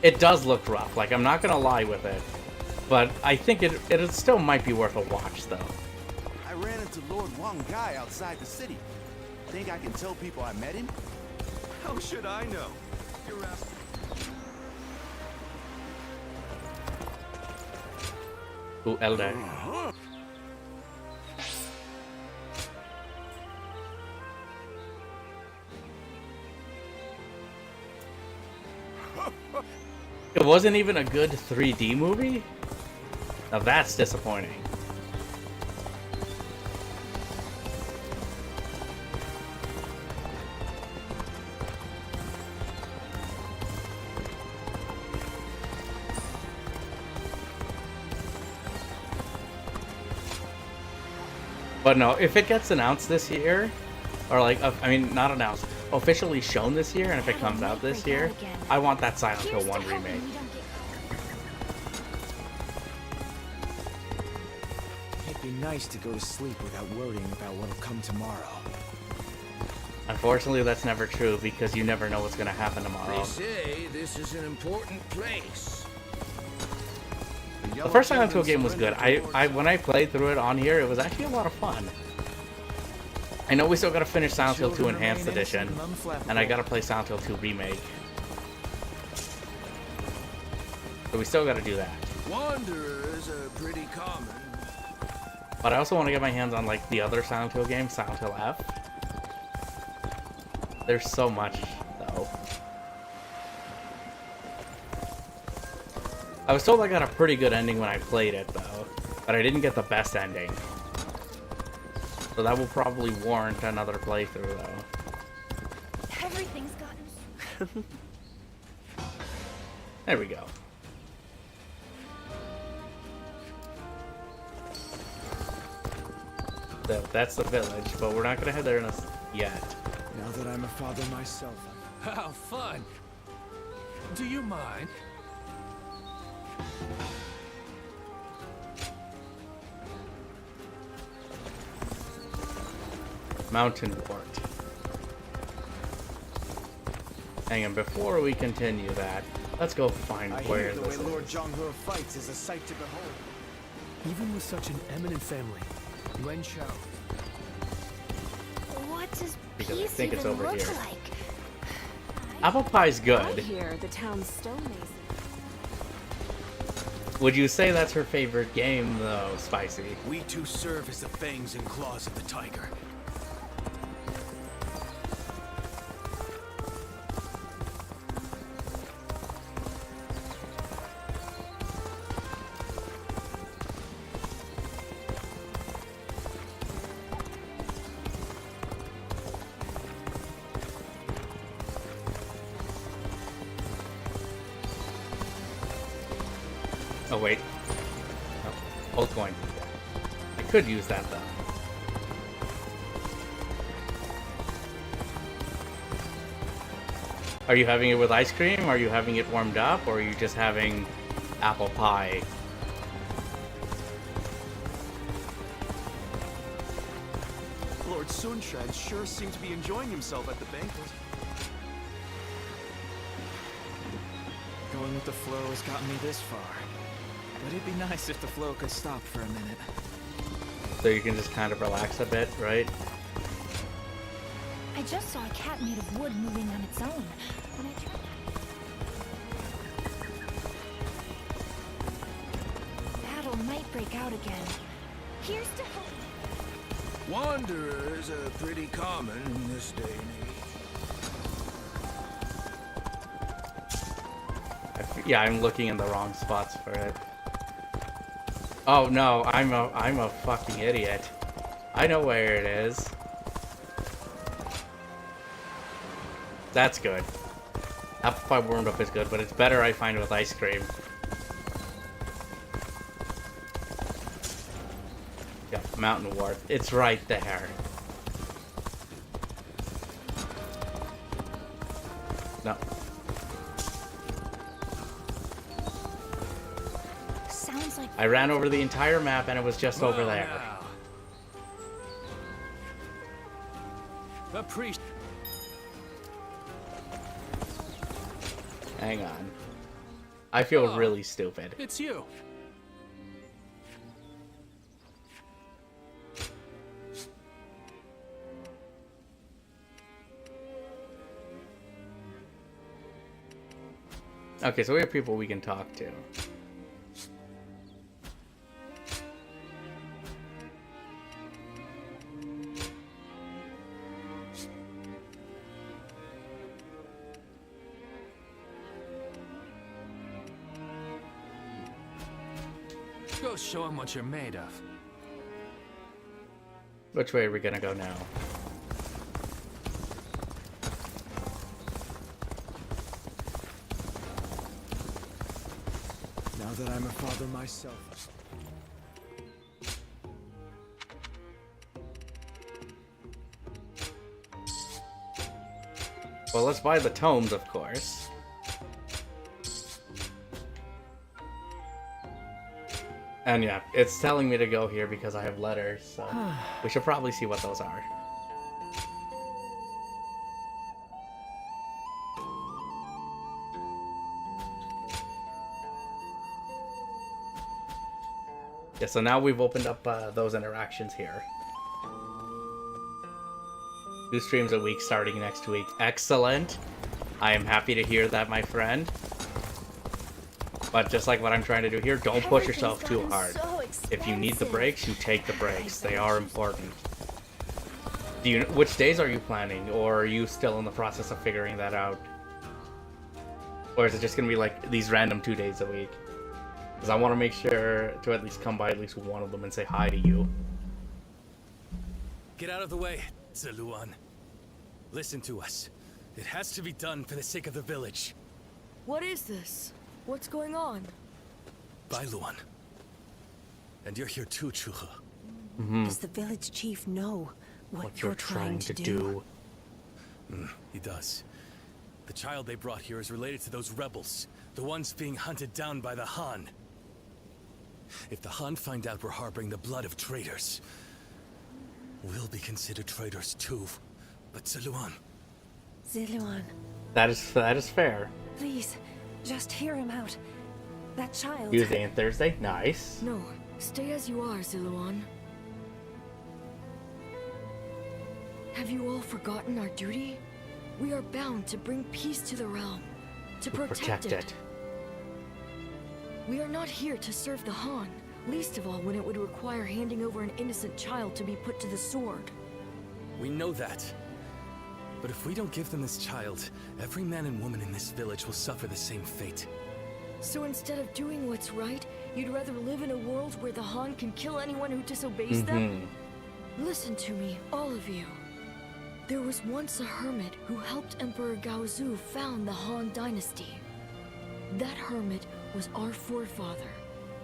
It does look rough, like I'm not gonna lie with it. But I think it still might be worth a watch, though. I ran into Lord Wang Gai outside the city. Think I can tell people I met him? How should I know? You're Ooh, Elder. It wasn't even a good 3D movie? Now that's disappointing. But no, if it gets announced this year, or like, I mean, not announced, officially shown this year, and if it comes out this year, I want that Silent Hill 1 remake. It'd be nice to go to sleep without worrying about what'll come tomorrow. Unfortunately, that's never true, because you never know what's going to happen tomorrow. They say this is an important place. The first Silent Hill game was good. When I played through it on here, it was actually a lot of fun. I know we still gotta finish Silent Hill 2 Enhanced Edition, and I gotta play Silent Hill 2 Remake. So we still gotta do that. Wanderers are pretty common. But I also want to get my hands on like the other Silent Hill game, Silent Hill F. There's so much, though. I was told I got a pretty good ending when I played it, though. But I didn't get the best ending. So that will probably warrant another playthrough, though. Everything's gotten... There we go. So that's the village, but we're not gonna head there yet. Now that I'm a father myself. How fun! Do you mind? Mountain Port. Hang on, before we continue that, let's go find I where hear the way this Lord is. Zhonghe fights is a sight to behold. Even with such an eminent family, Yuan Shao. What does Because I peace think it's even over look here. like? Apple pie's I good. hear the town's stonemason. Would you say that's her favorite game, though, Spicy? We two serve as the fangs and claws of the tiger. Oh, wait. No. Old coin. I could use that, though. Are you having it with ice cream? Are you having it warmed up? Or are you just having apple pie? Lord Sun Quan sure seemed to be enjoying himself at the banquet. Going with the flow has gotten me this far. But it'd be nice if the flow could stop for a minute. So you can just kind of relax a bit, right? I just saw a cat made of wood moving on its own. When I tried... Battle might break out again. Here's to hope. Wanderers are pretty common in this day and age. Yeah, I'm looking in the wrong spots for it. Oh no, I'm a fucking idiot. I know where it is. That's good. Apple pie warmed up is good, but it's better I find it with ice cream. Yeah, Mountain Wharf. It's right there. No. Sounds like... I ran over the entire map and it was just over there. Appreciate. Hang on. I feel really stupid. It's you. Okay, so we have people we can talk to. Go show him what you're made of. Which way are we gonna go now? Now that I'm a father myself. Well, let's buy the tomes, of course. And yeah, it's telling me to go here because I have letters, so we should probably see what those are. Yeah, so now we've opened up those interactions here. 2 streams a week starting next week. Excellent. I am happy to hear that, my friend. But just like what I'm trying to do here, don't push yourself too hard. If you need the breaks, you take the breaks. They are important. Do you? Which days are you planning? Or are you still in the process of figuring that out? Or is it just going to be like these random 2 days a week? Because I want to make sure to at least come by at least one of them and say hi to you. Get out of the way, Zeluan. Listen to us. It has to be done for the sake of the village. What is this? What's going on? Bye, Luan. And you're here too, Chuha. Does the village chief know what you're trying to do? He does. The child they brought here is related to those rebels, the ones being hunted down by the Han. If the Han find out we're harboring the blood of traitors, we'll be considered traitors too. But Zeluan... Zeluan, That is fair. please, just hear him out. That child... Tuesday and Thursday? Nice. No, stay as you are, Ziluan. Have you all forgotten our duty? We are bound to bring peace to the realm, to protect it. We are not here to serve the Han, least of all when it would require handing over an innocent child to be put to the sword. We know that. But if we don't give them this child, every man and woman in this village will suffer the same fate. So instead of doing what's right, you'd rather live in a world where the Han can kill anyone who disobeys them? Listen to me, all of you. There was once a hermit who helped Emperor Gaozu found the Han dynasty. That hermit was our forefather,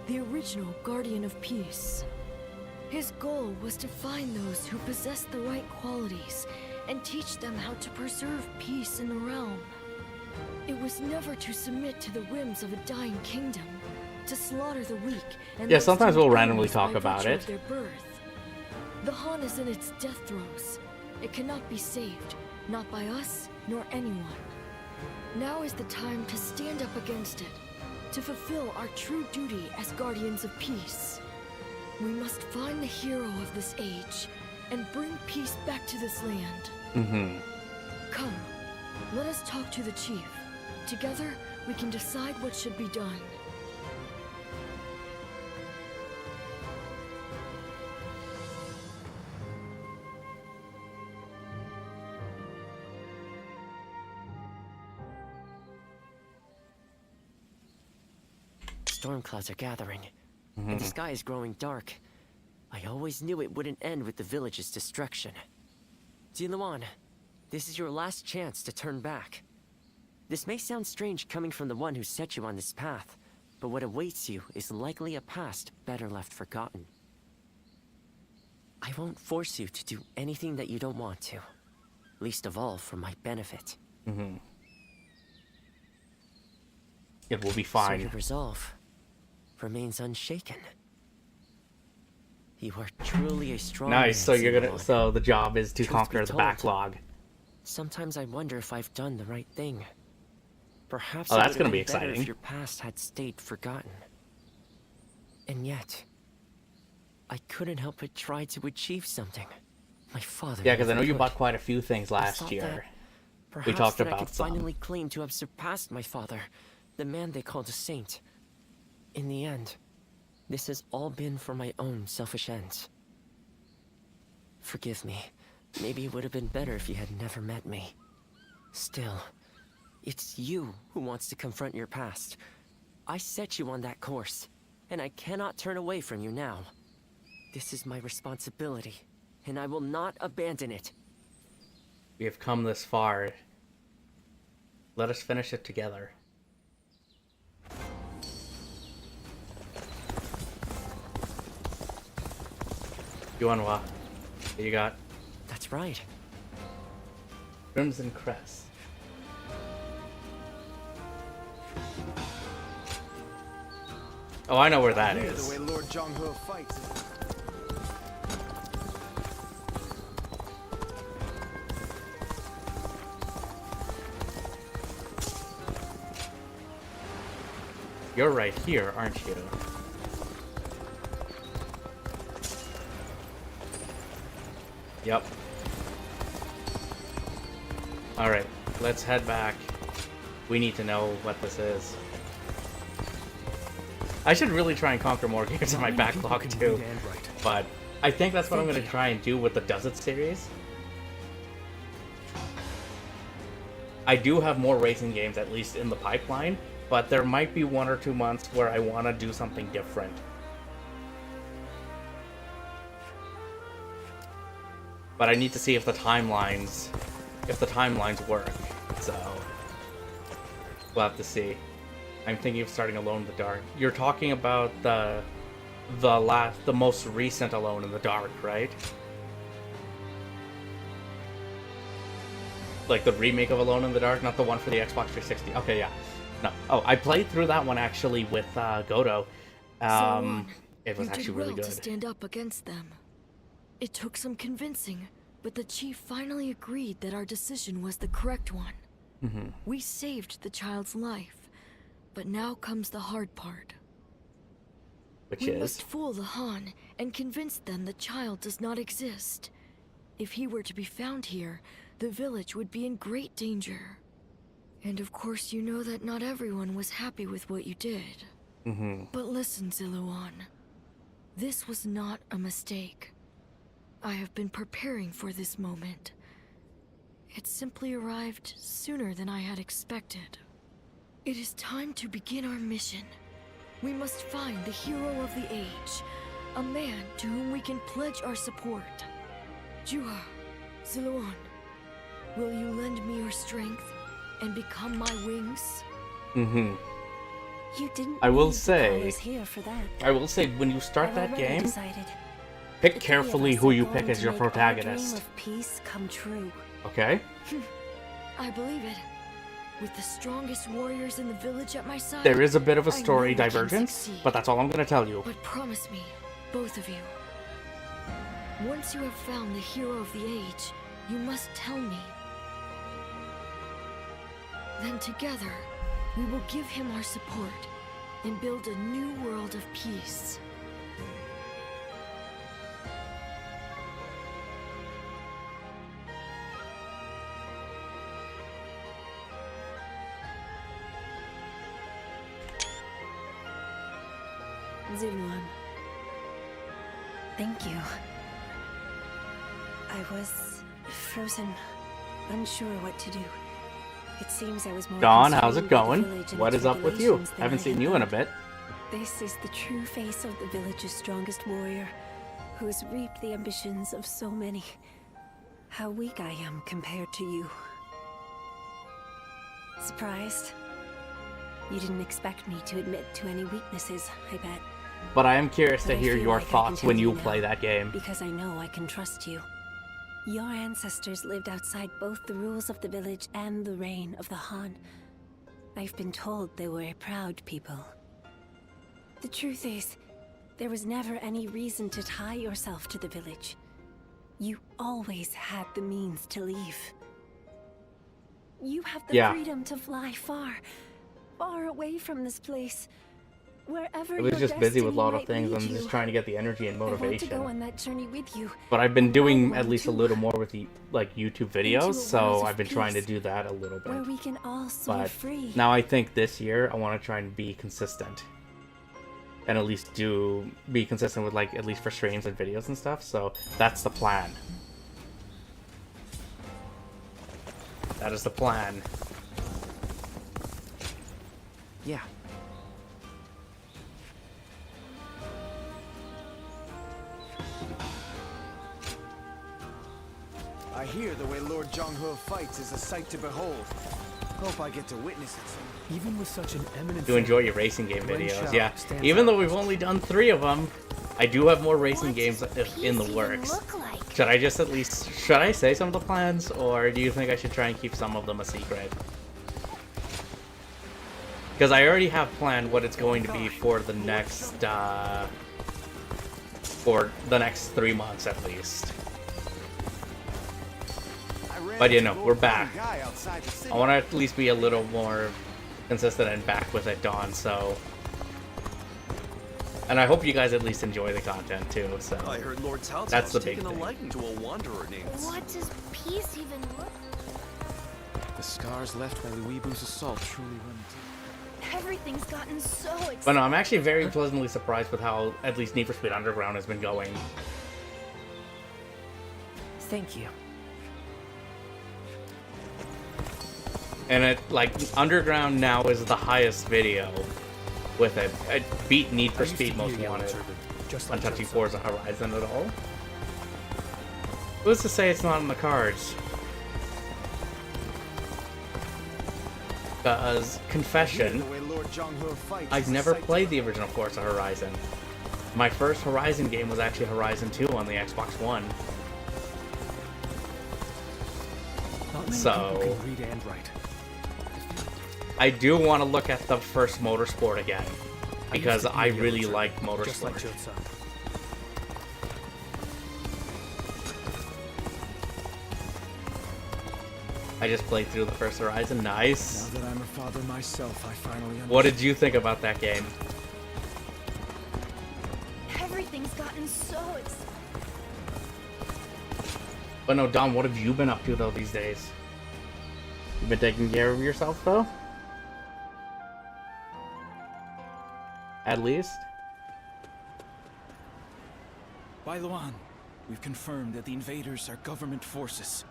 the original guardian of peace. His goal was to find those who possessed the right qualities and teach them how to preserve peace in the realm. It was never to submit to the whims of a dying kingdom, to slaughter the weak and Yeah, those sometimes who we'll were randomly enemies talk by about virtue it. of their birth. The Han is in its death throes. It cannot be saved, not by us nor anyone. Now is the time to stand up against it, to fulfill our true duty as guardians of peace. We must find the hero of this age and bring peace back to this land. Come, let us talk to the chief. Together, we can decide what should be done. Storm clouds are gathering, and the sky is growing dark. I always knew it wouldn't end with the village's destruction. Ziluan, this is your last chance to turn back. This may sound strange coming from the one who set you on this path, but what awaits you is likely a past better left forgotten. I won't force you to do anything that you don't want to, least of all for my benefit. It will be So fine. your resolve remains unshaken. You are truly a strong Nice. man, So you're gonna. Ziluan. So the job is to Truth be conquer the told, backlog. Sometimes I wonder if I've done the right thing. Perhaps Oh, it that's would gonna have be been better exciting. if your past had stayed forgotten. And yet, I couldn't help but try to achieve something. My father. Yeah, because I know never you could. bought quite a few things I last thought year. that We perhaps talked that I about could some. finally claim to have surpassed my father, the man they called a saint. In the end, this has all been for my own selfish ends. Forgive me. Maybe it would have been better if you had never met me. Still, it's you who wants to confront your past. I set you on that course, and I cannot turn away from you now. This is my responsibility, and I will not abandon it. We have come this far. Let us finish it together. Yuanhua, what you got? That's right. Crimson Crest. Oh, I know where that Hear is. the way Lord Zhonghe fights. You're right here, aren't you? Yep. Alright, let's head back. We need to know what this is. I should really try and conquer more games in my backlog too. But I think that's what I'm going to try and do with the Does It series. I do have more racing games at least in the pipeline, but there might be 1 or 2 months where I want to do something different. but I need to see if the timelines work. So we'll have to see. I'm thinking of starting Alone in the Dark. You're talking about the most recent Alone in the Dark, right? Like the remake of Alone in the Dark, not the one for the Xbox 360. Okay, yeah. No. Oh, I played through that one actually with Godo. It was actually really good. To stand up against them. It took some convincing, but the chief finally agreed that our decision was the correct one. Mm-hmm. We saved the child's life, but now comes the hard part. We must fool the Han and convince them the child does not exist. If he were to be found here, the village would be in great danger. And of course you know that not everyone was happy with what you did. Mm-hmm. But listen, Ziluan. This was not a mistake. I have been preparing for this moment. It simply arrived sooner than I had expected. It is time to begin our mission. We must find the hero of the age, a man to whom we can pledge our support. Juha, Ziluan, will you lend me your strength and become my wings? Mm-hmm. You didn't. I will say, here for that. when you start that game, decided. pick carefully who you pick as your protagonist. Dream of peace come true. Okay? I believe it. With the strongest warriors in the village at my side, There is a bit of a I story know I can divergence, succeed. but that's all I'm gonna tell you. But promise me, both of you, once you have found the hero of the age, you must tell me. Then together, we will give him our support and build a new world of peace. Ziluan. Thank you. I was frozen, unsure what to do. It seems I was more Dawn, how's it consumed with the going? village and What its is up with you? regulations than Haven't I seen had you in a thought. bit. This is the true face of the village's strongest warrior, who has reaped the ambitions of so many. How weak I am compared to you. Surprised? You didn't expect me to admit to any weaknesses, I bet. But I am curious to But I hear feel your like I can thoughts when tell you now, play that game. Because I know I can trust you. Your ancestors lived outside both the rules of the village and the reign of the Han. I've been told they were a proud people. The truth is, there was never any reason to tie yourself to the village. You always had the means to leave. You have the freedom to fly far, far away from this place. Wherever I was your just busy with a destiny lot of might things. lead I'm you. just trying to get the energy and I want to motivation. go on that journey with you. But I've been doing I at want least a to. little more with the YouTube videos, world so of I've been trying to peace, do that a little where bit. we can all soar But free. now I think this year I want to try and be consistent. And at least be consistent with, like, at least for streams and videos and stuff, so that's the plan. That is the plan. Yeah. I hear the way Lord Zhonghe fights is a sight to behold. Hope I get to witness it soon. Even with such an eminent Do enjoy your racing game videos, yeah. Even though we've only done 3 of them, I do have more racing games in the works. Should I just should I say some of the plans, or do you think I should try and keep some of them a secret? Because I already have planned what it's going to be for the next 3 months at least. But you know, we're back. I want to at least be a little more consistent and back with it, Dawn, so... And I hope you guys at least enjoy the content too, so... I heard Lord Cao that's the Cao's big taken a thing. liking to a wanderer named... What does peace even look like? The scars left by the Weebu's assault truly run deep. Everything's gotten so exciting. But no, I'm actually very pleasantly surprised with how at least Need for Speed Underground has been going. Thank you. And it, like, Underground now is the highest video with it. It beat Need for Speed Most Wanted. On touching Forza Horizon at all. Who's to say it's not in the cards? Because, confession, I've never played the original Forza Horizon. My first Horizon game was actually Horizon 2 on the Xbox One. So, read and write. I do want to look at the first Motorsport again, because I really like Motorsport. Just like Jotun. I just played through the first Horizon. Nice. Now that I'm a father myself, I finally understand. What did you think about that game? Everything's gotten so expensive. But no, Dom, what have you been up to though these days? You been taking care of yourself though? At least? Bailuan, we've confirmed that the invaders are government forces.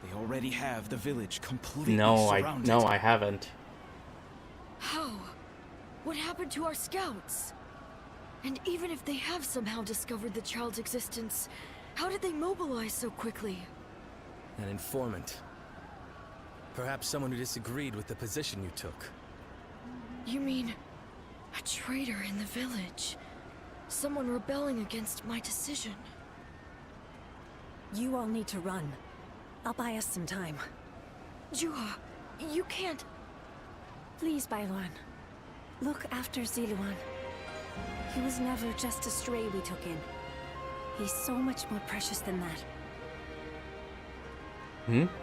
They already have the village completely surrounded. No, I haven't. How? What happened to our scouts? And even if they have somehow discovered the child's existence, how did they mobilize so quickly? An informant. Perhaps someone who disagreed with the position you took. You mean a traitor in the village? Someone rebelling against my decision? You all need to run. I'll buy us some time. Juha, you can't... Please, Bailuan. Look after Ziluan. He was never just a stray we took in. He's so much more precious than that.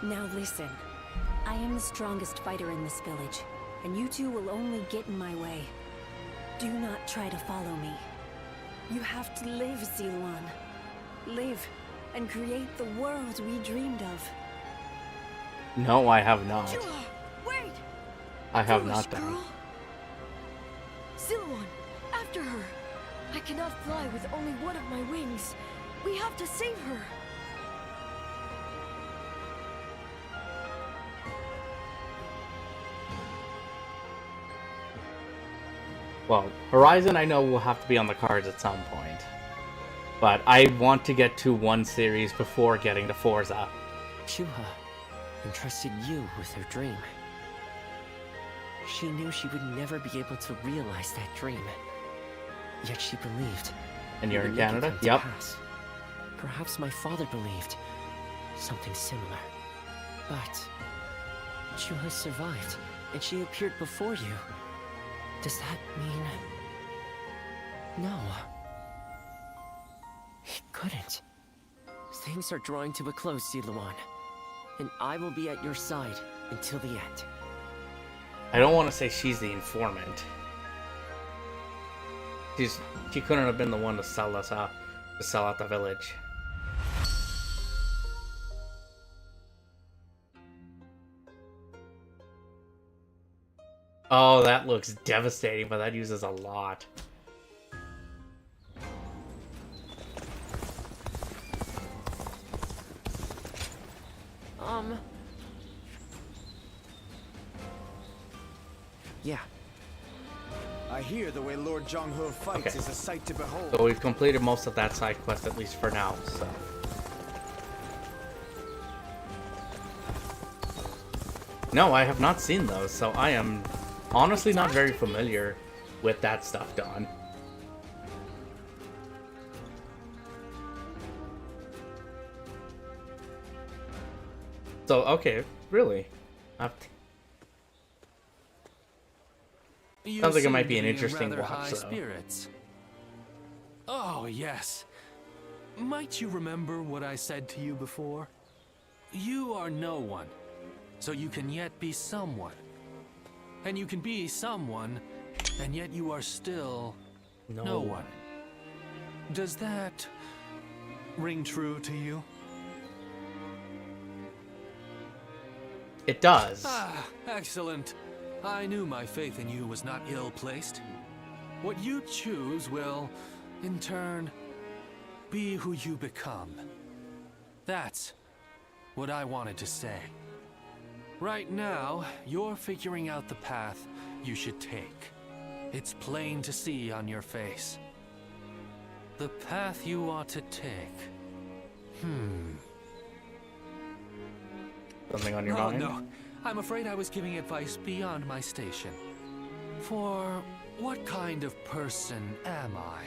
Now listen. I am the strongest fighter in this village, and you two will only get in my way. Do not try to follow me. You have to live, Ziluan. Live, and create the world we dreamed of. No, I have not. Juha, wait! I have Foolish not done. girl. Ziluan, after her! I cannot fly with only one of my wings. We have to save her. Well, Horizon I know will have to be on the cards at some point. But I want to get to one series before getting to Forza. Juha entrusted you with her dream. She knew she would never be able to realize that dream. Yet she believed. And you're it in would make it Canada? come to Yep. pass. Perhaps my father believed something similar. But Juha survived, and she appeared before you. Does that mean... No. It couldn't. Things are drawing to a close, Ziluan. And I will be at your side until the end. I don't want to say she's the informant. She couldn't have been the one to sell us out, to sell out the village. Oh, that looks devastating, but that uses a lot. Yeah. I hear the way Lord Zhonghe fights is a sight to behold. So we've completed most of that side quest, at least for now, so... No, I have not seen those, so I am honestly not very familiar with that stuff done. So, okay, really? Sounds like it might be an interesting watch, so... Spirits. Oh, yes. Might you remember what I said to you before? You are no one, so you can yet be someone. And you can be someone, and yet you are still no one. Does that ring true to you? It does. Ah, excellent. I knew my faith in you was not ill-placed. What you choose will, in turn, be who you become. That's what I wanted to say. Right now, you're figuring out the path you should take. It's plain to see on your face. The path you ought to take. Something on your Oh, mind? no. I'm afraid I was giving advice beyond my station. For what kind of person am I?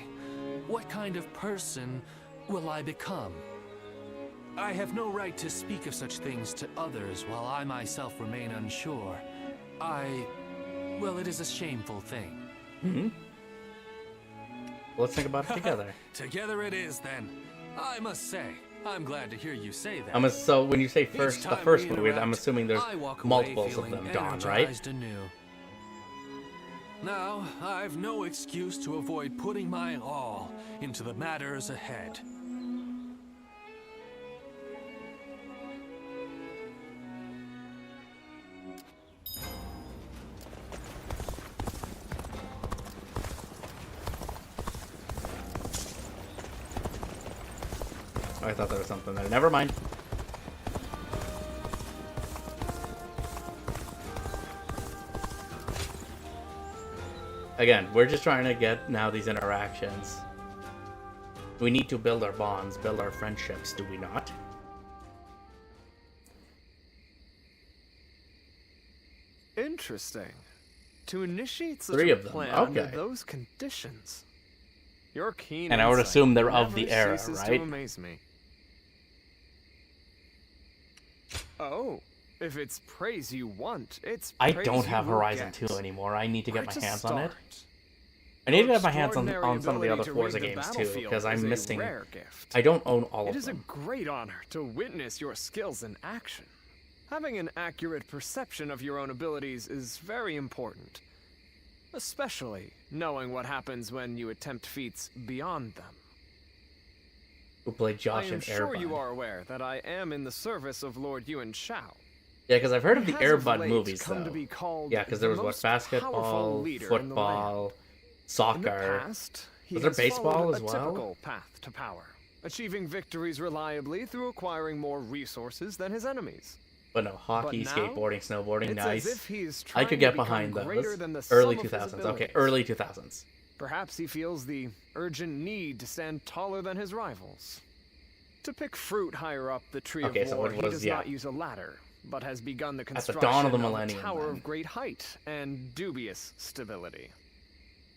What kind of person will I become? I have no right to speak of such things to others while I myself remain unsure. Well, it is a shameful thing. Let's think about it together. Together it is, then. I must say, I'm glad to hear you say that. So when you say Each the time first we movie, I'm interact, assuming there's I walk away multiples of feeling them gone, right? energized anew. Now, I've no excuse to avoid putting my all into the matters ahead. Oh, I thought there was something there. Never mind. Again, we're just trying to get now these interactions. We need to build our bonds, build our friendships, do we not? Interesting. To initiate such Three a of them, plan okay. under those conditions. Your keen And I would insight assume they're of the never era, ceases right? To amaze me. Oh, if it's praise you want, it's I praise don't you have will Horizon get. 2 anymore. I need to get Where my to hands on it. start? I need to Your get my hands on extraordinary some of the other ability to Forza read the games too, battlefield because I'm is a missing. rare gift. I don't own all It of is them. a great honor to witness your skills in action. Having an accurate perception of your own abilities is very important, especially knowing what happens when you attempt feats beyond them. Who played Josh I am in sure Airbud? you are aware that I am in the service of Lord Yuan Shao. Yeah, because I've heard of the He has of Airbud late movies, come though. to be called Yeah, because there the was what, most powerful basketball, leader in the football, land. soccer. In the past, he Was there has baseball followed as a well? typical path to power, achieving victories reliably through acquiring more resources than his enemies. But no, hockey, But now, skateboarding, snowboarding, it's nice. as if he is I trying could get to become behind greater those. than the Early sum of his 2000s. Okay, abilities. early 2000s. Perhaps he feels the urgent need to stand taller than his rivals. To pick fruit higher up the tree Okay, of so war, it he was- does yeah. not use a ladder, but has begun the At the construction dawn of the a millennium, tower then. of great height and dubious stability.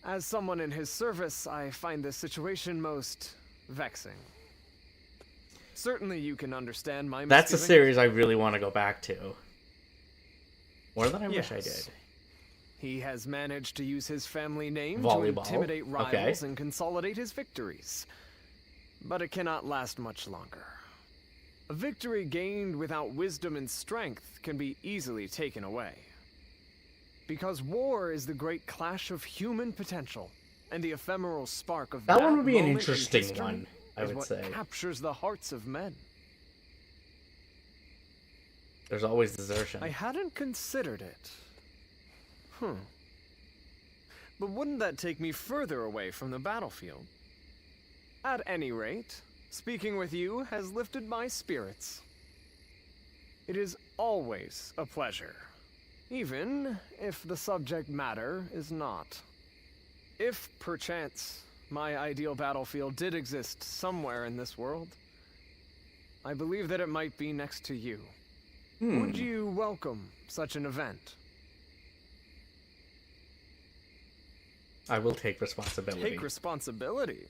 As someone in his service, I find this situation most vexing. Certainly you can understand my That's a misgivings. series I really want to go back to. More than I wish I Yes. did. He has managed to use his family name Volleyball. to intimidate Okay. rivals and consolidate his victories. But it cannot last much longer. A victory gained without wisdom and strength can be easily taken away. Because war is the great clash of human potential, and the ephemeral spark of That one would be an moment in interesting history one, I is would what say. captures the hearts of men. There's always desertion. I hadn't considered it. But wouldn't that take me further away from the battlefield? At any rate, speaking with you has lifted my spirits. It is always a pleasure, even if the subject matter is not. If, perchance, my ideal battlefield did exist somewhere in this world, I believe that it might be next to you. Would you welcome such an event? I will take responsibility. Take responsibility?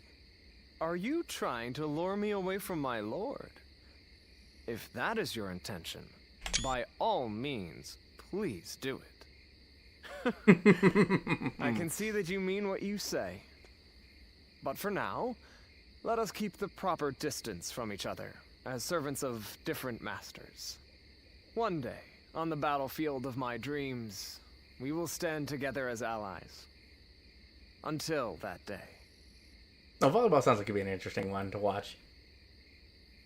Are you trying to lure me away from my lord? If that is your intention, by all means, please do it. I can see that you mean what you say. But for now, let us keep the proper distance from each other, as servants of different masters. One day, on the battlefield of my dreams, we will stand together as allies. Until that day. Now, volleyball sounds like it'd be an interesting one to watch.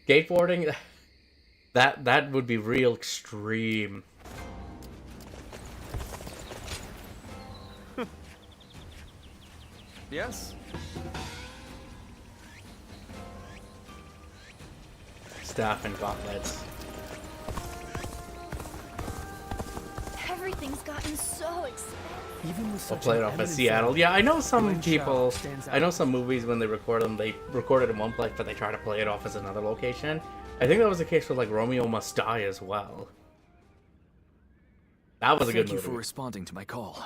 Skateboarding, that would be real extreme. Yes? Staff and gauntlets. Everything's gotten so expensive. Even with We'll such play an it off as eminent Seattle. film, Yeah, I know some Yuan Shao people. stands I know out. some movies when they record them, they record it in one place, but they try to play it off as another location. I think that was the case with like Romeo Must Die as well. That was a good Thank you movie. for responding to my call.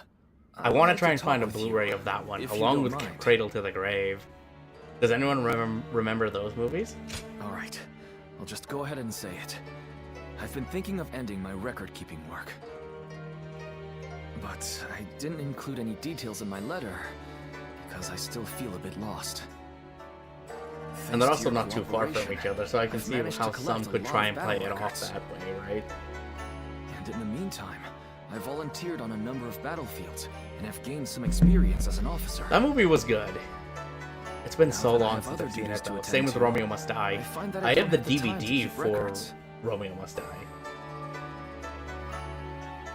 I want to try and find a Blu-ray of that one, if you along don't with mind. Cradle to the Grave. Does anyone remember those movies? All right, I'll just go ahead and say it. I've been thinking of ending my record-keeping work. But I didn't include any details in my letter because I still feel a bit lost. And they're Thanks also to your not too far from cooperation, each other, so I can I've see managed to how collect some a could lot try of and play battle it off records. that way, right? And in the meantime, I volunteered on a number of battlefields and have gained some experience as an officer. That movie was good. It's been Now so that I long have since other I've seen duties it, to though. attend Same with to, Romeo Must Die. I find that I I have the don't have the time to DVD keep for records. Romeo Must Die.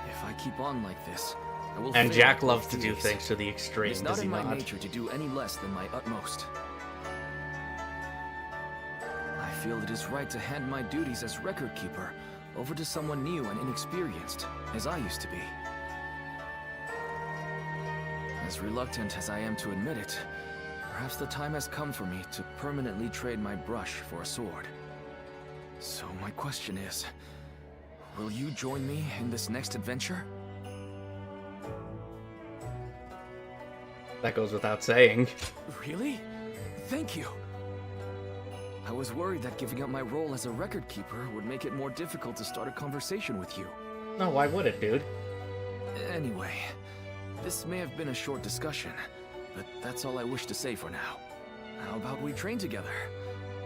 If I keep on like this, I will And fail Jack at loves both to do duties. things to the extreme, It's does not he in my not? nature to do any less than my utmost. I feel it is right to hand my duties as record keeper over to someone new and inexperienced, as I used to be. As reluctant as I am to admit it, perhaps the time has come for me to permanently trade my brush for a sword. So my question is, will you join me in this next adventure? That goes without saying. Really? Thank you. I was worried that giving up my role as a record keeper would make it more difficult to start a conversation with you. No, why would it, dude? Anyway, this may have been a short discussion, but that's all I wish to say for now. How about we train together?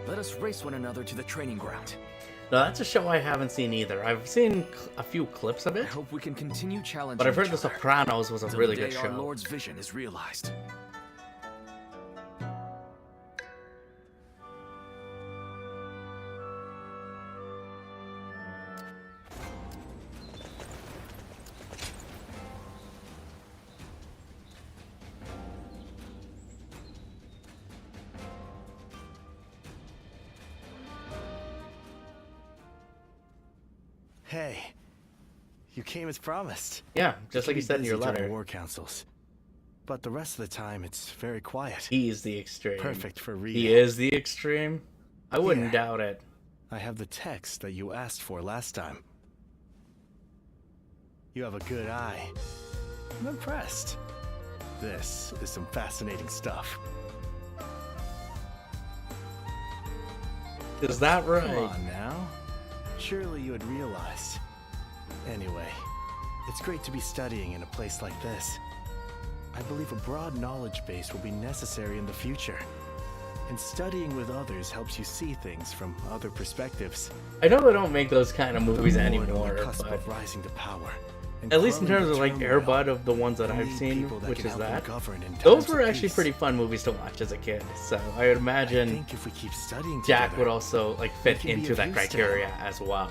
Let us race one another to the training ground. No, that's a show I haven't seen either. I've seen a few clips of it. I hope we can continue challenging But I've heard each The other Sopranos was a until really the good day show. our Lord's vision is realized. Hey, you came as promised. Yeah, just like you said in your Busy during letter. war councils. But the rest of the time, it's very quiet. He is the extreme. Perfect for reading. He is the extreme. I wouldn't Yeah. doubt it. I have the text that you asked for last time. You have a good eye. I'm impressed. This is some fascinating stuff. Is that right? Come on now. Surely you had realized. Anyway, it's great to be studying in a place like this. I believe a broad knowledge base will be necessary in the future. And studying with others helps you see things from other perspectives. I know they don't make those kind of movies We're on anymore, the cusp but of rising to power. and at least in quelling terms the of like turmoil. Airbud of the ones that We I've need seen, people that which can is help them that, govern in those times were of actually peace. pretty fun movies to watch as a kid. So I would imagine I think if we keep studying Jack together, would also like fit can be into of that use to criteria as well.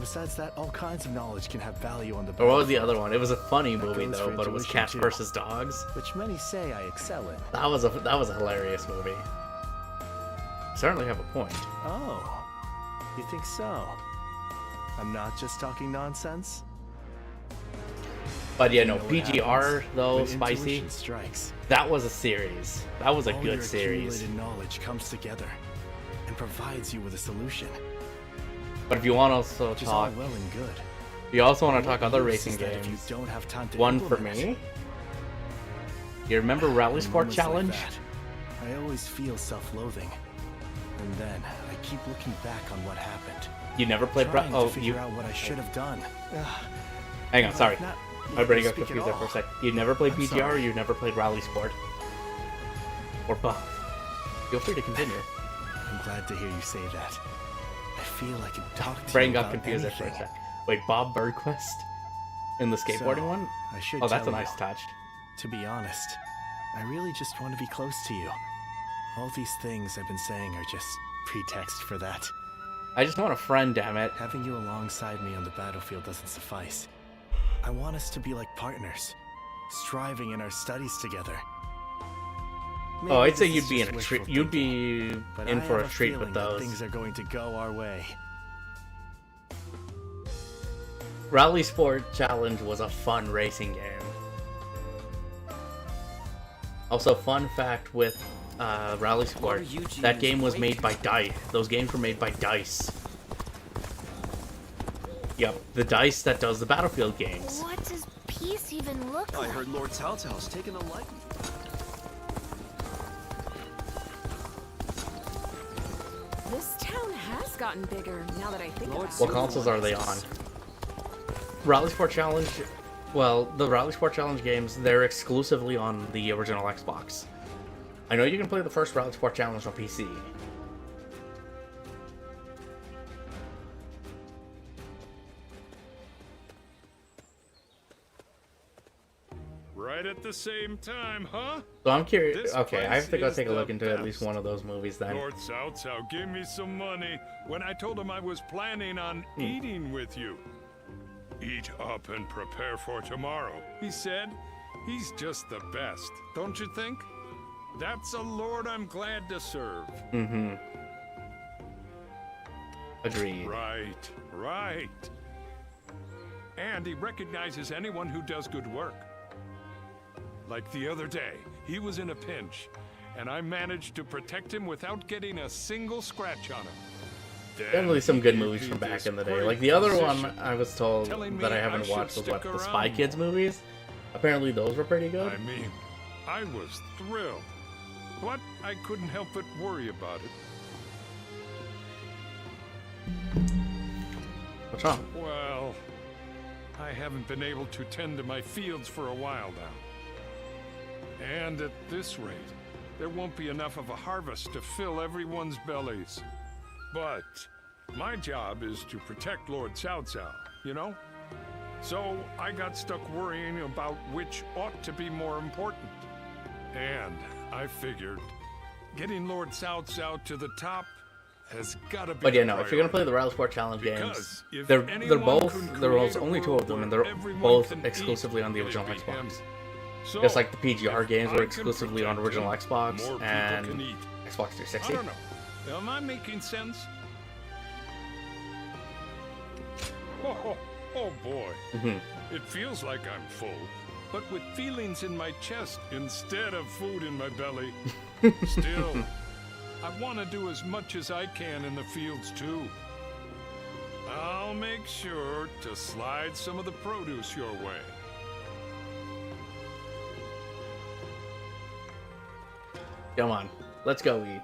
Besides that, all kinds of knowledge can have value on the Or what was the battlefield. other one? It was a funny That movie goes though, for but it was intuition, cats too, versus dogs. which many say I excel in. That was a hilarious movie. Certainly have a point. Oh, you think so? I'm not just talking nonsense? But yeah, no, You know what PGR happens though, when Spicy. intuition strikes. That was a series. That was a All good your series. accumulated knowledge comes together and provides you with a solution. But if you want to also Which is all talk, well and good. you also want to What talk other use racing is that if you games. don't have time to One for implement me. it? You remember Rally In Sport moments like Challenge? that, I always feel self-loathing. And then I keep looking back on what happened. You never played trying Oh, to figure you. out what I should have done. Hang on, But sorry. not My brain got speak at confused there for a all. sec. You never played I'm PGR, or sorry. you never played Rally Sport, or both. Feel free to continue. I'm glad to hear you say that. I feel I can talk to Brain you got about confused there for a anything. sec. Wait, Bob Bergquist in the skateboarding So, one? I should Oh, that's a tell nice you. touch. To be honest, I really just want to be close to you. All these things I've been saying are just pretext for that. I just want a friend, damn it. Having you alongside me on the battlefield doesn't suffice. I want us to be like partners, striving in our studies together. Maybe Oh, I'd say this you'd is be just in a wishful treat. You'd thinking, be but in I for have a treat feeling with that those. things are going to go our way. Rally Sport Challenge was a fun racing game. Also, fun fact with Rally Sport, that game was made by DICE. Those games were made by DICE. Yep, the DICE that does the Battlefield games. What does peace even look like? I heard Lord Cao Cao's taken a liking. This town has gotten bigger now that I think about it. What consoles are they on? Rally Sport Challenge, well, the Rally Sport Challenge games, they're exclusively on the original Xbox. I know you can play the first Rally Sport Challenge on PC. Right at the same time, huh? So I'm curious. This Okay, I have to go place take a is look the into at least best. one of those movies then. Lord Cao Cao gave me some money when I told him I was planning on eating with you. Eat up and prepare for tomorrow, he said. He's just the best, don't you think? That's a lord I'm glad to serve. Mm-hmm. Agreed. Right, right. And he recognizes anyone who does good work. Like the other day, he was in a pinch, and I managed to protect him without getting a single scratch on him. Definitely some good movies from back in the day. Like the other one I was told telling me that I I haven't should watched was what, stick the Spy around. Kids movies? Apparently those were pretty good. I mean, I was thrilled, but I couldn't help but worry about it. What's wrong? Well, I haven't been able to tend to my fields for a while now. And at this rate, there won't be enough of a harvest to fill everyone's bellies. But my job is to protect Lord Cao Cao, you know? So I got stuck worrying about which ought to be more important. And I figured getting Lord Cao Cao to the top has got to be. But yeah, the no, if you're gonna play the Rally Sport Challenge games, Because if they're anyone both could there was create a only two world of them, and where they're everyone both can exclusively eat, on the original it'd be him. Xbox. So, Just like the PGR if games I were can exclusively on protect original him, Xbox more people and can eat. Xbox I 360. don't know. Am I making sense? Oh boy. Mhm. It feels like I'm full, but with feelings in my chest instead of food in my belly. Still, I want to do as much as I can in the fields too. I'll make sure to slide some of the produce your way. Come on, let's go eat.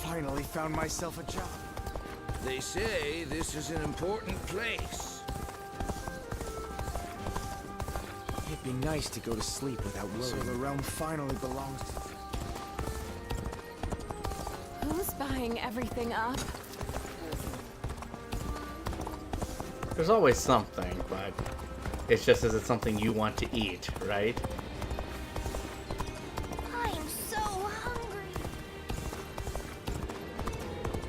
Finally found myself a job. They say this is an important place. It'd be nice to go to sleep without worry. So the realm finally belongs to... Who's buying everything up? There's always something, but it's just is it something you want to eat, right? I'm so hungry.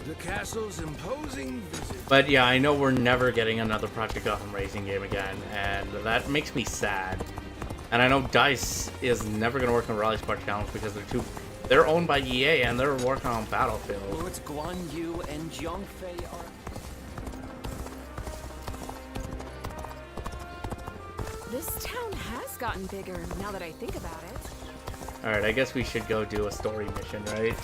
The castle's imposing visit. But yeah, I know we're never getting another Project Gotham Racing game again, and that makes me sad. And I know DICE is never going to work on Rally Sport Challenge because they're owned by EA and they're working on Battlefield. Lords Guan Yu and Jiang Fei are... This town has gotten bigger now that I think about it. Alright, I guess we should go do a story mission, right?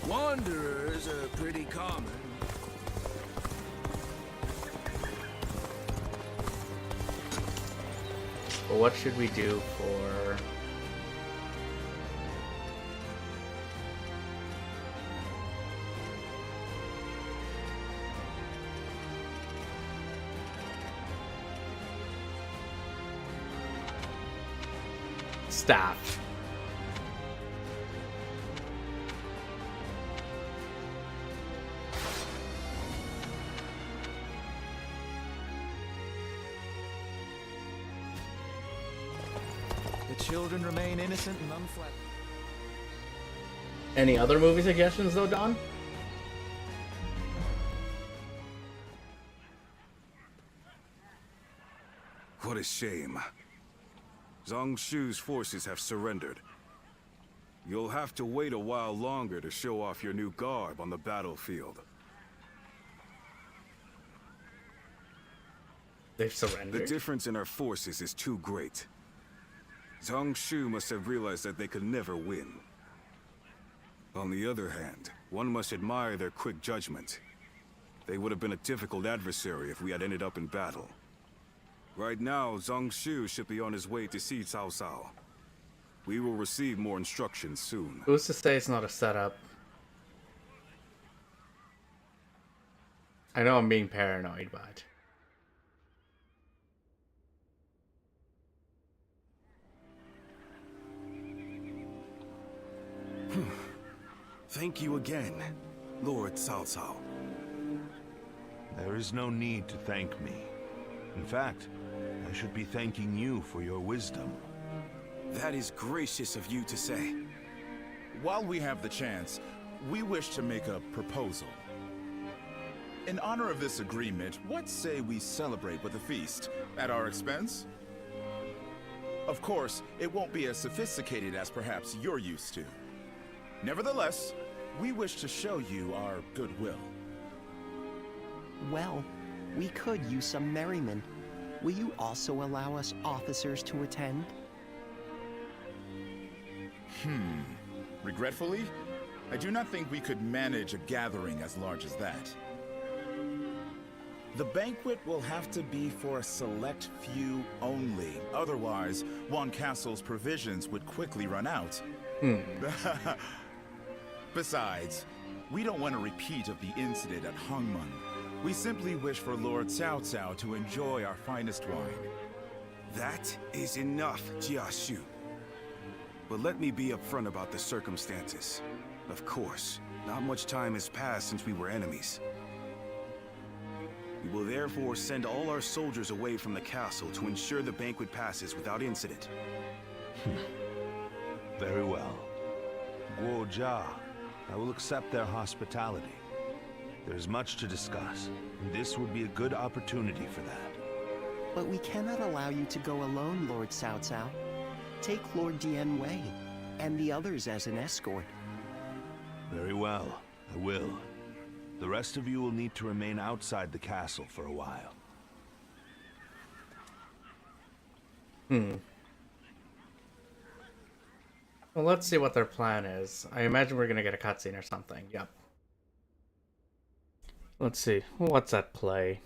Wanderers are pretty common. But what should we do for... staff? The children remain innocent and unfledged. Any other movie suggestions though, Don? What a shame. Zhang Shu's forces have surrendered. You'll have to wait a while longer to show off your new garb on the battlefield. They've The surrendered. difference in our forces is too great. Zhang Shu must have realized that they could never win. On the other hand, one must admire their quick judgment. They would have been a difficult adversary if we had ended up in battle. Right now, Zhang Shu should be on his way to see Cao Cao. We will receive more instructions soon. Who's to say it's not a setup? I know I'm being paranoid, but... Thank you again, Lord Cao Cao. There is no need to thank me. In fact, I should be thanking you for your wisdom. That is gracious of you to say. While we have the chance, we wish to make a proposal. In honor of this agreement, what say we celebrate with a feast at our expense? Of course, it won't be as sophisticated as perhaps you're used to. Nevertheless, we wish to show you our goodwill. Well, we could use some merriment. Will you also allow us officers to attend? Regretfully, I do not think we could manage a gathering as large as that. The banquet will have to be for a select few only. Otherwise, Wan Castle's provisions would quickly run out. Besides, we don't want a repeat of the incident at Hongmen. We simply wish for Lord Cao Cao to enjoy our finest wine. That is enough, Jia Shu. But let me be upfront about the circumstances. Of course, not much time has passed since we were enemies. We will therefore send all our soldiers away from the castle to ensure the banquet passes without incident. Very well. Guo Jia, I will accept their hospitality. There's much to discuss, and this would be a good opportunity for that. But we cannot allow you to go alone, Lord Cao Cao. Take Lord Dian Wei and the others as an escort. Very well, I will. The rest of you will need to remain outside the castle for a while. Well, let's see what their plan is. I imagine we're gonna get a cutscene or something. Yep. Let's see. What's at play?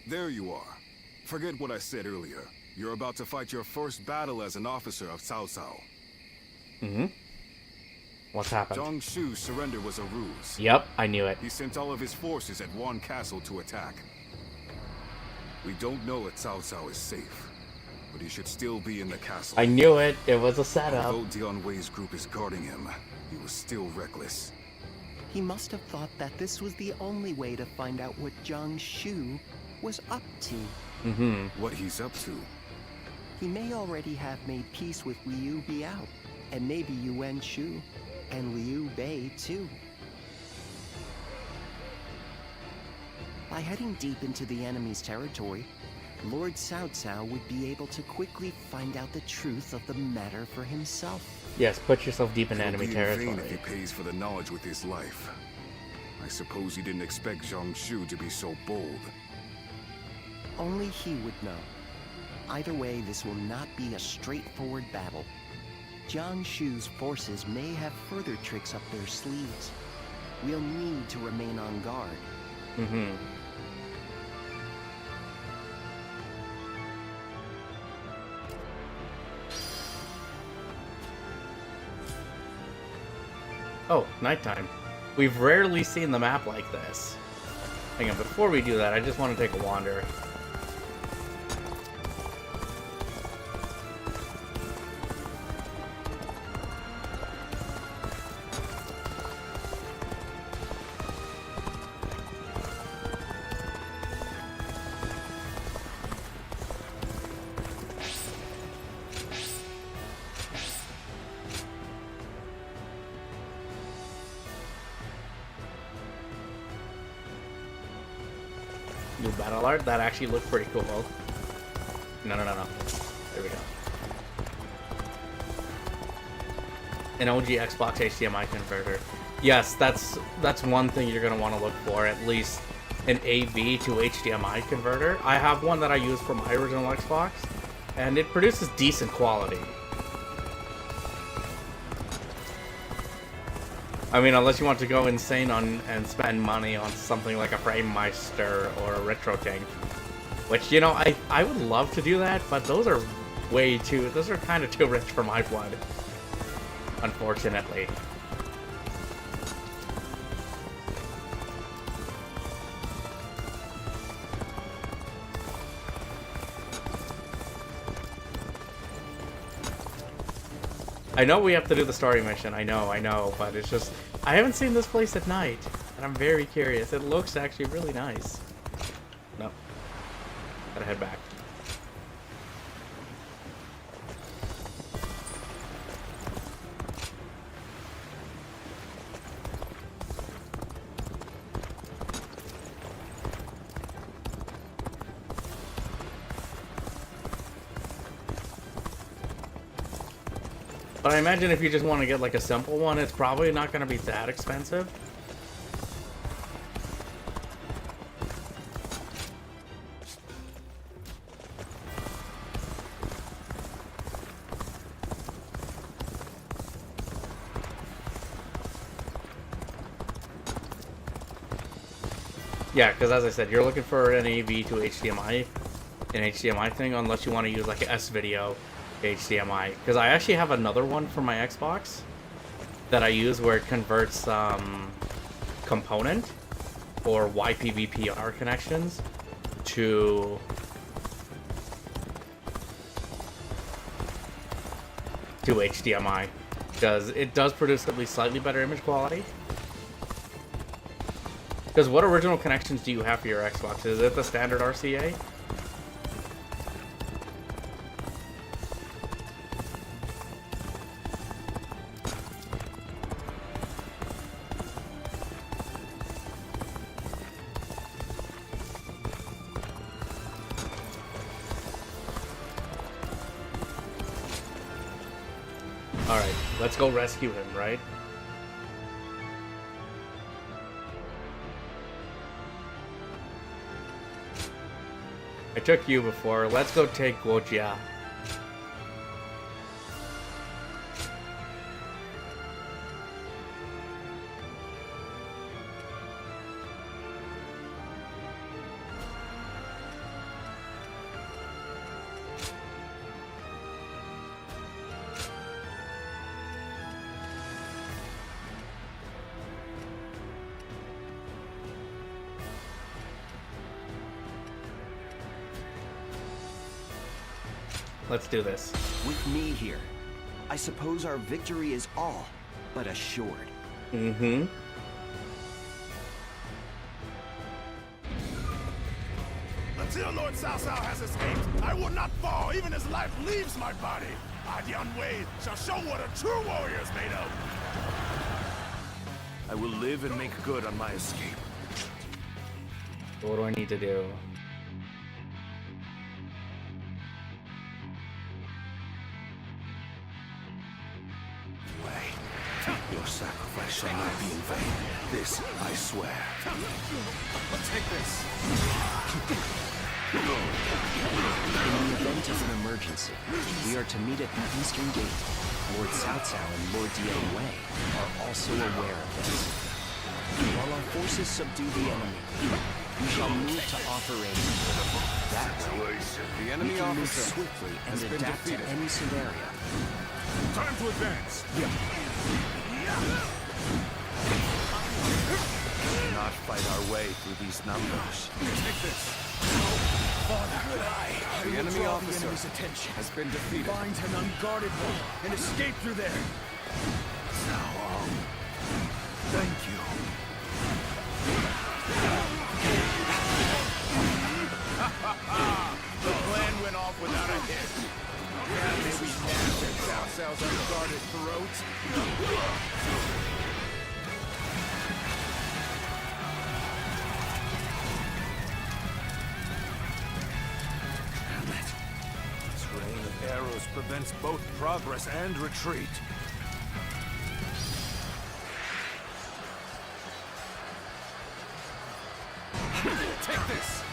There you are. Forget what I said earlier. You're about to fight your first battle as an officer of Cao Cao. What's happened? Zhang Shu's surrender was a ruse. Yep, I knew it. He sent all of his forces at Wan Castle to attack. We don't know if Cao Cao is safe, but he should still be in the castle. I knew it. It was a setup. Although Dian Wei's group is guarding him, he was still reckless. He must have thought that this was the only way to find out what Zhang Shu was up to. What he's up to? He may already have made peace with Liu Biao, and maybe Yuan Shu, and Liu Bei too. By heading deep into the enemy's territory, Lord Cao Cao would be able to quickly find out the truth of the matter for himself. Yes, put yourself deep in It'll enemy be in territory. vain if he pays for the knowledge with his life. I suppose he didn't expect Zhang Shu to be so bold. Only he would know. Either way, this will not be a straightforward battle. Zhang Shu's forces may have further tricks up their sleeves. We'll need to remain on guard. Oh, nighttime. We've rarely seen the map like this. Hang on, before we do that, I just want to take a wander. New battle art? That actually looked pretty cool. No. There we go. An OG Xbox HDMI converter. Yes, that's one thing you're gonna want to look for, at least an AV to HDMI converter. I have one that I use for my original Xbox, and it produces decent quality. I mean, unless you want to go insane and spend money on something like a FrameMeister or a RetroTink. Which, you know, I would love to do that, but those are kind of too rich for my blood. Unfortunately. I know we have to do the story mission, I know, but it's just, I haven't seen this place at night, and I'm very curious. It looks actually really nice. No. Gotta head back. But I imagine if you just want to get like a simple one, it's probably not going to be that expensive. Yeah, because as I said, you're looking for an AV to HDMI, an HDMI thing, unless you want to use like an S-Video HDMI. Because I actually have another one for my Xbox that I use where it converts component or YPVPR connections to HDMI, because it does produce at least slightly better image quality. Because what original connections do you have for your Xbox? Is it the standard RCA? Alright, let's go rescue him, right? I took you before. Let's go take Guojia. Let's do this. With me here, I suppose our victory is all but assured. Mm-hmm. Until Lord Cao Cao has escaped, I will not fall, even as life leaves my body. Dian Wei shall show what a true warrior is made of. I will live and make good on my escape. What do I need to do? Your sacrifice shall not be in vain. This I swear. Take this. In the event of an emergency, we are to meet at the Eastern Gate. Lord Cao Cao and Lord Dian Wei are also aware of this. While our forces subdue the enemy, we shall move to offer aid. That way, the enemy we can move officer swiftly and has been adapt to defeated. any scenario. Time to advance. We cannot fight our way through these numbers. Take this. Father, the enemy draw officer the enemy's attention. has been defeated. Find an unguarded one and escape through there. Thank you. The plan went off without a hitch. Yeah, maybe Nash at Cao Cao's unguarded throat. This rain of arrows prevents both progress and retreat. Take this!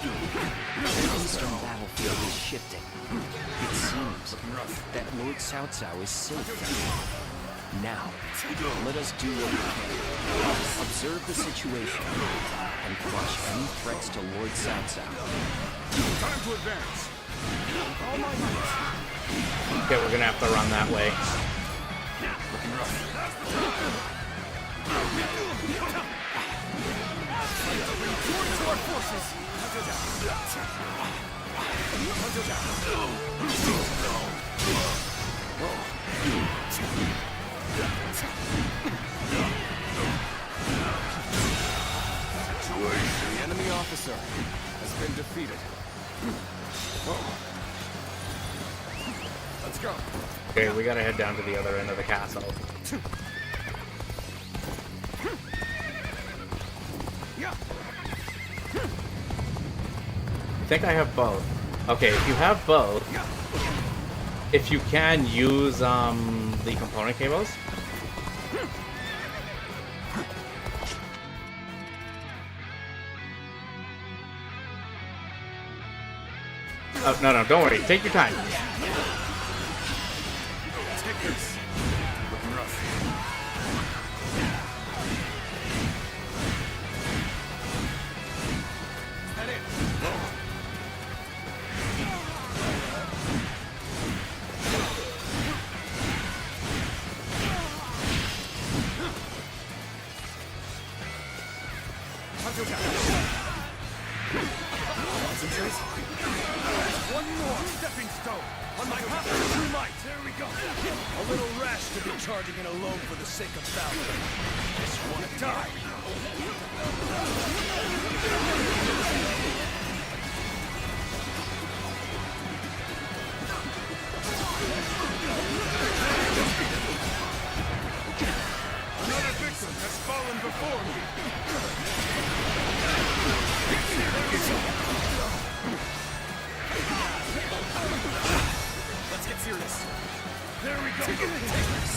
The eastern battlefield is shifting. It seems that Lord Cao Cao is safe. Now, let us do what we can. Observe the situation and crush any threats to Lord Cao Cao. Time to advance. All my might. Okay, we're gonna have to run that way. Looking rough. To our forces. The enemy officer has been defeated. Let's go. Okay, we gotta head down to the other end of the castle. I think I have both. Okay, if you have both, if you can use the component cables. Oh, no, don't worry. Take your time. Take this. Looking rough. Head in. Concentrate. One more stepping stone on my path to true might. There we go. A little rash to be charging in alone for the sake of valor. Just want to die. Another victim has fallen before me. Let's get serious. There we go. Take this.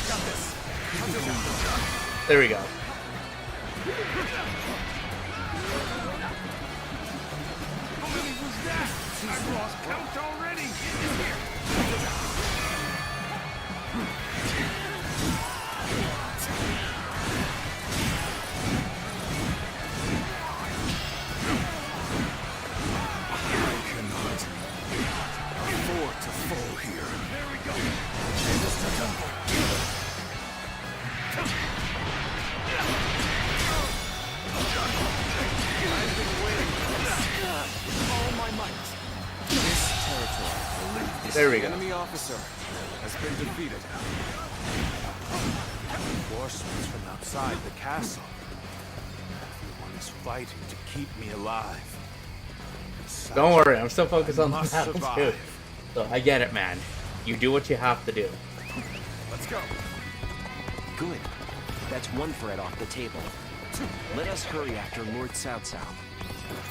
Got this. There we go. How many was that? I've lost count already. There we go. The enemy officer has been defeated. Reinforcements from outside the castle. Everyone is fighting to keep me alive. Don't worry, I'm still focused on the must battle too. survive. So I get it, man. You do what you have to do. Let's go. Good. That's one threat off the table. Let us hurry after Lord Cao Cao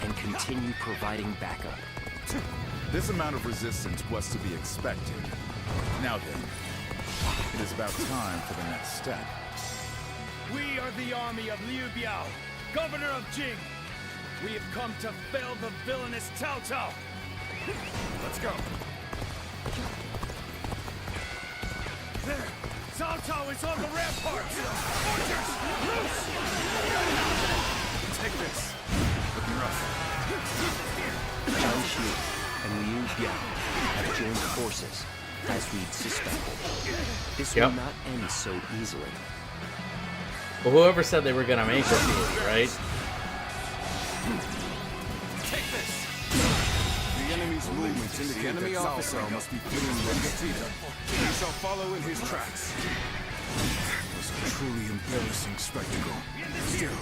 and continue providing backup. This amount of resistance was to be expected. Now then, it is about time for the next step. We are the army of Liu Biao, governor of Jing. We have come to fell the villainous Cao Cao. Let's go. There! Cao Cao is on the ramparts! Archers, loose! Take this. Looking rough. Zhang Xu and Liu Biao have joined forces, as we'd suspected. This will not end so easily. Well, whoever said they were gonna make this movie, right? Take this. The enemy's movements indicate the enemy officer must be feeling defeated. We shall follow in his tracks. It was a truly embarrassing spectacle. Still,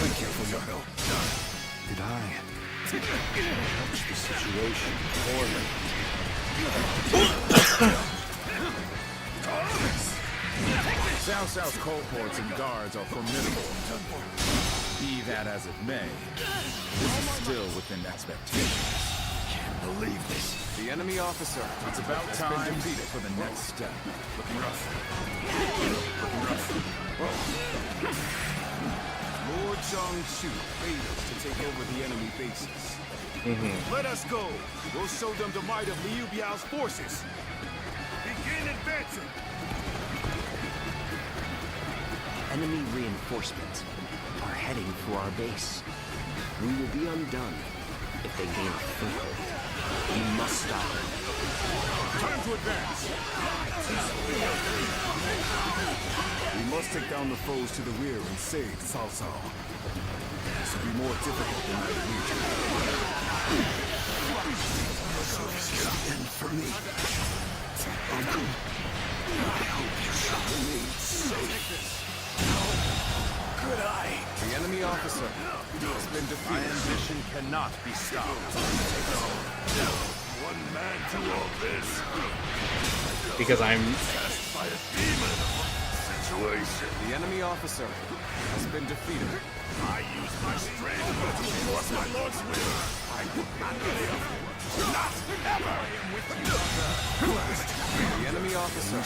thank you for your help. Did I approach the situation poorly? Cao Cao's cohorts and guards are formidable. Be that as it may, this is still within expectations. Can't believe this. The enemy officer. It's about has time been defeated. for the next step. Looking rough. Lord Jiangsu bade us to take over the enemy bases. Let us go. We'll show them the might of Liu Biao's forces. Begin advancing. Enemy reinforcements are heading for our base. We will be undone if they gain a foothold. We must stop them. Time to advance. We must take down the foes to the rear and save Cao Cao. This will be more difficult than I imagined. So this is the end for me. Uncle, I hope you shall remain safe. Good eye. The enemy officer has been My defeated. ambition cannot be stopped. One man to all this. Because I'm Possessed by a demon. Situation. The enemy officer has been defeated. I use my strength to enforce my lord's will. I will not live. Not ever. I am with you. The enemy officer.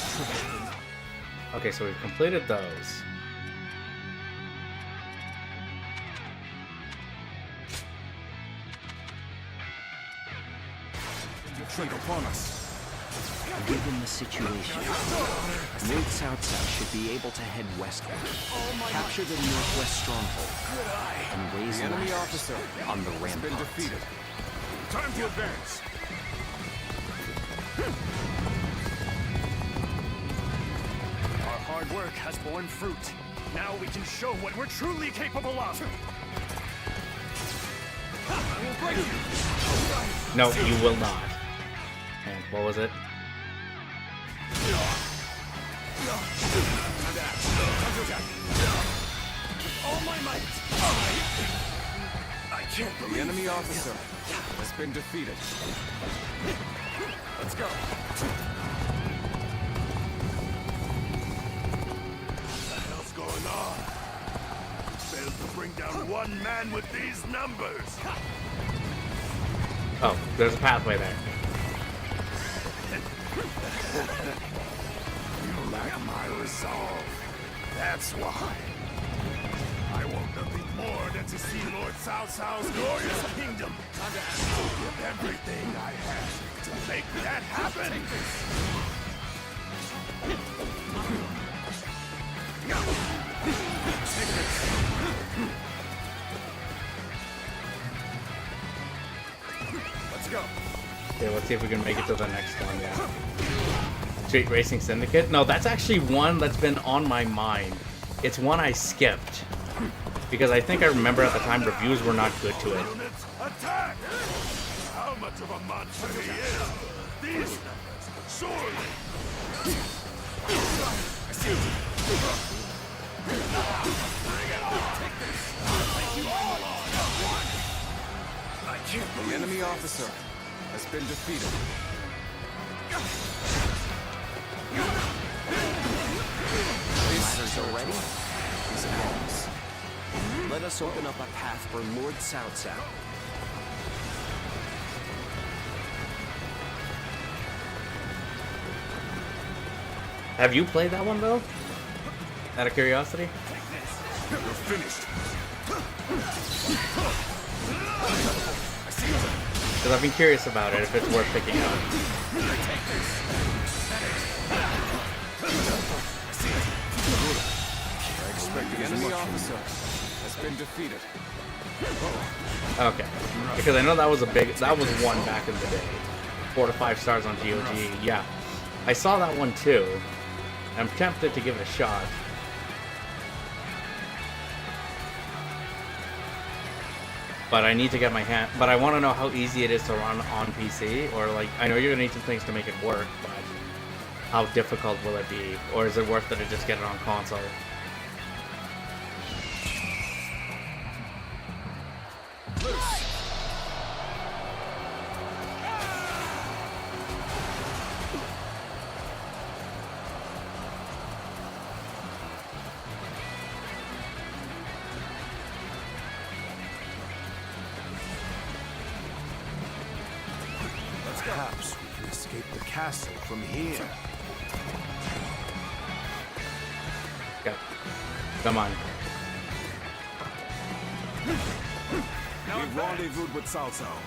okay. So we've completed those. Trade upon us. Given the situation, Lord Cao Cao should be able to head westward, capture the northwest stronghold, and raise The enemy ladders officer on the has been ramparts. defeated. Time to advance. Our hard work has borne fruit. Now we can show what we're truly capable of. I will break you. No, you will not. And what was it? All my might. I can't believe The enemy officer has been defeated. Let's go. What the hell's going on? Failed to bring down one man with these numbers. Oh, there's a pathway there. You lack my resolve. That's why. I want nothing more than to see Lord Cao Cao's glorious kingdom. To give everything I have to make that happen. Let's go. Okay, let's see if we can make it to the next one. Yeah. Street Racing Syndicate? No, that's actually one that's been on my mind. It's one I skipped. Because I think I remember at the time reviews were not good to it. Units, attack! How much of a monster he is! These... surely! I see you. Bring it on! Take this! Thank you all! I can't The believe enemy officer has been defeated. Ladders are ready. Is ours. Let us open up a path for Lord Cao Cao. Have you played that one though? Out of curiosity? we're finished. Because I've been curious about it, if it's worth picking up. I expect the enemy officer has been defeated. Okay. Because I know that was one back in the day. 4 to 5 stars on GOG. Yeah. I saw that one too. I'm tempted to give it a shot. But I need to get my hand. But I want to know how easy it is to run on PC. Or like, I know you're gonna need some things to make it work, but how difficult will it be? Or is it worth it to just get it on console? Let's Perhaps we can escape the castle from here. Go. Come on. We've rendezvoused with Cao Cao,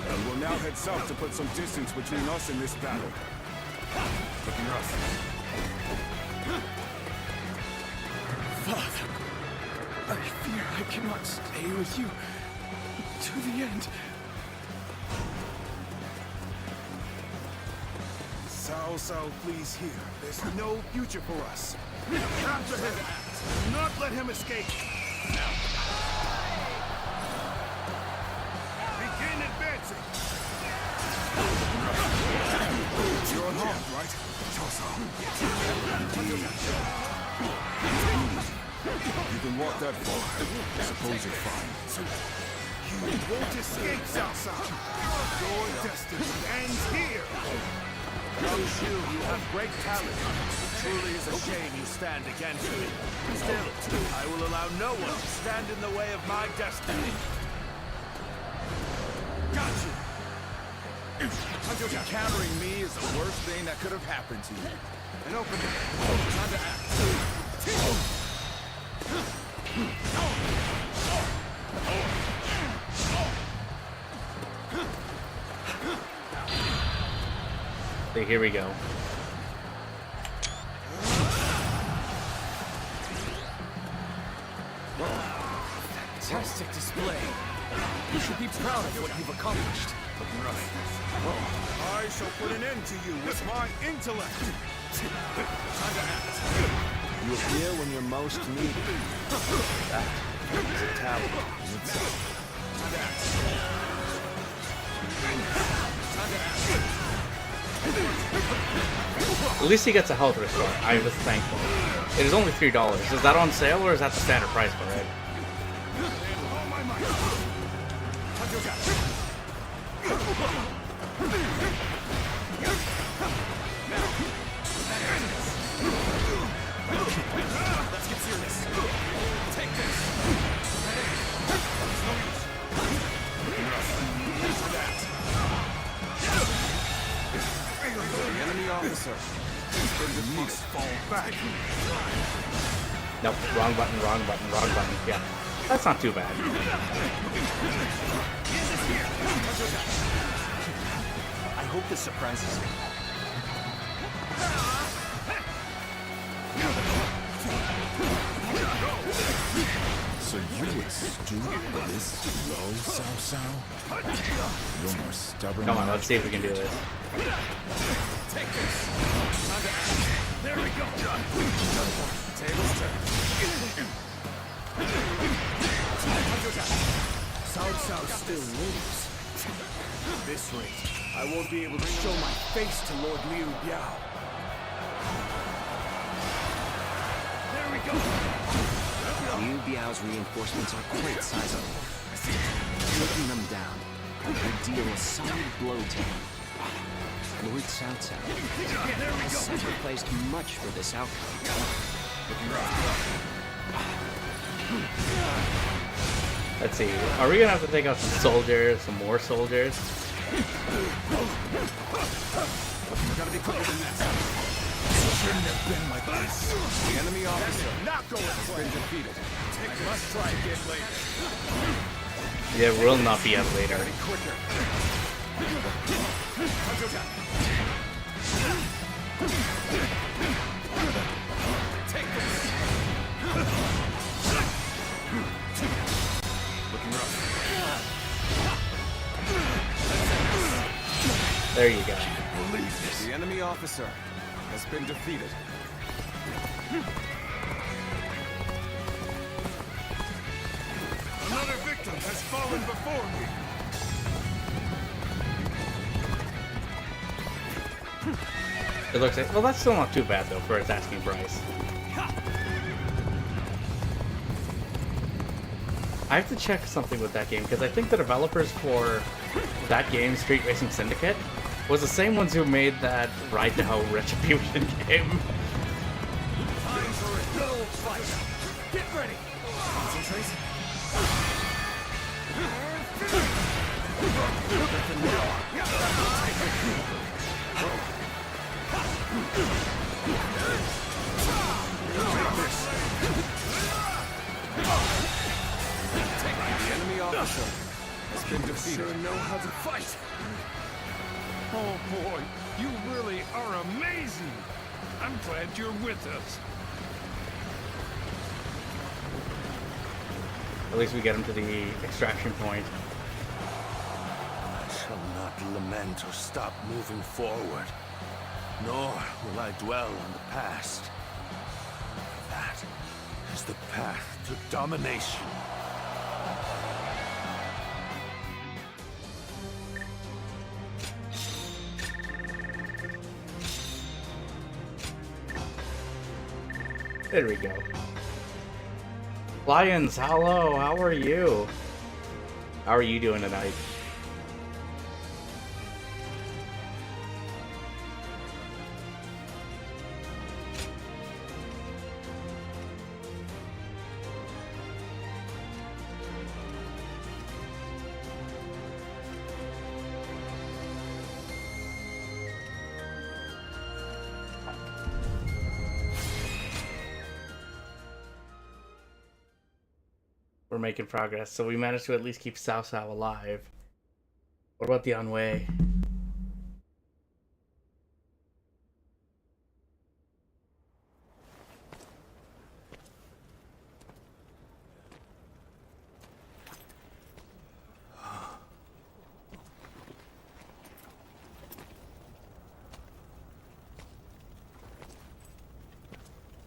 and we'll now head south to put some distance between us and this battle. Looking rough. Father, I fear I cannot stay with you to the end. Cao Cao, please hear. There's no future for us. Capture him! Do not let him escape! Begin advancing! You're unharmed, right? Cao Cao. You can walk that far. I suppose you're fine. You won't escape, Cao Cao. Your destiny ends here! Young Shu, you have great talent. It truly is a shame you stand against me. Still, I will allow no one to stand in the way of my destiny. Got you! Encountering me is the worst thing that could have happened to you. An opening. Time to act. Okay, here we go. Fantastic display. You should be proud of what you've accomplished. I shall put an end to you with my intellect. Time to act. You appear when you're most needed. That is a talent in itself. Time to act. Time to act. At least he gets a health restore. I was thankful. It is only $3. Is that on sale or is that the standard price for it? Let's get serious. Take this. The enemy officer. You must fall back. Nope, wrong button, wrong button, wrong button. Yeah, that's not too bad. I hope this surprises you. So you would stoop this low, Cao Cao? You're more stubborn. Come on, let's see if we can do this. Take this. Time to act. There we go. Tables turn. Cao Cao still lives. At this rate, I won't be able to show my face to Lord Liu Biao. There we go. Liu Biao's reinforcements are quite sizable. Taking them down would deal a solid blow to him. Lord Cao Cao has sacrificed much for this outcome. Let's see. Are we gonna have to take out some soldiers, some more soldiers? Gotta be quicker than that. Shouldn't have been like this. The enemy officer Not going has to been defeated. Must try again later. Yeah, will not be up later. Quicker. Take this. Looking rough. There you go. The enemy officer has been defeated. Another victim has fallen before me. It looks like, well, that's still not too bad though for its asking price. I have to check something with that game because I think the developers for that game, Street Racing Syndicate, was the same ones who made that Ride to Hell Retribution game. Time for a good old fight. Get ready. Concentrate. The enemy officer has been defeated. Sure know how to fight. Oh boy, you really are amazing. I'm glad you're with us. At least we get him to the extraction point. I shall not lament or stop moving forward, nor will I dwell on the past. That is the path to domination. There we go. Lions, hello, how are you? How are you doing tonight? We're making progress, so we managed to at least keep Cao Cao alive. What about the Anwei?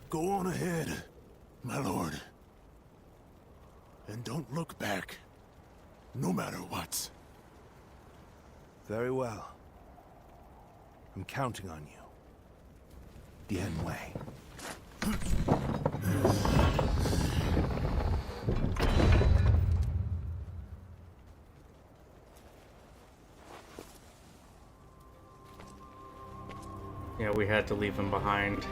Go on ahead, my lord. And don't look back, no matter what. Very well. I'm counting on you. Dian Wei. Yeah, we had to leave him behind.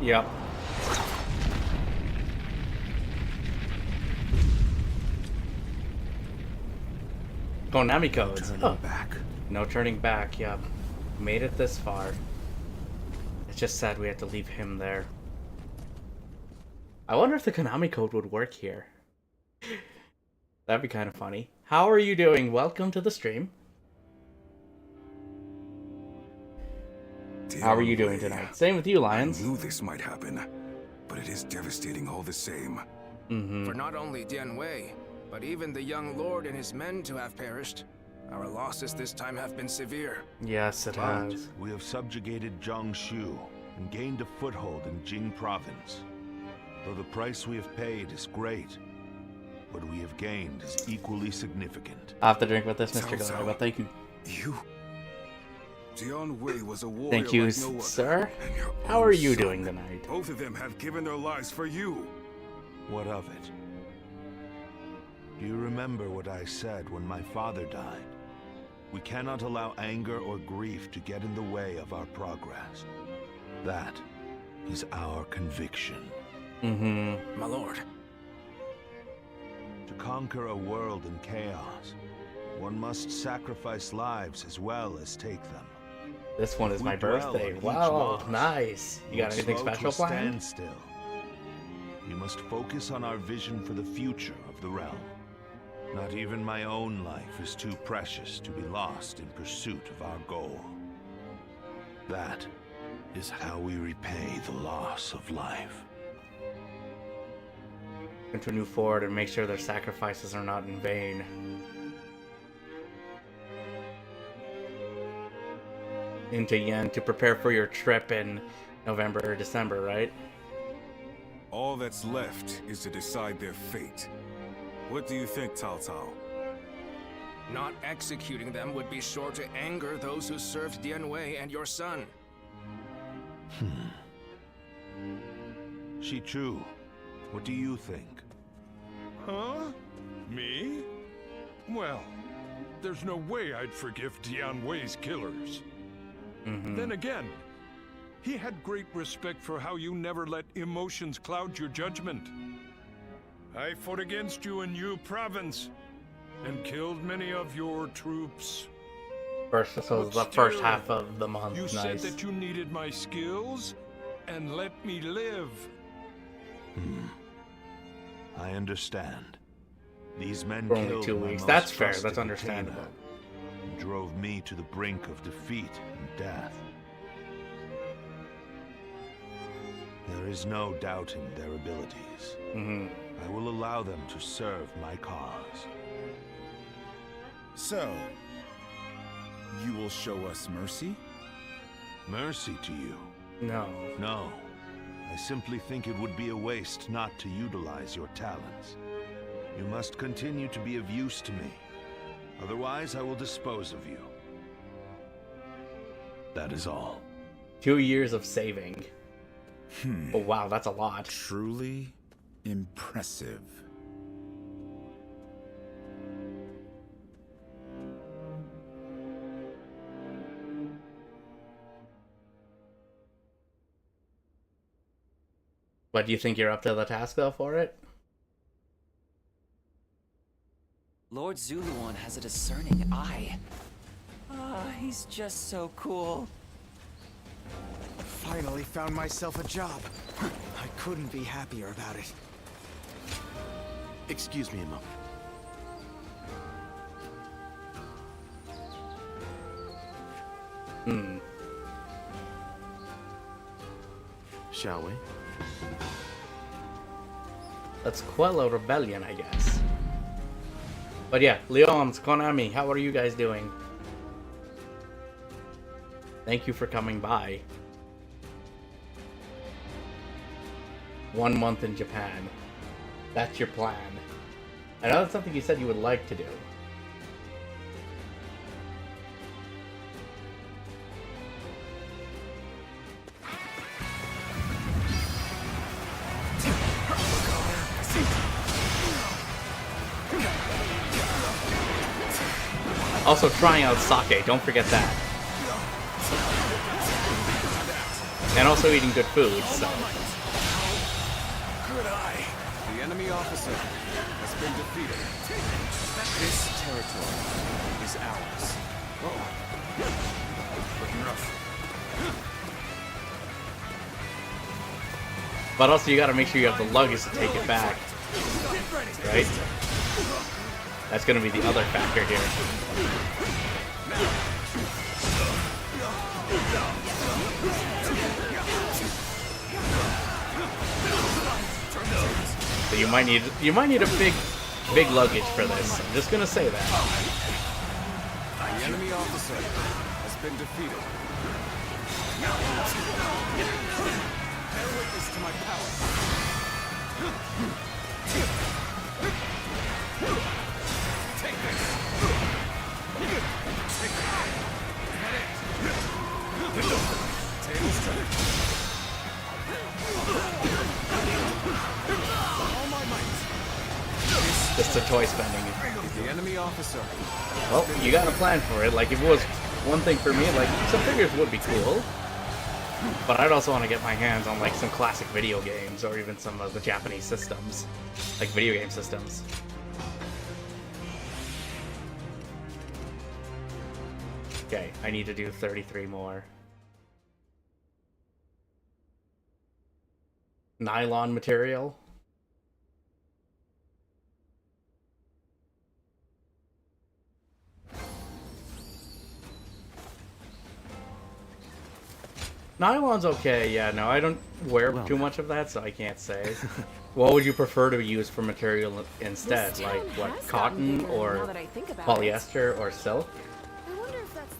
Yep. Konami codes. No turning back, yep. Made it this far. It's just sad we had to leave him there. I wonder if the Konami code would work here. That'd be kind of funny. How are you doing? Welcome to the stream. How are you doing tonight? Same with you, Lions. I knew this might happen, but it is devastating all the same. For not only Dian Wei, but even the young lord and his men to have perished. Our losses this time have been severe. Yes, it But has. we have subjugated Jiangsu and gained a foothold in Jing province. Though the price we have paid is great, what we have gained is equally significant. I'll have to drink with this, Mr. Cao Guy, Cao. but thank you. You? Dian Wei was a warrior Thank you, like no other, sir. and your How own are you son. doing tonight? Both of them have given their lives for you. What of it? Do you remember what I said when my father died? We cannot allow anger or grief to get in the way of our progress. That is our conviction. Mm-hmm. My lord. To conquer a world in chaos, one must sacrifice lives as well as take them. This one is If my we dwell birthday. on each Wow, loss, nice. You got we'll anything slow to special a planned? standstill. We must focus on our vision for the future of the realm. Not even my own life is too precious to be lost in pursuit of our goal. That is how we repay the loss of life. Continue forward and make sure their sacrifices are not in vain. into yen to prepare for your trip in November or December, right? All that's left is to decide their fate. What do you think, Cao Cao? Not executing them would be sure to anger those who served Dian Wei and your son. Shichu, what do you think? Huh? Me? Well, there's no way I'd forgive Dian Wei's killers. Then again, he had great respect for how you never let emotions cloud your judgment. I fought against you in Yu province and killed many of your troops. So the first half of the month. You said that you needed my skills and let me live. I understand. These men For only killed 2 my weeks. most That's fair. trusted That's understandable. retainer and drove me to the brink of defeat and death. There is no doubting their abilities. I will allow them to serve my cause. So, you will show us mercy? Mercy to you? No. No. I simply think it would be a waste not to utilize your talents. You must continue to be of use to me. Otherwise, I will dispose of you. That is all. 2 years of saving. Oh wow, that's a lot. Truly impressive. But do you think you're up to the task though for it? Lord Zuluan has a discerning eye. He's just so cool. Finally found myself a job. I couldn't be happier about it. Excuse me a moment. Shall we? Let's quell a rebellion, I guess. But yeah, Leon's, Konami, how are you guys doing? Thank you for coming by. 1 month in Japan. That's your plan. I know that's something you said you would like to do. Also trying out sake, don't forget that. And also eating good food, so. The enemy officer has been defeated. This territory is ours. Looking rough. But also you gotta make sure you have the luggage to take it back. Right? That's gonna be the other factor here. So you might need a big luggage for this. I'm just gonna say that. The enemy officer has been defeated. Bear witness to my power. Take this. Take that. Tables turn. All my might. Just the toy spending. The enemy officer. Well, you got a plan for it. Like, if it was one thing for me, like, some figures would be cool. But I'd also want to get my hands on, like, some classic video games, or even some of the Japanese systems. Like, video game systems. Okay, I need to do 33 more. Nylon material. Nylon's okay, yeah, no, I don't wear too much of that, so I can't say. What would you prefer to use for material instead? This Like, town what, has cotton gotten bigger or now that I think about polyester or silk? I wonder if that's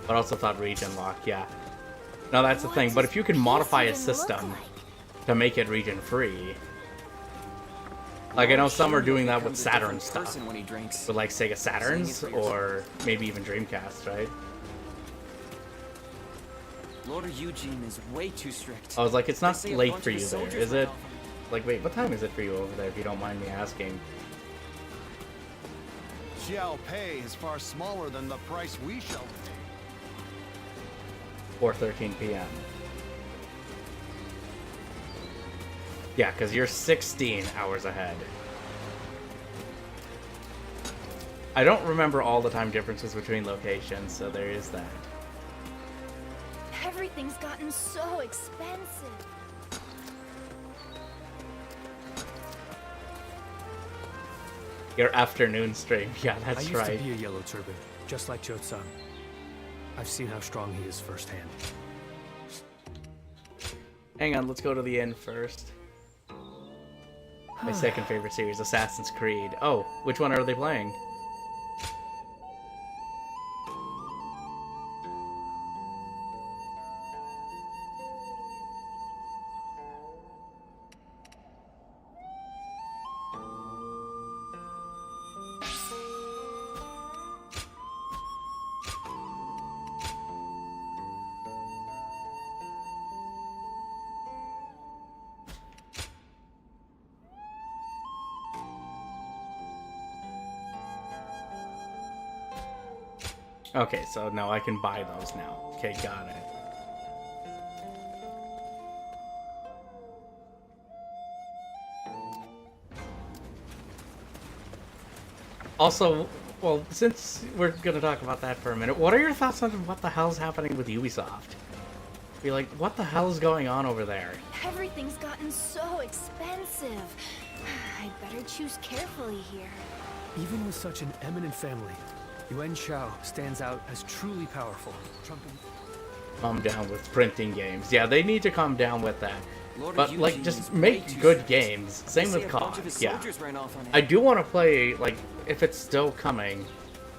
But I also thought region lock, yeah. No, that's the thing. But if you can modify a system to make it region free, like I know some are doing that with Saturn stuff, with like Sega Saturns or maybe even Dreamcast, right? Lord Eugene is way too strict. I was like, it's not They say a late bunch for of you his there, soldiers is ran it? off Like, wait, what time is it for you over there, if you don't mind me asking? Shall pay is far smaller than the price we shall pay. 4:13 p.m. Yeah, because you're 16 hours ahead. I don't remember all the time differences between locations, so there is that. Everything's gotten so expensive. Your afternoon stream, yeah, I that's used right. to be a Yellow Turban, just like Cho-san. I've seen how strong he is firsthand. Hang on, let's go to the end first. My second favorite series, Assassin's Creed. Oh, which one are they playing? Okay, so no, I can buy those now. Okay, got it. Also, well, since we're gonna talk about that for a minute, what are your thoughts on what the hell's happening with Ubisoft? Be like, what the hell is going on over there? Everything's gotten so expensive. I'd better choose carefully here. Even with such an eminent family, Yuan Shao stands out as truly powerful. Calm down with printing games. Yeah, they need to calm down with that. Lord But Eugene like, is just way make too good strict. games. Same They with say a bunch COD. of his Yeah, soldiers ran off on him. I do want to play, like, if it's still coming.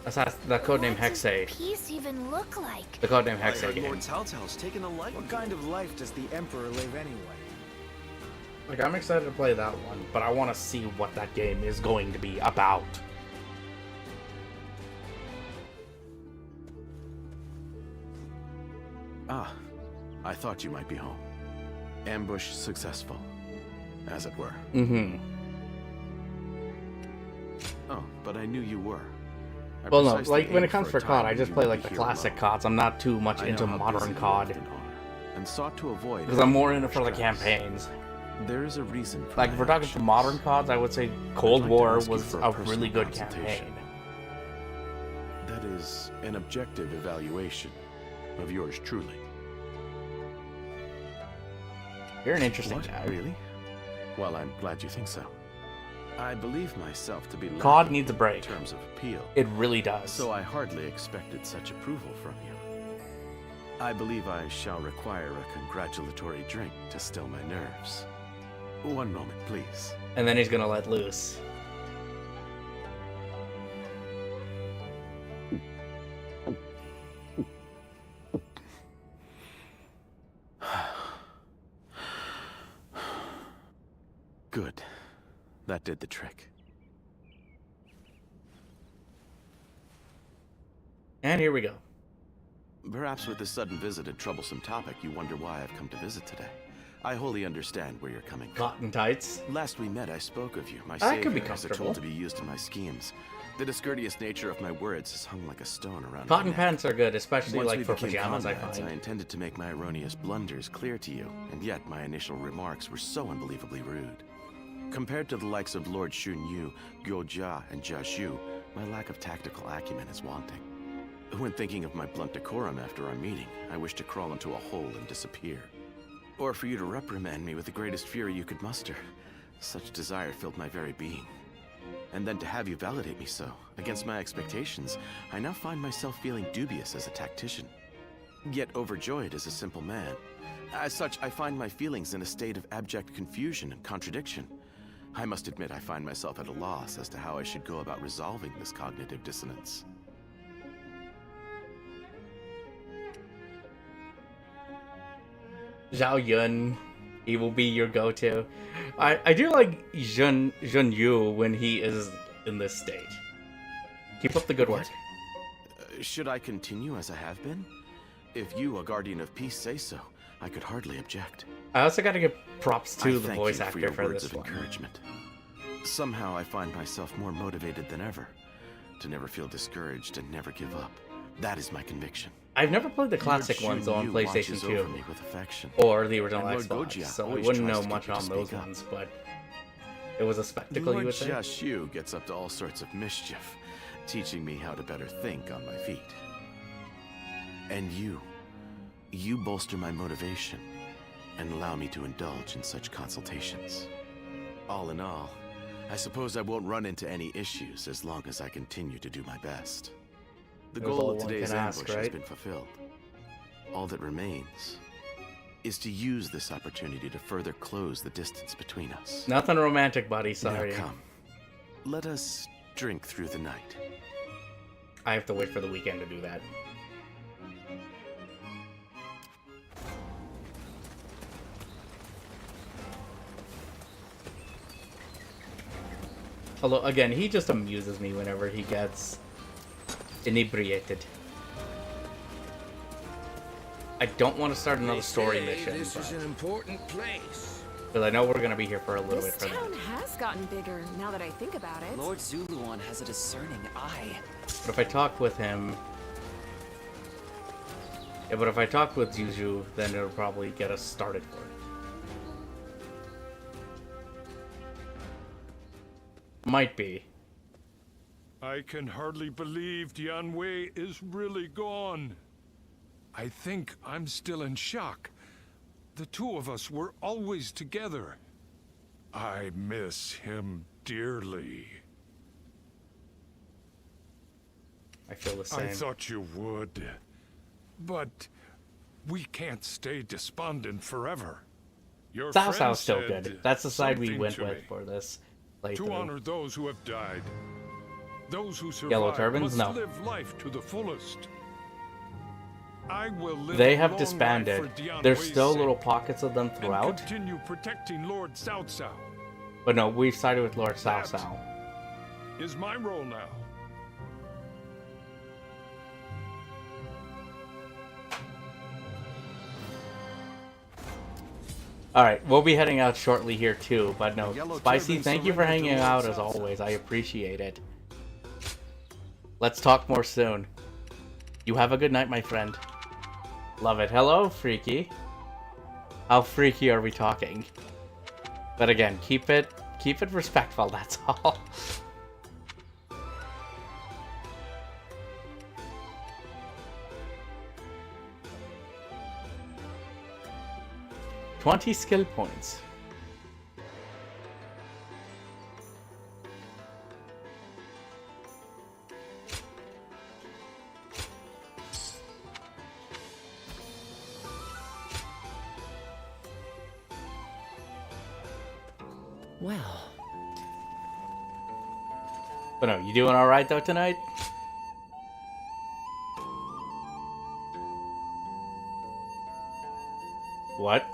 The codename Hexe. Peace even look like? The codename I Hexe heard game. Lord Cao Cao's taken a liking. What kind of life does the Emperor live anyway? Like, I'm excited to play that one, but I want to see what that game is going to be about. Ah, I thought you might be home. Ambush successful, as it were. Mm-hmm. Oh, but I knew you were. I Well, no, precisely like, when it aimed comes for for a COD, time I when just you play, would like, be the here classic alone. CODs. I'm not too much I into know how modern busy you COD. often are, and sought to avoid Because I'm more any in it for the stress. campaigns. There is a reason for Like, my if we're talking for modern CODs, I would say Cold I'd like to War ask you was for a personal really good consultation. campaign. That is an objective evaluation of yours truly. You're an interesting What? guy. Really? Well, I'm glad you think so. I believe myself to be COD lacking needs a break. in terms of appeal. It really does. So I hardly expected such approval from you. I believe I shall require a congratulatory drink to still my nerves. One moment, please. And then he's gonna let loose. Good. That did the trick. And here we go. Perhaps with this sudden visit a troublesome topic, you wonder why I've come to visit today. I wholly understand where you're coming from. Cotton tights. Last we met, I spoke of you. My That could be savior, as a comfortable. tool to be used in my schemes. The discourteous nature of my words is hung like a stone around Cotton my neck. pants are good, especially Once like we for became pajamas, I comrades, find. I intended to make my erroneous blunders clear to you, and yet my initial remarks were so unbelievably rude. Compared to the likes of Lord Shun Yu, Guo Jia, and Jia Xu, my lack of tactical acumen is wanting. When thinking of my blunt decorum after our meeting, I wish to crawl into a hole and disappear. Or for you to reprimand me with the greatest fury you could muster. Such desire filled my very being. And then to have you validate me so, against my expectations, I now find myself feeling dubious as a tactician. Yet overjoyed as a simple man. As such, I find my feelings in a state of abject confusion and contradiction. I must admit I find myself at a loss as to how I should go about resolving this cognitive dissonance. Zhao Yun, he will be your go-to. I do like Jun Yu when he is in this stage. Keep up the good work. Should I continue as I have been? If you, a guardian of peace, say so, I could hardly object. I also gotta give props to the thank voice you actor your for words this of one. encouragement. Somehow I find myself more motivated than ever to never feel discouraged and never give up. That is my conviction. I've never played the Lord classic ones Shun on Yu PlayStation watches 2 over me with affection. or the original And Lord Xbox, Gojia so I always wouldn't tries know to much get me on to those speak up. ones, but it was a spectacle, you Lord would say? Jiaxu gets up to all sorts of mischief, teaching me how to better think on my feet. And you bolster my motivation and allow me to indulge in such consultations. All in all, I suppose I won't run into any issues as long as I continue to do my best. The There's goal all of one today's can ambush ask, has right? been fulfilled. All that remains is to use this opportunity to further close the distance between us. Nothing romantic, buddy, sorry. Now come, let us drink through the night. I have to wait for the weekend to do that. Although, again, he just amuses me whenever he gets inebriated. I don't want to start another story mission, This is an important place. because I know we're going to be here for a little This bit for town that. has gotten bigger now that I think about it. Lord Zuluan has a discerning eye. But if I talk with him... Yeah, but if I talk with Juju, then it'll probably get us started for it. Might be. I can hardly believe Dianwei is really gone. I think I'm still in shock. The two of us were always together. I miss him dearly. I feel the same. I thought you would. But we can't stay despondent forever. Your Cao friend Cao's still said good. That's the side we something went to with me. for this To playthrough. honor those who have died. Those who survive Yellow Turbans? must No. live life to the fullest. I will live They a have long disbanded. life for Dian There's Wei's still sake little pockets of them and throughout. continue protecting Lord Cao Cao. But no, we've sided with Lord Cao That Cao. is my role now. Alright, we'll be heading out shortly here too, but no, Yellow Spicy, Turban thank you for surrendered to hanging Lord out as Cao Cao. always. I appreciate it. Let's talk more soon. You have a good night, my friend. Love it. Hello, Freaky. How freaky are we talking? But again, keep it respectful, that's all. $20 skill points. Well, But no, you doing alright though tonight? What?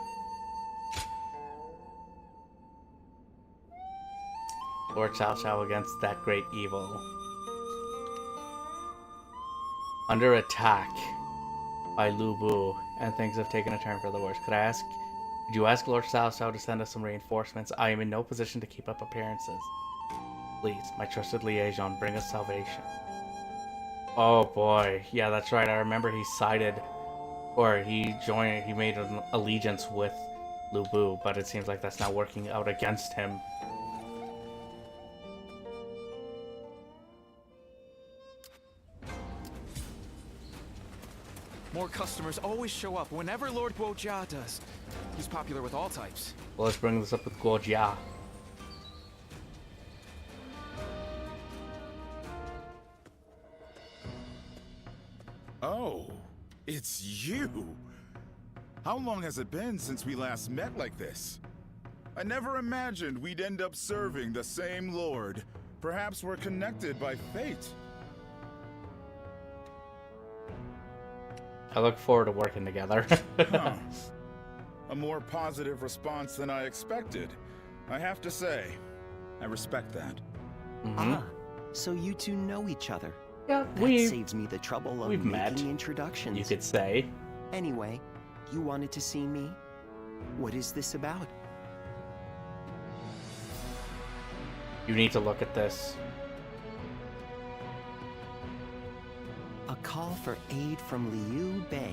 Lord Cao Cao against that great evil. Under attack by Lu Bu, and things have taken a turn for the worse. Could you ask Lord Cao Cao to send us some reinforcements? I am in no position to keep up appearances. Please, my trusted liaison, bring us salvation. Oh boy, yeah, that's right. I remember he sided, or he made an allegiance with Lu Bu, but it seems like that's now working out against him. More customers always show up whenever Lord Guojia does. He's popular with all types. Well, let's bring this up with Guojia. Oh, it's you. How long has it been since we last met like this? I never imagined we'd end up serving the same lord. Perhaps we're connected by fate. I look forward to working together. Huh. A more positive response than I expected. I have to say, I respect that. Ah, so you two know each other. Yeah, that saves me the trouble of making met, introductions. you could say. Anyway, you wanted to see me? What is this about? You need to look at this. A call for aid from Liu Bei.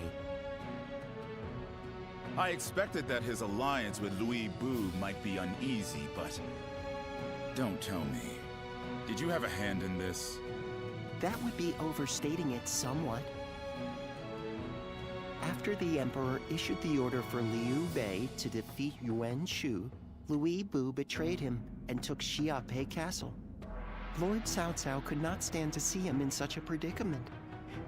I expected that his alliance with Louis Bu might be uneasy, but don't tell me. Did you have a hand in this? That would be overstating it somewhat. After the Emperor issued the order for Liu Bei to defeat Yuan Shu, Louis Bu betrayed him and took Xiaopei Castle. Lord Cao Cao could not stand to see him in such a predicament,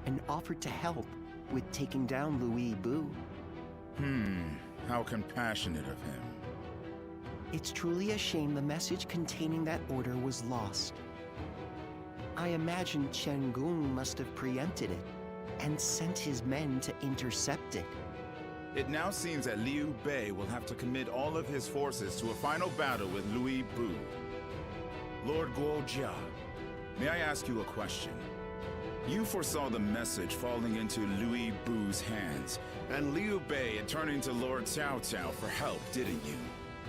and offered to help with taking down Louis Bu. How compassionate of him. It's truly a shame the message containing that order was lost. I imagine Chen Gung must have preempted it and sent his men to intercept it. It now seems that Liu Bei will have to commit all of his forces to a final battle with Louis Bu. Lord Guojia, may I ask you a question? You foresaw the message falling into Louis Bu's hands, and Liu Bei turning to Lord Cao Cao for help, didn't you?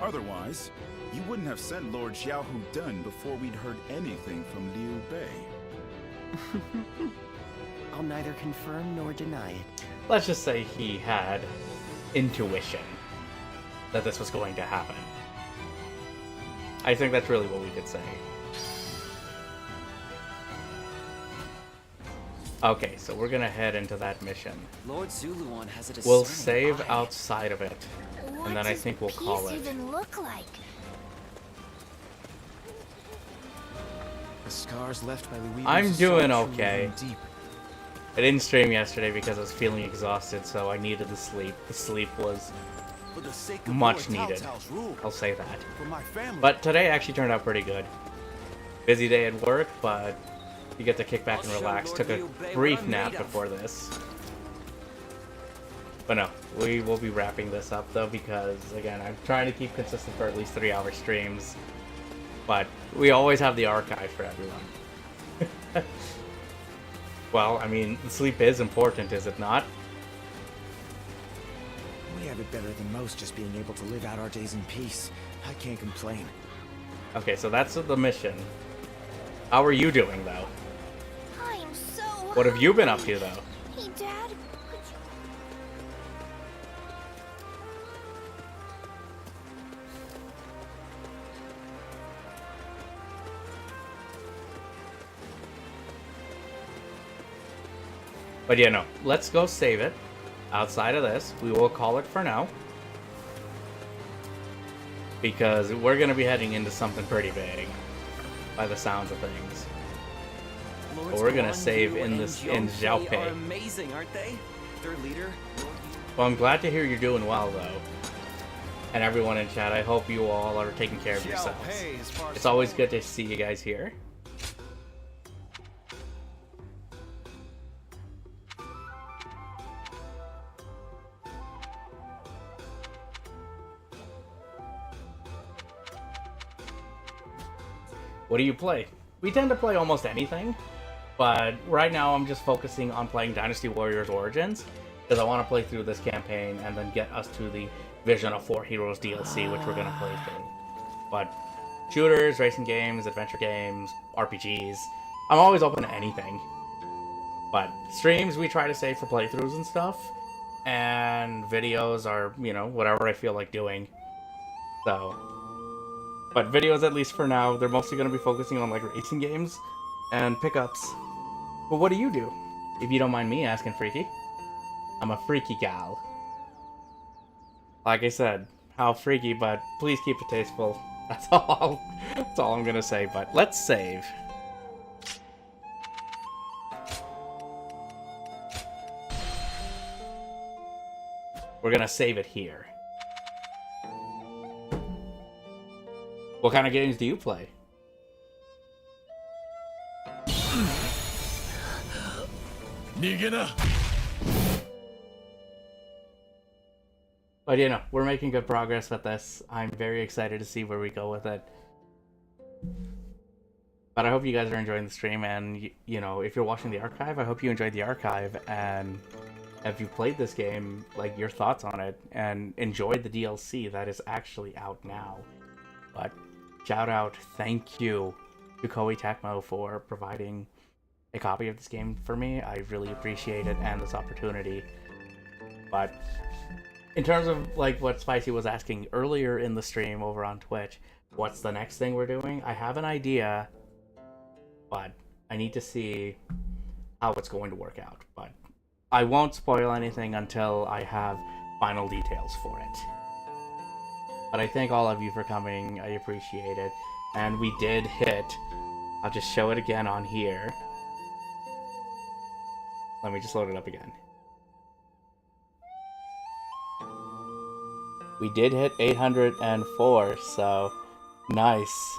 Otherwise, you wouldn't have sent Lord Xiao Dun before we'd heard anything from Liu Bei. I'll neither confirm nor deny it. Let's just say he had intuition that this was going to happen. I think that's really what we could say. Okay, so we're gonna head into that mission. Lord Zuluan has a We'll discerning save eye. outside of it, and then I think we'll call it. Even look like? The scars left by Louis. I'm Bu's doing soul okay. run deep. I didn't stream yesterday because I was feeling exhausted, so I needed the sleep. The sleep was For the sake of much Lord needed. Cao Cao's rule, I'll say that. for my family. But today actually turned out pretty good. Busy day at work, but you get to kick back and relax. Took a brief nap before this. But no, we will be wrapping this up though, because again, I'm trying to keep consistent for at least 3-hour streams. But we always have the archive for everyone. Well, I mean, sleep is important, is it not? We have it better than most, just being able to live out our days in peace. I can't complain. Okay, so that's the mission. How are you doing, though? I'm so What have you been up to, though? Hey, Dad. But yeah, no. Let's go save it. Outside of this, we will call it for now. Because we're going to be heading into something pretty big. By the sounds of things. But we're going to save in this in Are Xiaopei. amazing, aren't they? Their leader. Well, I'm glad to hear you're doing well, though. And everyone in chat, I hope you all are taking care of yourselves. It's always good to see you guys here. What do you play? We tend to play almost anything, but right now I'm just focusing on playing Dynasty Warriors Origins, because I want to play through this campaign and then get us to the Vision of 4 Heroes DLC, which we're going to play through. But shooters, racing games, adventure games, RPGs, I'm always open to anything. But streams we try to save for playthroughs and stuff, and videos are, you know, whatever I feel like doing. So... But videos, at least for now, they're mostly going to be focusing on, like, racing games and pickups. But what do you do? If you don't mind me asking, Freaky. I'm a freaky gal. Like I said, how freaky, but please keep it tasteful. That's all. That's all I'm going to say, but let's save. We're going to save it here. What kind of games do you play? But you know, we're making good progress with this. I'm very excited to see where we go with it. But I hope you guys are enjoying the stream, and you know, if you're watching the archive, I hope you enjoyed the archive, and if you played this game, like, your thoughts on it, and enjoyed the DLC that is actually out now. But shout out, thank you to Koei Tecmo for providing a copy of this game for me. I really appreciate it and this opportunity. But in terms of like what Spicy was asking earlier in the stream over on Twitch, what's the next thing we're doing? I have an idea, but I need to see how it's going to work out. But I won't spoil anything until I have final details for it. But I thank all of you for coming. I appreciate it. And we did hit... I'll just show it again on here. Let me just load it up again. We did hit 804, so nice.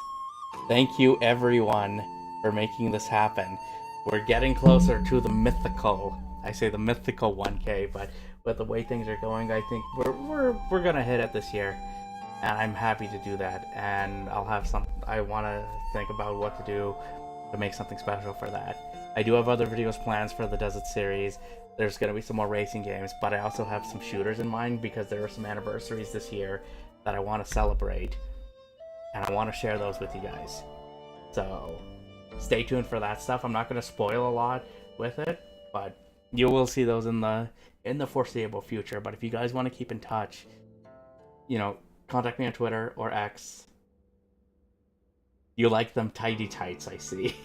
Thank you everyone for making this happen. We're getting closer to the mythical, I say the mythical 1K, but with the way things are going, I think we're gonna hit it this year. And I'm happy to do that, and I'll have I want to think about what to do to make something special for that. I do have other videos plans for the Desert series. There's going to be some more racing games, but I also have some shooters in mind because there are some anniversaries this year that I want to celebrate, and I want to share those with you guys. So stay tuned for that stuff. I'm not going to spoil a lot with it, but you will see those in the foreseeable future. But if you guys want to keep in touch, you know, contact me on Twitter or X. You like them tighty tights, I see.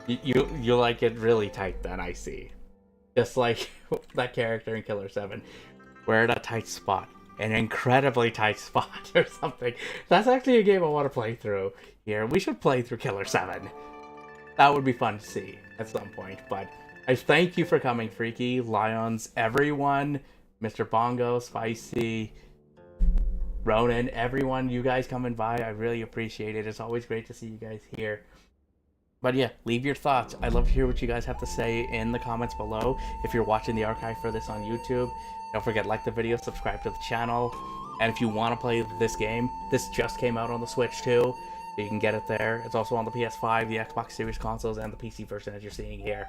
You like it really tight then, I see. Just like that character in Killer 7. We're at a tight spot. An incredibly tight spot or something. That's actually a game I want to play through here. We should play through Killer 7. That would be fun to see at some point. But I thank you for coming, Freaky, Lions, everyone, Mr. Bongo, Spicy, Ronan, everyone, you guys coming by. I really appreciate it. It's always great to see you guys here. But yeah, leave your thoughts. I'd love to hear what you guys have to say in the comments below. If you're watching the archive for this on YouTube, don't forget, like the video, subscribe to the channel. And if you want to play this game, this just came out on the Switch too, so you can get it there. It's also on the PS5, the Xbox Series consoles, and the PC version as you're seeing here.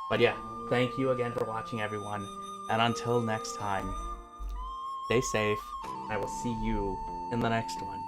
But yeah, thank you again for watching, everyone. And until next time, stay safe. I will see you in the next one.